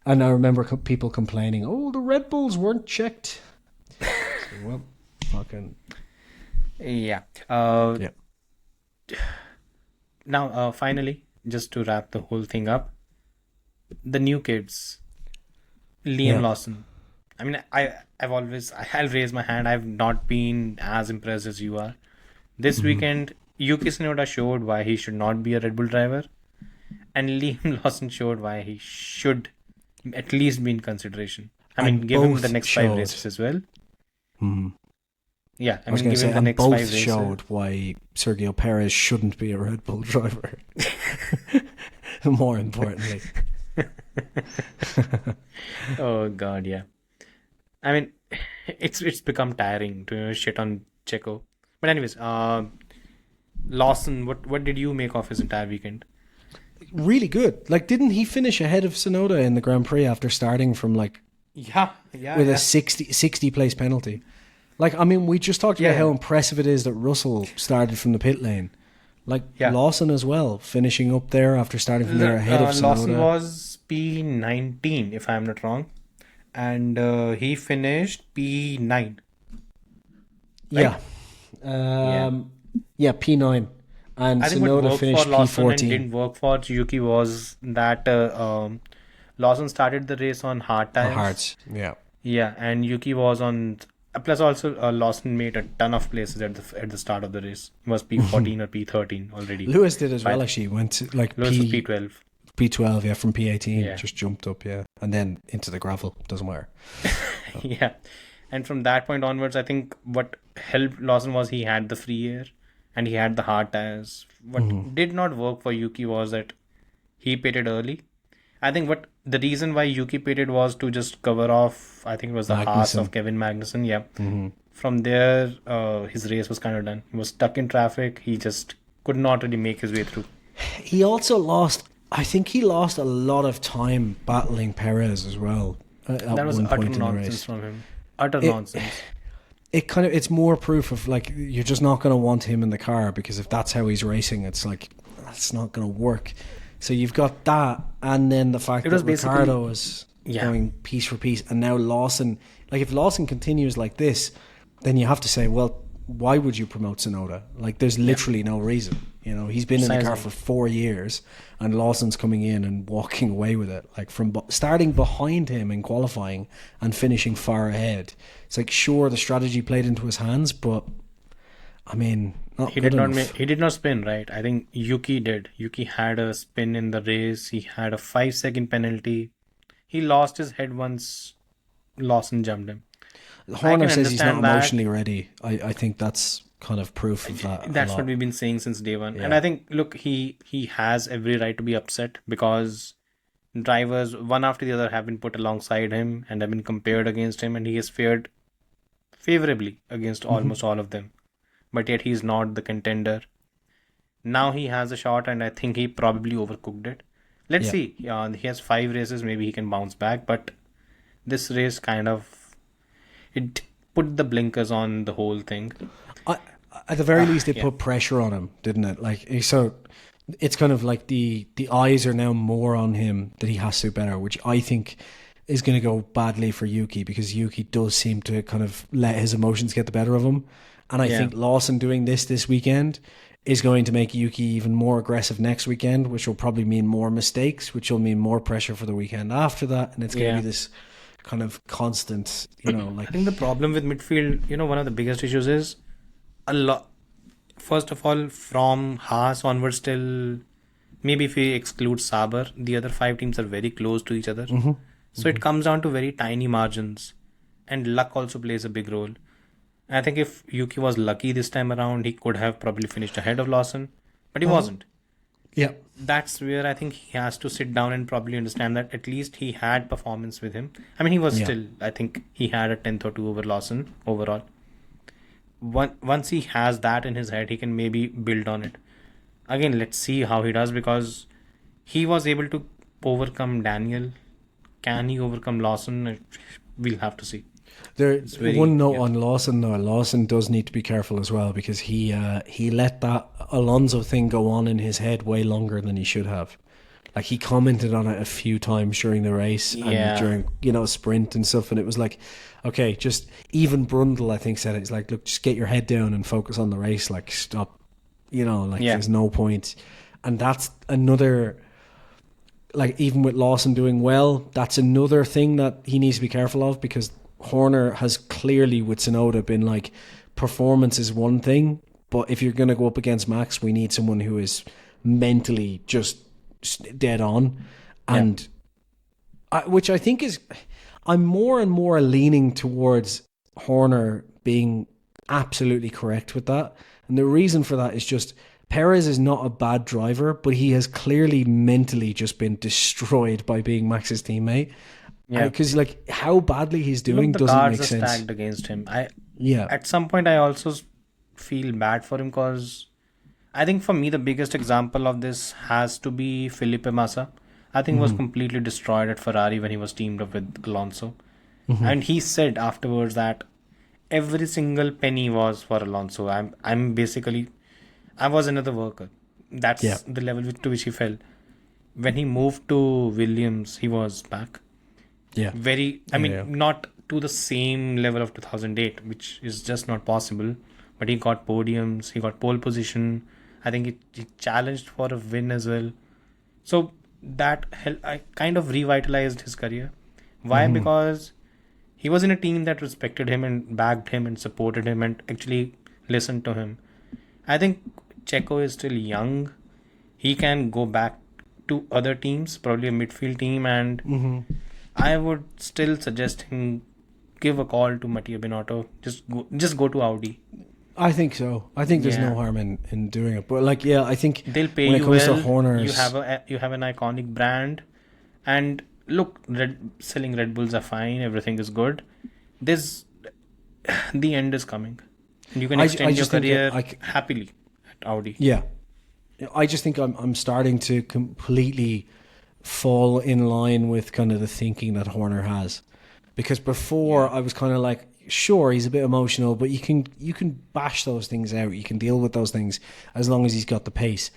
And I remember people complaining, "Oh, the Red Bulls weren't checked." So, well, fucking Yeah. yeah. Now, finally, just to wrap the whole thing up, the new kids, Liam Lawson. I mean, I'll raise my hand. I've not been as impressed as you are. This weekend, Yuki Tsunoda showed why he should not be a Red Bull driver, and Liam Lawson showed why he should at least be in consideration. I mean, give him the next 5 races as well. Yeah, I was mean, going to give him say, the and next 5 both races. showed why Sergio Perez shouldn't be a Red Bull driver. More importantly. Oh God, yeah. I mean, it's become tiring to shit on Checo. But anyways, Lawson, what did you make of his entire weekend? Really good. Like, didn't he finish ahead of Tsunoda in the Grand Prix after starting from like with a 60 place penalty? Like, I mean, we just talked about how impressive it is that Russell started from the pit lane. Like Lawson as well, finishing up there after starting from there ahead of Tsunoda. Lawson was P19, if I'm not wrong, and he finished P9. Right? Yeah, P9. And I think what Tsunoda worked finished for Lawson and P14. didn't work for Yuki was that Lawson started the race on hard tires. Hards, yeah. Yeah, and Yuki was on. Plus, also Lawson made a ton of places at the start of the race. It was P14 or P13 already. Lewis did as well. Actually, went to like Lewis was P12. P12, yeah, from P18, just jumped up, and then into the gravel. Doesn't matter. Yeah, and from that point onwards, I think what helped Lawson was he had the free air and he had the hard tires. What did not work for Yuki was that he pitted early. I think what the reason why Yuki pitted was to just cover off, I think it was the Haas of Kevin Magnussen. Yeah. From there, his race was kind of done. He was stuck in traffic. He just could not really make his way through. He also lost, I think he lost a lot of time battling Perez as well. That was utter nonsense from him. Utter nonsense. It's more proof of like, you're just not going to want him in the car, because if that's how he's racing, it's like, that's not going to work. So you've got that, and then the fact that Ricciardo is going piece for piece, and now Lawson. Like, if Lawson continues like this, then you have to say, well, why would you promote Tsunoda? Like, there's literally no reason. You know, he's been in the car for 4 years, and Lawson's coming in and walking away with it. Like, from starting behind him in qualifying and finishing far ahead. It's like, sure, the strategy played into his hands, but I mean, Not He good did not enough. make. He did not spin, right? I think Yuki did. Yuki had a spin in the race. He had a 5-second penalty. He lost his head once Lawson jumped him. I Horner can says he's not understand that. emotionally ready. I think that's kind of proof of that. That's a what lot. we've been saying since day one. And Yeah. I think, look, he has every right to be upset because drivers, one after the other, have been put alongside him and have been compared against him, and he has fared favorably against almost all of them. But yet he's not the contender. Now he has a shot, and I think he probably overcooked it. Let's Yeah. see. He has 5 races. Maybe he can bounce back. But this race kind of it put the blinkers on the whole thing. At the very least, it put pressure on him, didn't it? Like, so it's kind of like the eyes are now more on him that he has to do better, which I think is going to go badly for Yuki, because Yuki does seem to kind of let his emotions get the better of him. And I think Lawson doing this weekend is going to make Yuki even more aggressive next weekend, which will probably mean more mistakes, which will mean more pressure for the weekend after that. And it's going to be this kind of constant, like... I think the problem with midfield, one of the biggest issues is a lot. First of all, from Haas onwards till maybe if we exclude Sauber, the other 5 teams are very close to each other. So it comes down to very tiny margins, and luck also plays a big role. I think if Yuki was lucky this time around, he could have probably finished ahead of Lawson, but he wasn't. Yeah. That's where I think he has to sit down and probably understand that at least he had performance with him. I mean, he was still, I think he had a 10th or 2 over Lawson overall. Once he has that in his head, he can maybe build on it. Again, let's see how he does, because he was able to overcome Daniel. Can he overcome Lawson? We'll have to see. One note on Lawson, though. Lawson does need to be careful as well, because he let that Alonso thing go on in his head way longer than he should have. Like, he commented on it a few times during the race and during, sprint and stuff, and it was like, okay, just even Brundle, I think, said it. It's like, look, just get your head down and focus on the race. Like, stop, there's no point. And that's another, like, even with Lawson doing well, that's another thing that he needs to be careful of, because Horner has clearly, with Tsunoda, been like, performance is one thing, but if you're going to go up against Max, we need someone who is mentally just dead on. And which I think is, I'm more and more leaning towards Horner being absolutely correct with that. And the reason for that is just, Perez is not a bad driver, but he has clearly mentally just been destroyed by being Max's teammate. Because like, how badly he's doing doesn't make sense. The cards are stacked against him. At some point, I also feel bad for him, because I think for me the biggest example of this has to be Felipe Massa. I think was completely destroyed at Ferrari when he was teamed up with Alonso, and he said afterwards that every single penny was for Alonso. I'm basically, I was another worker. That's the level to which he fell. When he moved to Williams, he was back. Not to the same level of 2008, which is just not possible. But he got podiums, he got pole position. I think he challenged for a win as well. So that kind of revitalized his career. Why? Because he was in a team that respected him and backed him and supported him and actually listened to him. I think Checo is still young. He can go back to other teams, probably a midfield team, and I would still suggest him give a call to Mattia Binotto. Just go to Audi. I think so. I think there's no harm in doing it. But like, I think they'll pay when it you comes well. to Horner's, you have an iconic brand, and look, selling Red Bulls are fine. Everything is good. The end is coming. You can extend your career happily at Audi. Yeah, I just think I'm starting to completely fall in line with kind of the thinking that Horner has, because before I was kind of like, sure, he's a bit emotional, but you can bash those things out. You can deal with those things as long as he's got the pace.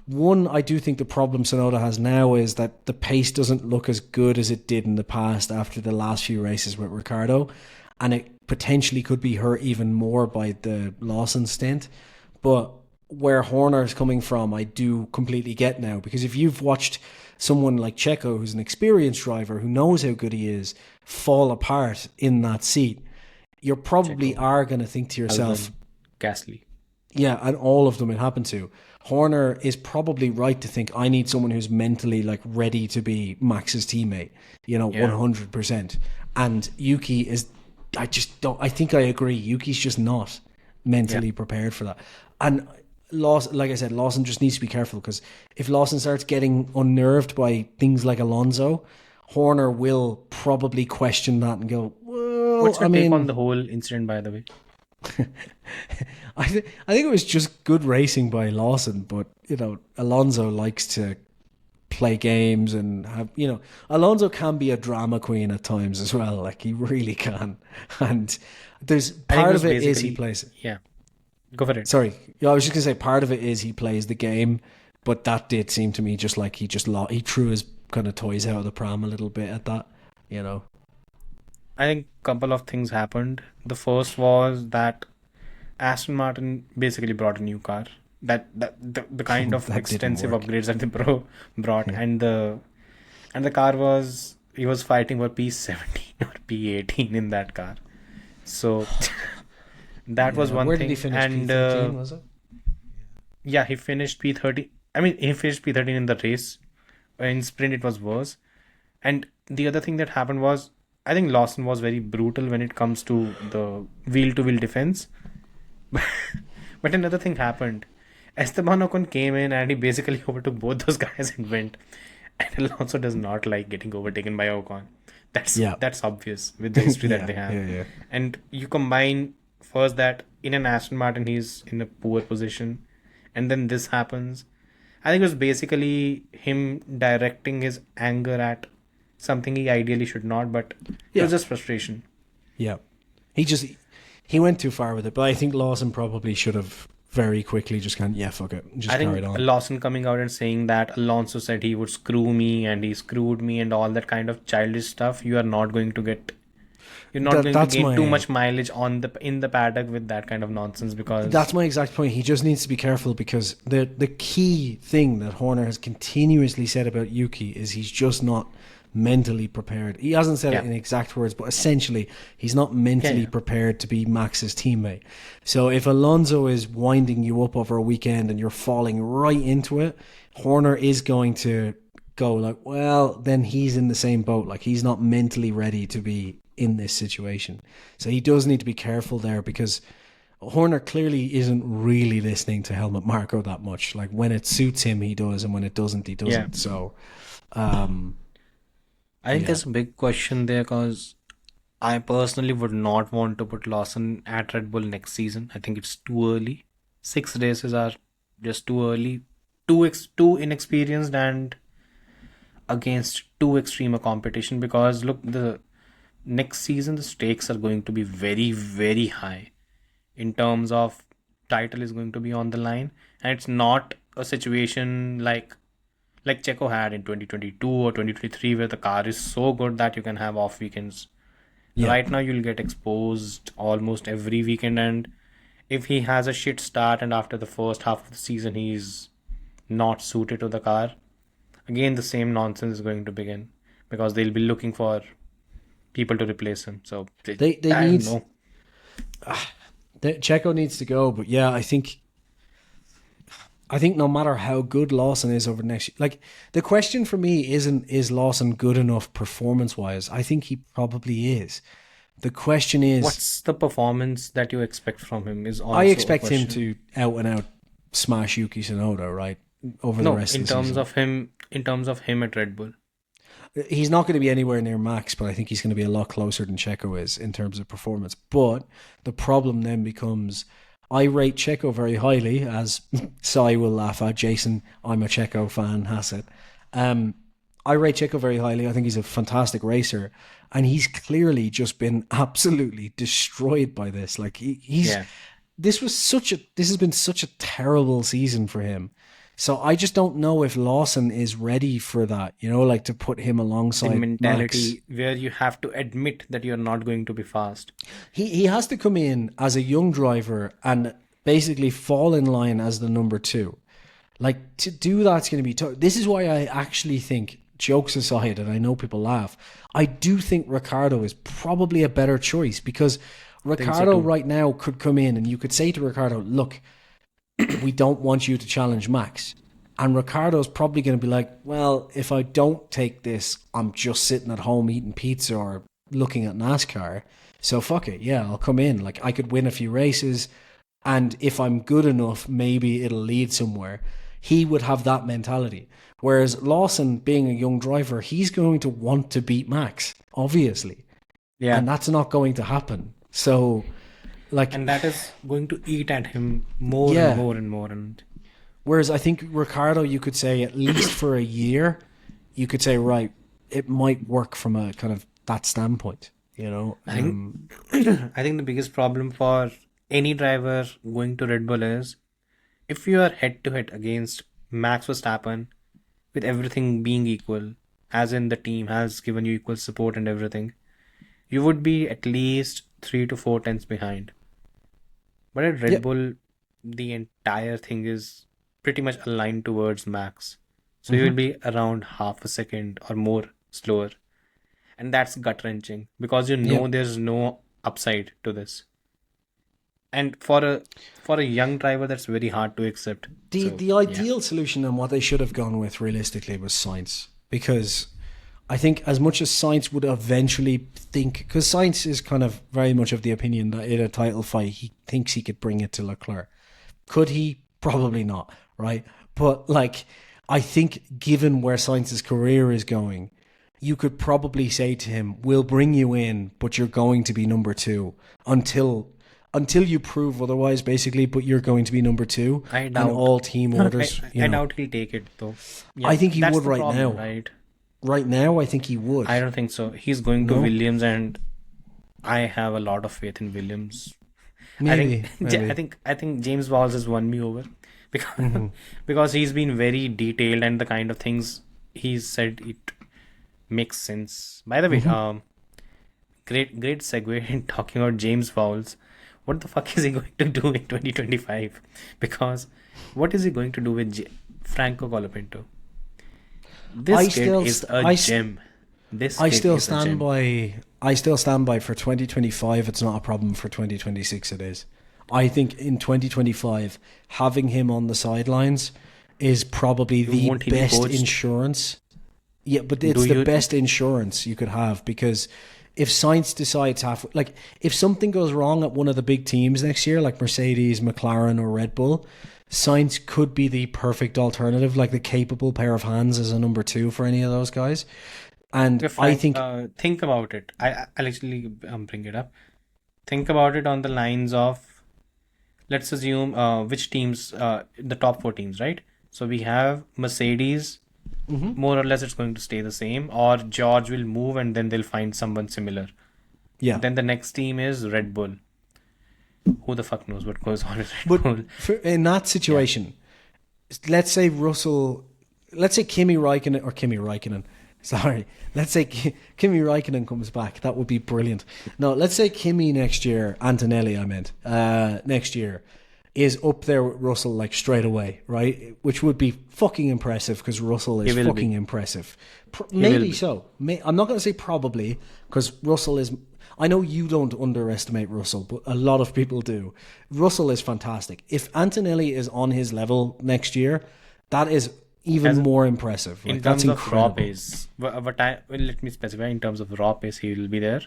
One, I do think the problem Tsunoda has now is that the pace doesn't look as good as it did in the past after the last few races with Ricciardo, and it potentially could be hurt even more by the Lawson stint. But where Horner's coming from, I do completely get now, because if you've watched someone like Checo, who's an experienced driver who knows how good he is, fall apart in that seat, you probably are going to think to yourself, Gasly. Yeah, and all of them it happened to. Horner is probably right to think I need someone who's mentally like ready to be Max's teammate, 100%. And Yuki is, I think I agree. Yuki's just not mentally prepared for that. And like I said, Lawson just needs to be careful, because if Lawson starts getting unnerved by things like Alonso, Horner will probably question that and go, well, what's your take on the whole incident, by the way? I think it was just good racing by Lawson, but Alonso likes to play games and have Alonso can be a drama queen at times as well. Like, he really can, and there's part of it is he plays. Yeah, go for it. Sorry, I was just gonna say part of it is he plays the game, but that did seem to me just like he threw his kind of toys out of the pram a little bit at that. I think a couple of things happened. The first was that Aston Martin basically brought a new car. The kind of extensive upgrades that they brought, and the car he was fighting for P17 or P18 in that car. So that was one where thing. Did he finish? And P13, was it? Yeah, he finished P30. I mean, he finished P13 in the race. In sprint, it was worse. And the other thing that happened was, I think Lawson was very brutal when it comes to the wheel-to-wheel defense. But another thing happened. Esteban Ocon came in and he basically overtook both those guys and went. And Alonso does not like getting overtaken by Ocon. That's obvious with the history that they have. Yeah. And you combine first that in an Aston Martin he's in a poor position, and then this happens. I think it was basically him directing his anger at something he ideally should not, but it was just frustration. Yeah. He went too far with it, but I think Lawson probably should have very quickly just gone, fuck it, just carried on. Lawson coming out and saying that Alonso said he would screw me and he screwed me and all that kind of childish stuff, you're not going to gain too much mileage in the paddock with that kind of nonsense, because that's my exact point. He just needs to be careful, because the key thing that Horner has continuously said about Yuki is he's just not mentally prepared. He hasn't said it in exact words, but essentially he's not mentally prepared to be Max's teammate. So if Alonso is winding you up over a weekend and you're falling right into it, Horner is going to go like, well, then he's in the same boat. Like, he's not mentally ready to be in this situation. So he does need to be careful there, because Horner clearly isn't really listening to Helmut Marko that much. Like, when it suits him, he does, and when it doesn't, he doesn't. So I think there's a big question there, because I personally would not want to put Lawson at Red Bull next season. I think it's too early. 6 races are just too early. Too inexperienced, and against too extreme a competition, because look, the next season the stakes are going to be very, very high in terms of title is going to be on the line, and it's not a situation like Checo had in 2022 or 2023 where the car is so good that you can have off weekends. Right now you'll get exposed almost every weekend, and if he has a shit start and after the first half of the season he's not suited to the car, again the same nonsense is going to begin, because they'll be looking for people to replace him. So they need Checo needs to go, but I think no matter how good Lawson is over the next, like, the question for me isn't, is Lawson good enough performance wise? I think he probably is. The question is, what's the performance that you expect from him? I expect him to out and out smash Yuki Tsunoda, right? Over the rest of the season. In terms of him at Red Bull. He's not going to be anywhere near Max, but I think he's going to be a lot closer than Checo is in terms of performance. But the problem then becomes, I rate Checo very highly, as Sai will laugh at. Jason, I'm a Checo fan, has it. I rate Checo very highly. I think he's a fantastic racer, and he's clearly just been absolutely destroyed by this. Like, this has been such a terrible season for him. So I just don't know if Lawson is ready for that, like to put him alongside the mentality Max, where you have to admit that you're not going to be fast. He has to come in as a young driver and basically fall in line as the number 2. Like, to do that's going to be tough. This is why I actually think, jokes aside, and I know people laugh, I do think Ricciardo is probably a better choice, because Ricciardo right now could come in and you could say to Ricciardo, look, we don't want you to challenge Max. And Ricciardo's probably going to be like, well, if I don't take this, I'm just sitting at home eating pizza or looking at NASCAR. So fuck it. Yeah, I'll come in. Like, I could win a few races. And if I'm good enough, maybe it'll lead somewhere. He would have that mentality. Whereas Lawson, being a young driver, he's going to want to beat Max, obviously. Yeah. And that's not going to happen. So, like... And that is going to eat at him more Yeah. and more and more. And Whereas I think Ricciardo, you could say, at least for a year, you could say, right, it might work from a kind of that standpoint, you know? I think the biggest problem for any driver going to Red Bull is if you are head to head against Max Verstappen with everything being equal, as in the team has given you equal support and everything, you would be at least 3 to 4 tenths behind. But at Red Yeah. Bull, the entire thing is pretty much aligned towards Max. So you will be around half a second or more slower. And that's gut wrenching because you know Yeah. there's no upside to this. And for a young driver, that's very hard to accept. The ideal solution and what they should have gone with realistically was Sainz, because I think as much as Sainz would eventually think, because Sainz is kind of very much of the opinion that in a title fight he thinks he could bring it to Leclerc. Could he? Probably not, right? But like, I think given where Sainz's career is going, you could probably say to him, we'll bring you in, but you're going to be number 2 until you prove otherwise, basically, but you're going to be number 2 I and doubt. all team orders. I doubt he'll take it though. Yeah, I think he that's would the right problem, now. Right? Right now, I think he would. I don't think so. He's going to No? Williams, and I have a lot of faith in Williams. Maybe. I think James Walls has won me over because because he's been very detailed and the kind of things he's said, it makes sense. By the way, great segue in talking about James Fowles. What the fuck is he going to do in 2025? Because what is he going to do with Franco Colapinto? This kid is a gem. I still stand by for 2025. It's not a problem. For 2026, it is. I think in 2025, having him on the sidelines is probably the Won't he be best coached? insurance. Yeah, but it's the best insurance you could have, because if Sainz decides halfway, like if something goes wrong at one of the big teams next year, like Mercedes, McLaren, or Red Bull, Sainz could be the perfect alternative, like the capable pair of hands as a number 2 for any of those guys. And I think think about it. I'll actually bring it up. Think about it on the lines of, let's assume which teams, the top 4 teams, right? So we have Mercedes. More or less it's going to stay the same, or George will move and then they'll find someone similar. Yeah. Then the next team is Red Bull. Who the fuck knows what goes on at Red Bull? In that situation, let's say Kimi Räikkönen. Sorry, let's say Kimi Räikkönen comes back. That would be brilliant. No, let's say Kimi next year, Antonelli, I meant, next year, is up there with Russell like straight away, right? Which would be fucking impressive, because Russell is fucking impressive. Maybe so. I'm not going to say probably, because Russell is... I know you don't underestimate Russell, but a lot of people do. Russell is fantastic. If Antonelli is on his level next year, that is even more impressive. In Like, terms that's of incredible. raw pace, let me specify, in terms of raw pace, he will be there.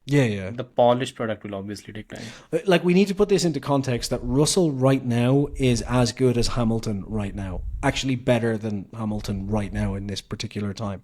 Yeah. The polished product will obviously take time. Like, we need to put this into context that Russell right now is as good as Hamilton right now. Actually better than Hamilton right now in this particular time.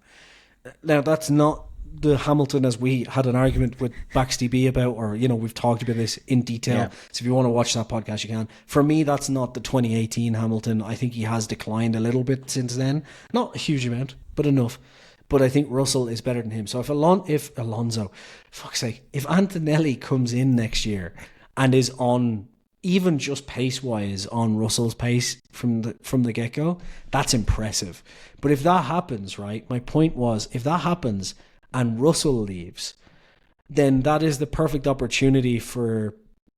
Now, that's not the Hamilton as we had an argument with BaxDB about, or, you know, we've talked about this in detail. Yeah. So if you want to watch that podcast, you can. For me, that's not the 2018 Hamilton. I think he has declined a little bit since then. Not a huge amount, but enough. But I think Russell is better than him. So if Alonso, fuck's sake, if Antonelli comes in next year and is on, even just pace-wise, on Russell's pace from the get-go, that's impressive. But if that happens, right, my point was, if that happens and Russell leaves, then that is the perfect opportunity for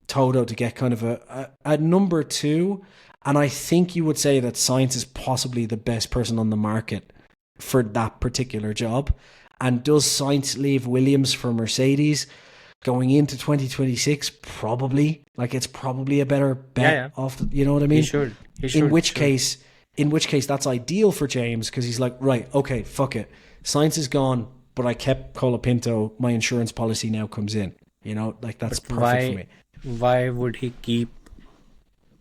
Toto to get kind of a number 2. And I think you would say that Sainz is possibly the best person on the market for that particular job. And does Sainz leave Williams for Mercedes? Going into 2026, probably. Like, it's probably a better bet off. You know what I mean? He should. In which case, that's ideal for James, because he's like, right, okay, fuck it. Sainz is gone, but I kept Colapinto. My insurance policy now comes in. You know, like, that's perfect for me. Why would he keep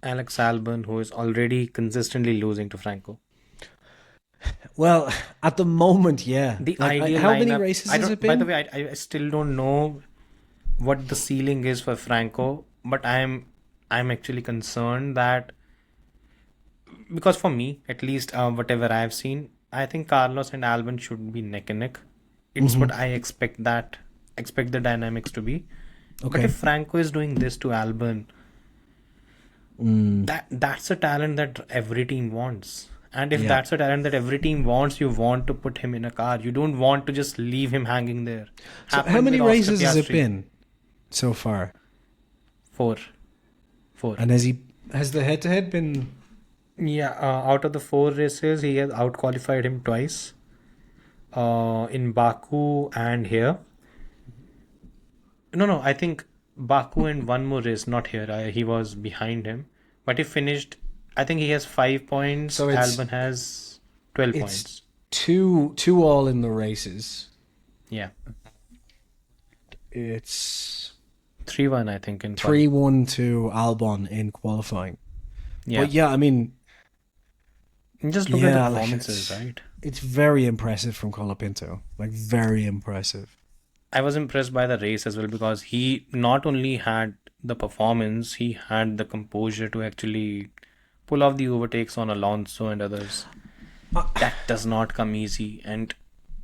Alex Albon, who is already consistently losing to Franco? Well, at the moment, yeah. The ideal how lineup, many races has it been? By the way, I still don't know what the ceiling is for Franco, but I'm actually concerned that, because for me, at least, whatever I've seen, I think Carlos and Albon should be neck and neck. It's what I expect the dynamics to be. Okay. But if Franco is doing this to Albon, that's a talent that every team wants. And if that's a talent that every team wants, you want to put him in a car. You don't want to just leave him hanging there. So how many races has it been so far? 4. And has the head-to-head been? Yeah, out of the 4 races, he has out-qualified him twice. In Baku and here. No, I think Baku and one more race, not here. He was behind him. But he finished, I think he has 5 points. So Albon has 12 points. Two all in the races. Yeah. It's 3-1, I think. 3-1 to Albon in qualifying. Yeah. But yeah, I mean, just look at the performances, right? It's very impressive from Colapinto. Like, very impressive. I was impressed by the race as well, because he not only had the performance, he had the composure to actually pull off the overtakes on Alonso and others. That does not come easy, and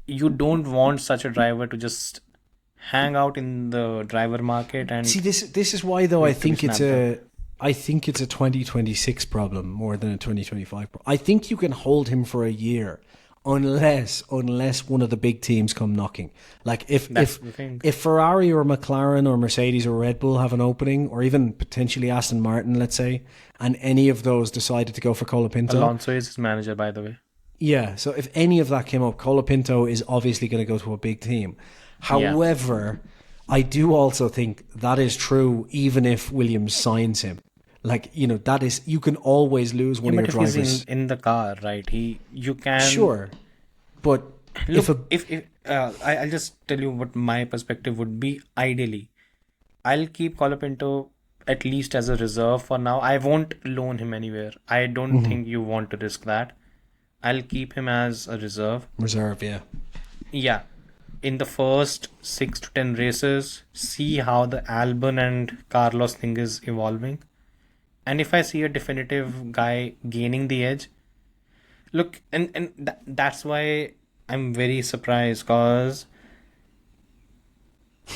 you don't want such a driver to just hang out in the driver market. And see, this is why, though, I think it's a 2026 problem more than a 2025 problem. I think you can hold him for a year. Unless one of the big teams come knocking. Like if Ferrari or McLaren or Mercedes or Red Bull have an opening, or even potentially Aston Martin, let's say, and any of those decided to go for Colapinto. Alonso is his manager, by the way. Yeah, so if any of that came up, Colapinto is obviously going to go to a big team. However, I do also think that is true even if Williams signs him. Like, you know, that is, you can always lose one of your drivers. But if he's in the car, right? You can. Sure, but look, if I'll just tell you what my perspective would be. Ideally, I'll keep Colapinto at least as a reserve for now. I won't loan him anywhere. I don't think you want to risk that. I'll keep him as a reserve. Yeah. In the first 6 to 10 races, see how the Albon and Carlos thing is evolving. And if I see a definitive guy gaining the edge, look, and that's why I'm very surprised, because...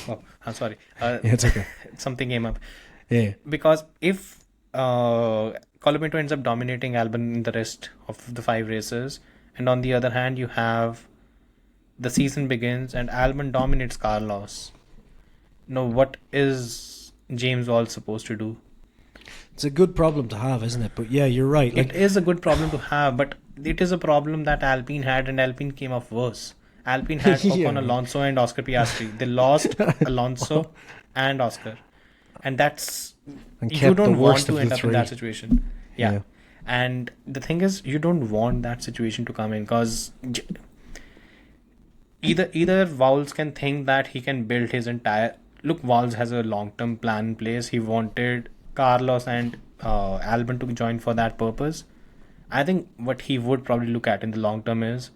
Oh, I'm sorry. It's okay. Something came up. Yeah. Because if Colapinto ends up dominating Albon in the rest of the 5 races, and on the other hand, you have the season begins and Albon dominates Carlos. Now, what is James Wall supposed to do? It's a good problem to have, isn't it? But yeah, you're right. It is a good problem to have, but it is a problem that Alpine had, and Alpine came off worse. Alpine had Ocon, Alonso and Oscar Piastri. They lost Alonso and Oscar. And that's... you don't want to end up in that situation. Yeah. And the thing is, you don't want that situation to come in, because either Vowles can think that he can build his entire... Look, Vowles has a long-term plan in place. He wanted Carlos and Albon to join for that purpose. I think what he would probably look at in the long term is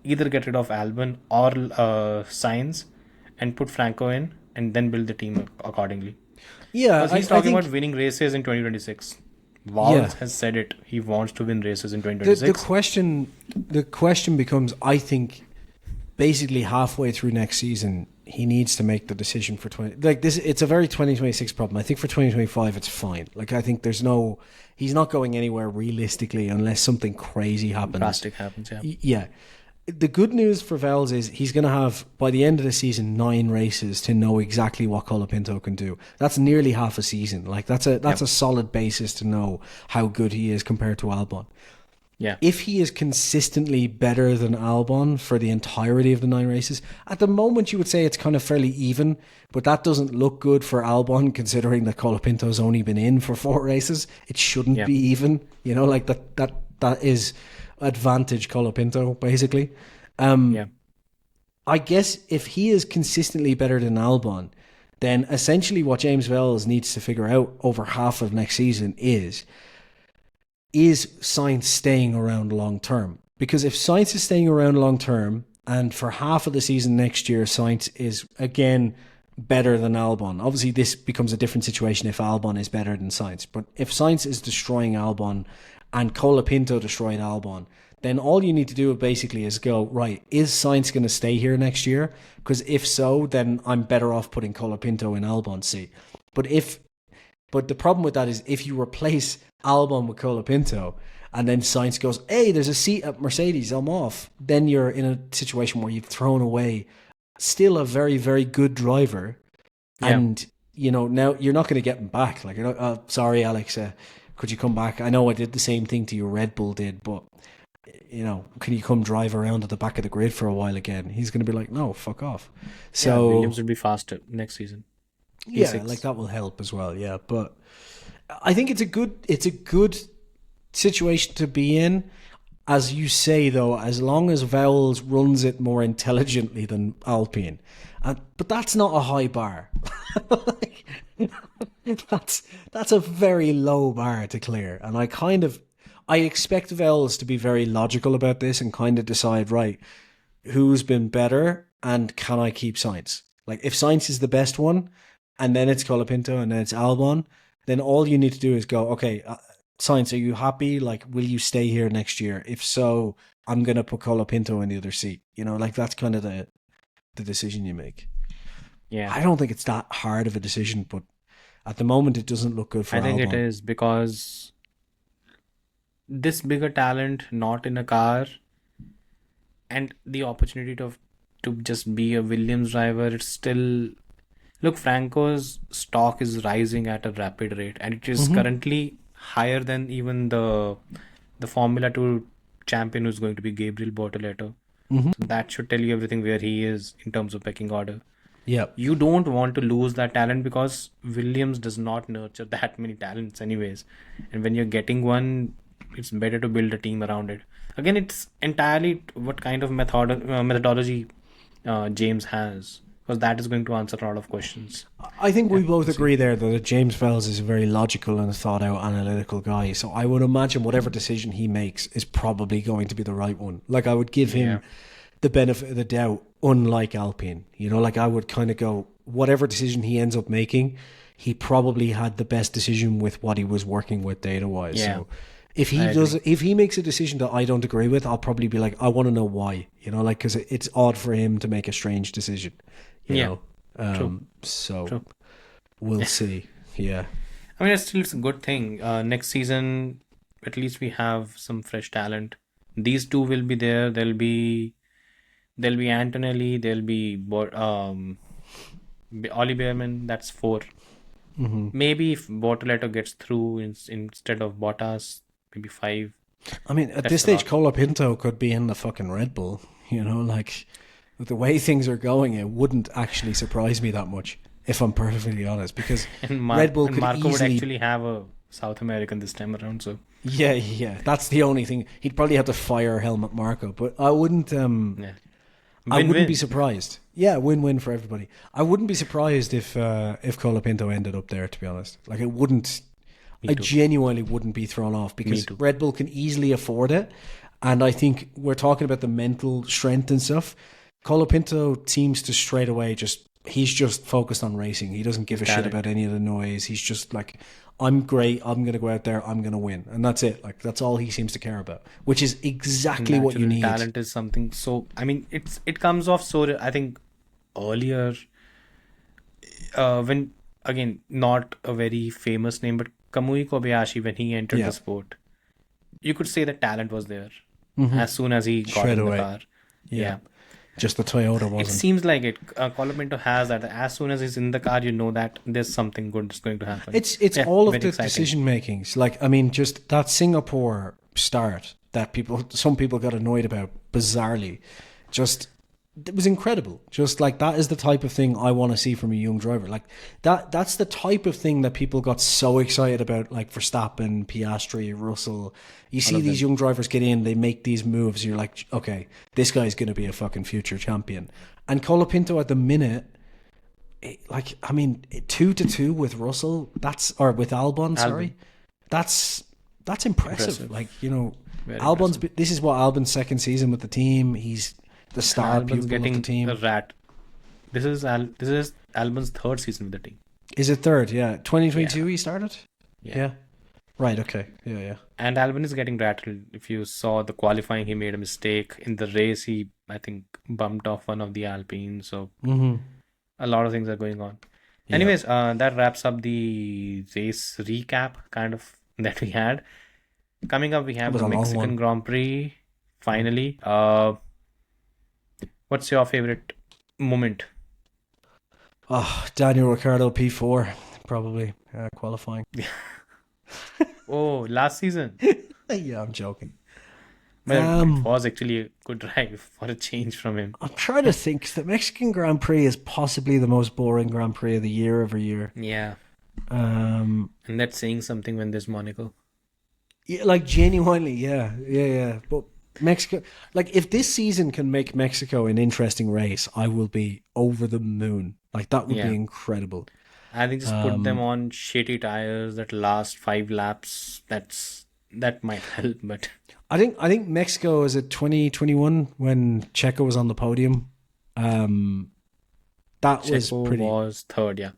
either get rid of Albon or Sainz and put Franco in, and then build the team accordingly. Yeah, because he's talking about winning races in 2026. Vowles has said it. He wants to win races in 2026. The question becomes, I think, basically halfway through next season, he needs to make the decision for this. It's a very 2026 problem. I think for 2025 it's fine. Like, I think he's not going anywhere realistically unless something crazy happens. Drastic happens, yeah. The good news for Vels is he's going to have, by the end of the season, 9 races to know exactly what Colapinto can do. That's nearly half a season. Like, that's a solid basis to know how good he is compared to Albon. Yeah. If he is consistently better than Albon for the entirety of the 9 races, at the moment you would say it's kind of fairly even, but that doesn't look good for Albon considering that Colapinto's only been in for 4 races. It shouldn't be even, you know, like that is advantage Colapinto basically. I guess if he is consistently better than Albon, then essentially what James Vowles needs to figure out over half of next season is Sainz staying around long term? Because if Sainz is staying around long term, and for half of the season next year, Sainz is again better than Albon. Obviously, this becomes a different situation if Albon is better than Sainz. But if Sainz is destroying Albon and Colapinto destroyed Albon, then all you need to do basically is go, right, is Sainz going to stay here next year? Because if so, then I'm better off putting Colapinto in Albon's seat. But the problem with that is if you replace Albon with Colapinto and then Sainz goes, hey, there's a seat at Mercedes, I'm off, then you're in a situation where you've thrown away still a very, very good driver. And, you know, now you're not going to get him back. Like, you're not, sorry, Alex, could you come back? I know I did the same thing to you, Red Bull did, but, you know, can you come drive around at the back of the grid for a while again? He's going to be like, no, fuck off. So Williams will be faster next season. Yeah, like that will help as well. Yeah, but I think it's a good situation to be in, as you say, though, as long as Vowles runs it more intelligently than Alpine. But that's not a high bar. Like, that's a very low bar to clear, and I expect Vowles to be very logical about this and kind of decide, right, who's been better and can I keep Sainz? Like, if Sainz is the best one, and then it's Colapinto, and then it's Albon, then all you need to do is go, okay, Sainz, are you happy? Like, will you stay here next year? If so, I'm going to put Colapinto in the other seat. You know, like, that's kind of the decision you make. Yeah. I don't think it's that hard of a decision, but at the moment it doesn't look good for Albon. I think it is, because this bigger talent not in a car and the opportunity to just be a Williams driver, it's still... Look, Franco's stock is rising at a rapid rate, and it is currently higher than even the Formula 2 champion, who's going to be Gabriel Bortoleto. So that should tell you everything where he is in terms of pecking order. Yeah. You don't want to lose that talent, because Williams does not nurture that many talents anyways. And when you're getting one, it's better to build a team around it. Again, it's entirely what kind of methodology James has, because that is going to answer a lot of questions. I think we both agree there that James Vowles is a very logical and thought-out analytical guy. So I would imagine whatever decision he makes is probably going to be the right one. Like, I would give him the benefit of the doubt, unlike Alpine. You know, like, I would kind of go, whatever decision he ends up making, he probably had the best decision with what he was working with data-wise. Yeah. So if he makes a decision that I don't agree with, I'll probably be like, I want to know why. You know, like, because it's odd for him to make a strange decision. You know? True. So True. We'll see. Yeah. I mean, it's a good thing. Next season, at least we have some fresh talent. These two will be there. There'll be Antonelli. There'll be Ollie Behrman. That's 4. Maybe if Bortoleto gets through instead of Bottas, maybe 5. I mean, at this stage, Colapinto could be in the fucking Red Bull. You know, like, with the way things are going, it wouldn't actually surprise me that much, if I'm perfectly honest, because Red Bull could Marco easily... would actually have a South American this time around, so... Yeah, that's the only thing. He'd probably have to fire Helmut Marko, but I wouldn't... I wouldn't be surprised. Yeah, win-win for everybody. I wouldn't be surprised if Colapinto ended up there, to be honest. Like, it wouldn't... I genuinely wouldn't be thrown off, because Red Bull can easily afford it, and I think we're talking about the mental strength and stuff. Colapinto seems to straight away he's just focused on racing. He doesn't give a shit about any of the noise. He's just like, I'm great, I'm going to go out there, I'm going to win. And that's it. Like, that's all he seems to care about, which is exactly what you need. Talent is something. So, I mean, it comes off so, I think, earlier, when, again, not a very famous name, but Kamui Kobayashi, when he entered the sport, you could say the talent was there as soon as he got in the car. Yeah. Just the Toyota wasn't. It seems like it. Colapinto has that. As soon as he's in the car, you know that there's something good that's going to happen. It's all of the decision makings. Like, I mean, just that Singapore start that some people got annoyed about bizarrely. Just it was incredible. Just like that is the type of thing I want to see from a young driver. Like that's the type of thing that people got so excited about, like Verstappen, Piastri, Russell. You see these young drivers get in, they make these moves, you're like, okay, this guy's going to be a fucking future champion. And Colapinto at the minute, like, I mean, 2-2 with Russell, with Albon, sorry. That's impressive. Like, you know, Very Albon's impressive. this is what Albon's second season with the team. He's the star Albon's pupil of the getting team. a rat. This is Albon's third season with the team. Is it third? Yeah. 2022 he started? Yeah. Right, okay. Yeah. And Albon is getting rattled. If you saw the qualifying, he made a mistake. In the race, he, I think, bumped off one of the Alpines. So a lot of things are going on. Yeah. Anyways, that wraps up the race recap kind of that we had. Coming up, we have was the a long Mexican one. Grand Prix. Finally, what's your favorite moment? Oh, Daniel Ricciardo P4, probably qualifying. Oh, last season. Yeah, I'm joking. But it was actually a good drive for a change from him. I'm trying to think. The Mexican Grand Prix is possibly the most boring Grand Prix of the year every year. Yeah. Um, And that's saying something when there's Monaco. yeah, like genuinely, yeah. But Mexico, like if this season can make Mexico an interesting race, I will be over the moon. Like that would Yeah. be incredible. I think just put them on shitty tires that last 5 laps. That might help, but I think Mexico is at 2021 when Checo was on the podium. That was Checo pretty. was third, yeah.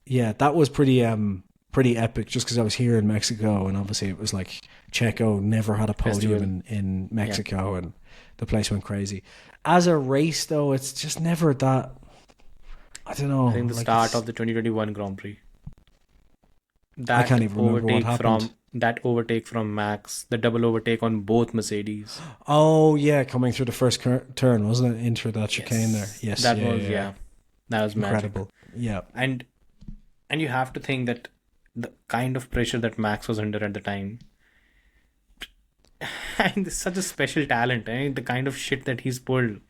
Yeah, that was pretty epic. Just because I was here in Mexico, and obviously it was like Checo never had a podium in Mexico, and the place went crazy. As a race, though, it's just never that. I don't know. I think the like start of the 2021 Grand Prix. I can't even remember what happened. That overtake from Max, the double overtake on both Mercedes. Oh yeah, coming through the first turn, wasn't it? Into that chicane there. Yes, That was that was incredible. magic. Yeah, And you have to think that the kind of pressure that Max was under at the time. And it's such a special talent, eh? The kind of shit that he's pulled.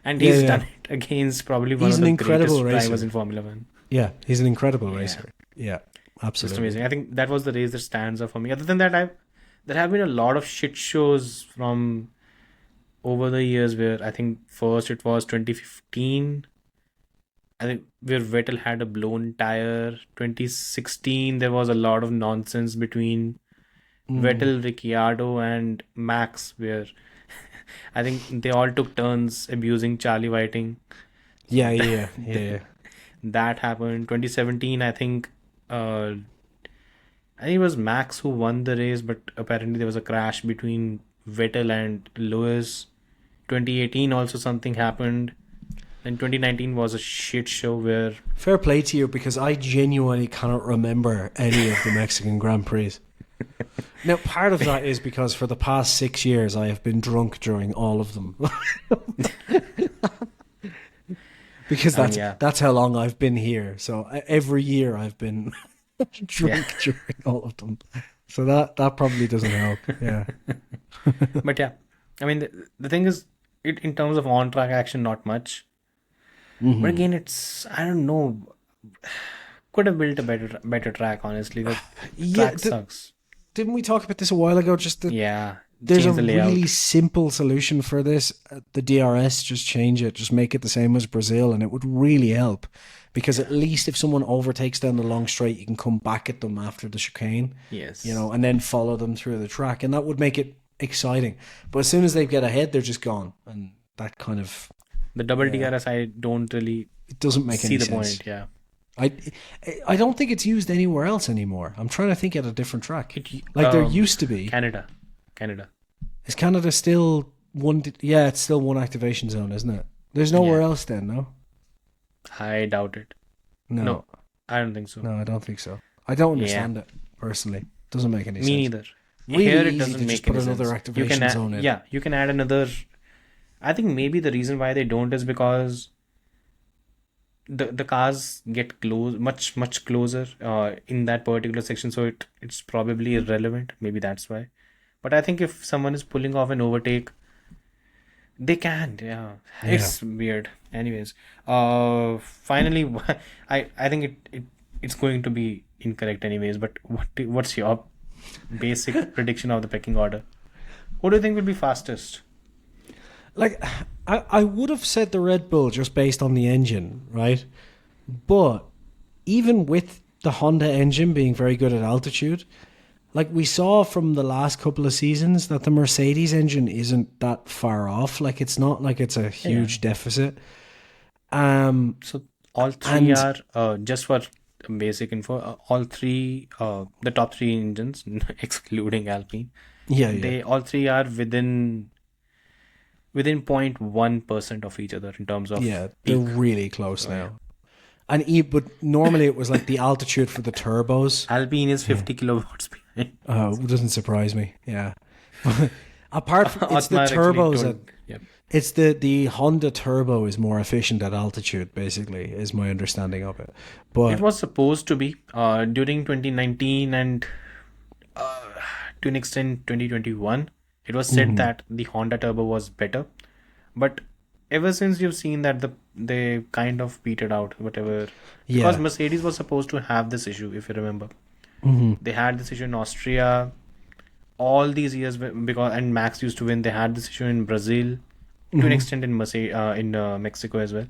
And he's done it against probably one He's of an the incredible greatest drivers racer. in Formula One. yeah, he's an incredible racer. Yeah, Just absolutely. amazing. I think that was the race that stands out for me. Other than that, there have been a lot of shit shows from over the years where I think first it was 2015. I think where Vettel had a blown tire. 2016 there was a lot of nonsense between Vettel, Ricciardo, and Max, where I think they all took turns abusing Charlie Whiting. Yeah. That happened. 2017, I think it was Max who won the race, but apparently there was a crash between Vettel and Lewis. 2018 also something happened. Then 2019 was a shit show where Fair play to you, because I genuinely cannot remember any of the Mexican Grand Prix. Now, part of that is because for the past 6 years I have been drunk during all of them. Because that's how long I've been here. So every year I've been drunk during all of them. So that probably doesn't help. Yeah. but yeah, I mean the thing is, in terms of on track action, not much. But again, it's, I don't know, could have built a better track, honestly. The track sucks. Didn't we talk about this a while ago? Just that there's a change the layout. really simple solution for this. The DRS, just change it, just make it the same as Brazil, and it would really help. Because at least if someone overtakes down the long straight, you can come back at them after the chicane. Yes. You know, and then follow them through the track, and that would make it exciting. But as soon as they get ahead, they're just gone, and that kind of The double DRS, I don't really it doesn't make see any the sense. point. Yeah. I don't think it's used anywhere else anymore. I'm trying to think at a different track. There used to be. Canada. Is Canada still one? Yeah, it's still one activation zone, isn't it? There's nowhere else then, no? I doubt it. No, I don't think so. no, I don't think so. I don't understand it personally. Doesn't make any sense. Me neither. Really Here easy it doesn't to make just put any another sense. activation zone in. Yeah, you can add another. I think maybe the reason why they don't is because the cars get close, much closer in that particular section, so it's probably irrelevant. Maybe that's why. But I think if someone is pulling off an overtake, they can. Yeah, it's weird. Anyways, finally, I think it's going to be incorrect anyways. But what's your basic prediction of the pecking order? Who do you think will be fastest? Like, I would have said the Red Bull just based on the engine, right? But even with the Honda engine being very good at altitude, like we saw from the last couple of seasons that the Mercedes engine isn't that far off. Like, it's not like it's a huge deficit. So all three are just for basic info. All three, the top three engines, excluding Alpine, they all three are within 0.1% of each other in terms of they're peak. really close now. And but normally it was like the altitude for the turbos. Alpine is 50 kilowatts behind. It doesn't surprise me. Yeah. Apart from it's the turbos. It's the Honda turbo is more efficient at altitude, basically, is my understanding of it. But it was supposed to be during 2019 and to an extent 2021. It was said that the Honda turbo was better, but ever since you've seen that they kind of petered out, whatever. Because Mercedes was supposed to have this issue, if you remember. They had this issue in Austria all these years and Max used to win. They had this issue in Brazil, to an extent in Mexico as well.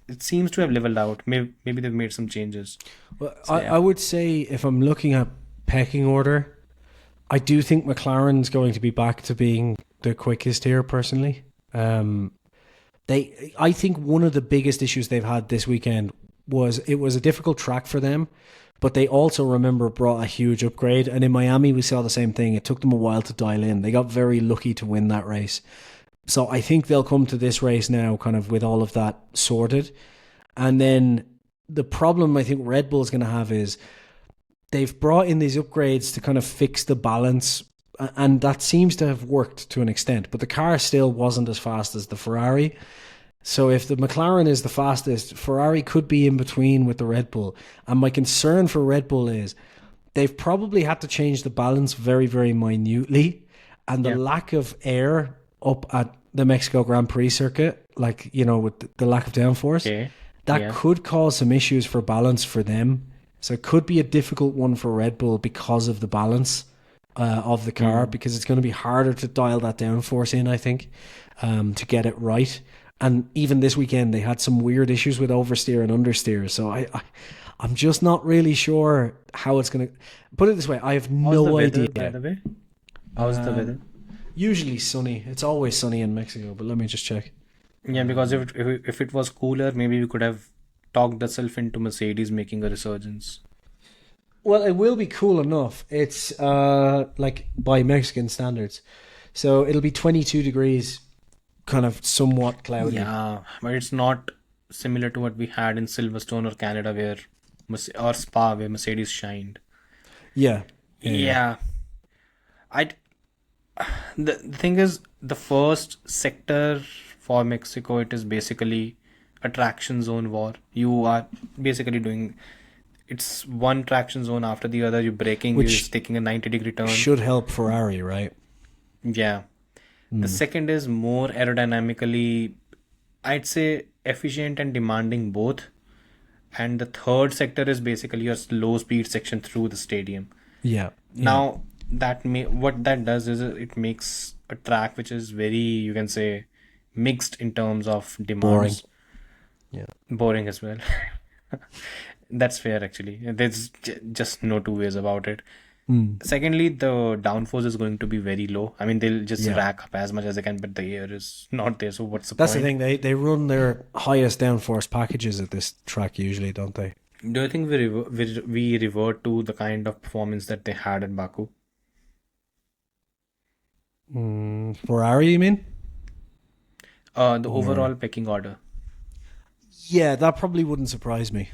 It seems to have leveled out. Maybe they've made some changes. Well, I would say if I'm looking at pecking order, I do think McLaren's going to be back to being the quickest here, personally. I think one of the biggest issues they've had this weekend was it was a difficult track for them, but they also, remember, brought a huge upgrade. And in Miami, we saw the same thing. It took them a while to dial in. They got very lucky to win that race. So I think they'll come to this race now kind of with all of that sorted. And then the problem I think Red Bull is going to have is they've brought in these upgrades to kind of fix the balance, and that seems to have worked to an extent, but the car still wasn't as fast as the Ferrari. So if the McLaren is the fastest, Ferrari could be in between with the Red Bull. And my concern for Red Bull is they've probably had to change the balance very, very minutely, and the lack of air up at the Mexico Grand Prix circuit, like, you know, with the lack of downforce, that could cause some issues for balance for them. So it could be a difficult one for Red Bull because of the balance of the car, because it's going to be harder to dial that downforce in, I think, to get it right. And even this weekend, they had some weird issues with oversteer and understeer. So I'm just not really sure how it's going to... Put it this way, I have no idea. By the way? How's the weather? Usually sunny. It's always sunny in Mexico, but let me just check. Yeah, because if it was cooler, maybe we could have talked ourselves into Mercedes making a resurgence. Well, it will be cool enough. It's like by Mexican standards. So it'll be 22 degrees, kind of somewhat cloudy. Yeah, but it's not similar to what we had in Silverstone or Canada or Spa where Mercedes shined. Yeah. The thing is, the first sector for Mexico, it is basically a traction zone war. You are basically doing... It's one traction zone after the other. You're braking, you're taking a 90-degree turn. Should help Ferrari, right? Yeah. The second is more aerodynamically, I'd say, efficient and demanding both. And the third sector is basically your low speed section through the stadium. Yeah. Now, what that does is it makes a track which is very, you can say, mixed in terms of demands. Boring as well. That's fair, actually. There's just no two ways about it. Secondly, the downforce is going to be very low. I mean, they'll just rack up as much as they can, but the air is not there. So what's the point? That's the thing. They run their highest downforce packages at this track usually, don't they? Do you think we revert to the kind of performance that they had at Baku? Ferrari, you mean? The overall pecking order. Yeah, that probably wouldn't surprise me.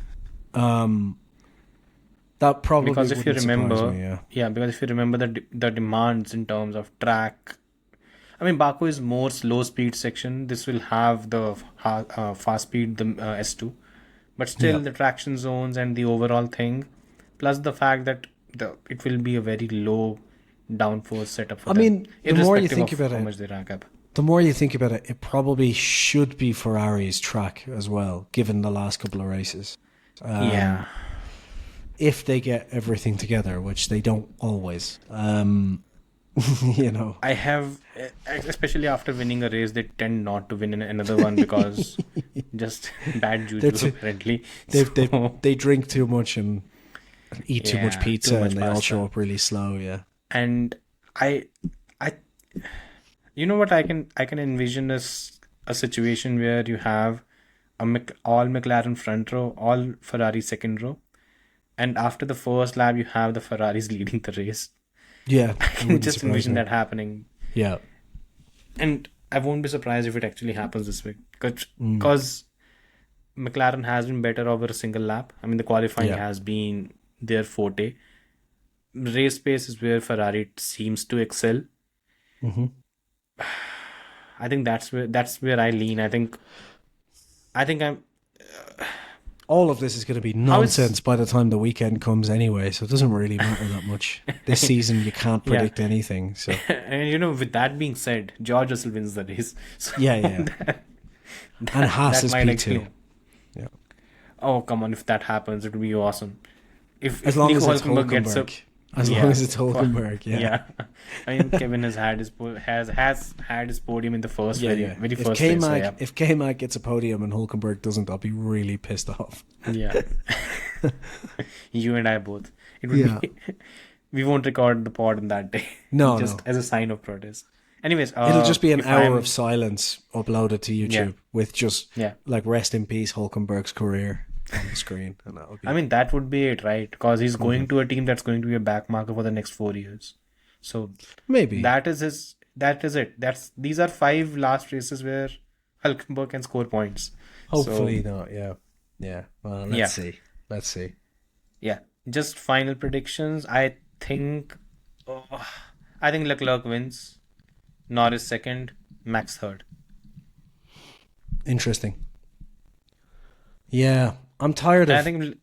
That probably because if you remember, me, because if you remember the demands in terms of track, I mean, Baku is more slow speed section. This will have the fast speed, the S2, but still the traction zones and the overall thing, plus the fact that it will be a very low downforce setup for I them. mean, the more you Irrespective think of about how it, much they rack up. the more you think about it, it probably should be Ferrari's track as well, given the last couple of races. Yeah. If they get everything together, which they don't always. You know. I have, especially after winning a race, they tend not to win another one because just bad juju apparently. They drink too much and eat too much pizza, and they all pasta. show up really slow. Yeah. And I, you know what, I can envision this a situation where you have all McLaren front row, all Ferrari second row, and after the first lap you have the Ferraris leading the race. Yeah, I can just envision that happening. Yeah. And I won't be surprised if it actually happens this week. Because McLaren has been better over a single lap. I mean, the qualifying has been their forte. Race pace is where Ferrari seems to excel. Mm-hmm. I think that's where I lean. I think I'm... all of this is going to be nonsense by the time the weekend comes anyway, so it doesn't really matter that much. This season, you can't predict anything. So, and with that being said, George Russell wins the race. So and Haas is P2. Yeah. Oh, come on. If that happens, it would be awesome. If long Nico as it's Hülkenberg gets up... As long as it's Hülkenberg, yeah. I mean, Kevin has had his podium in the first very first race. So if K-Mag gets a podium and Hülkenberg doesn't, I'll be really pissed off. Yeah. You and I both. It would be. We won't record the pod on that day. No, just as a sign of protest. Anyways, it'll just be an hour of silence uploaded to YouTube with just like rest in peace Hülkenberg's career on the screen, and that'll be... I mean, that would be it, right? Because he's going to a team that's going to be a backmarker for the next 4 years. So maybe that is it. These are 5 last races where Hülkenberg can score points. Hopefully not. Yeah. Well, let's see. Yeah. Just final predictions. I think Leclerc wins. Norris second. Max third. Interesting. Yeah. I'm tired of putting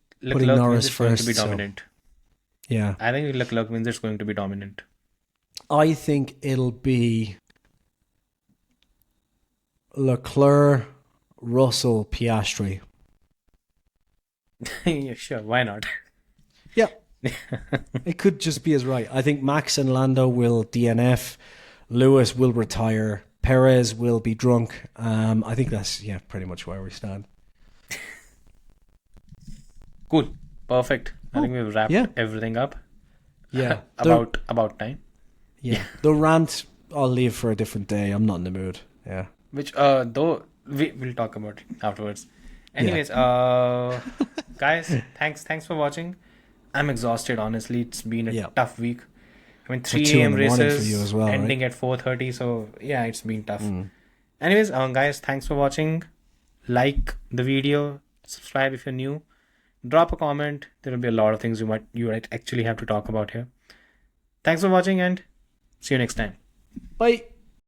Norris first. Going to be dominant. So, yeah. I think Leclerc wins. It's going to be dominant. I think it'll be Leclerc, Russell, Piastri. Yeah, sure. Why not? Yeah. It could just be as right. I think Max and Lando will DNF. Lewis will retire. Perez will be drunk. I think that's pretty much where we stand. Cool. Perfect. I think we've wrapped everything up. Yeah. about time. Yeah. The rant I'll leave for a different day. I'm not in the mood. Yeah. Which though we'll talk about it afterwards. Anyways, guys, thanks for watching. I'm exhausted, honestly. It's been a tough week. I mean, 3 a.m. races for you as well, ending at 4:30. So yeah, it's been tough. Anyways, guys, thanks for watching. Like the video, subscribe if you're new. Drop a comment. There will be a lot of things you might actually have to talk about here. Thanks for watching and see you next time. Bye.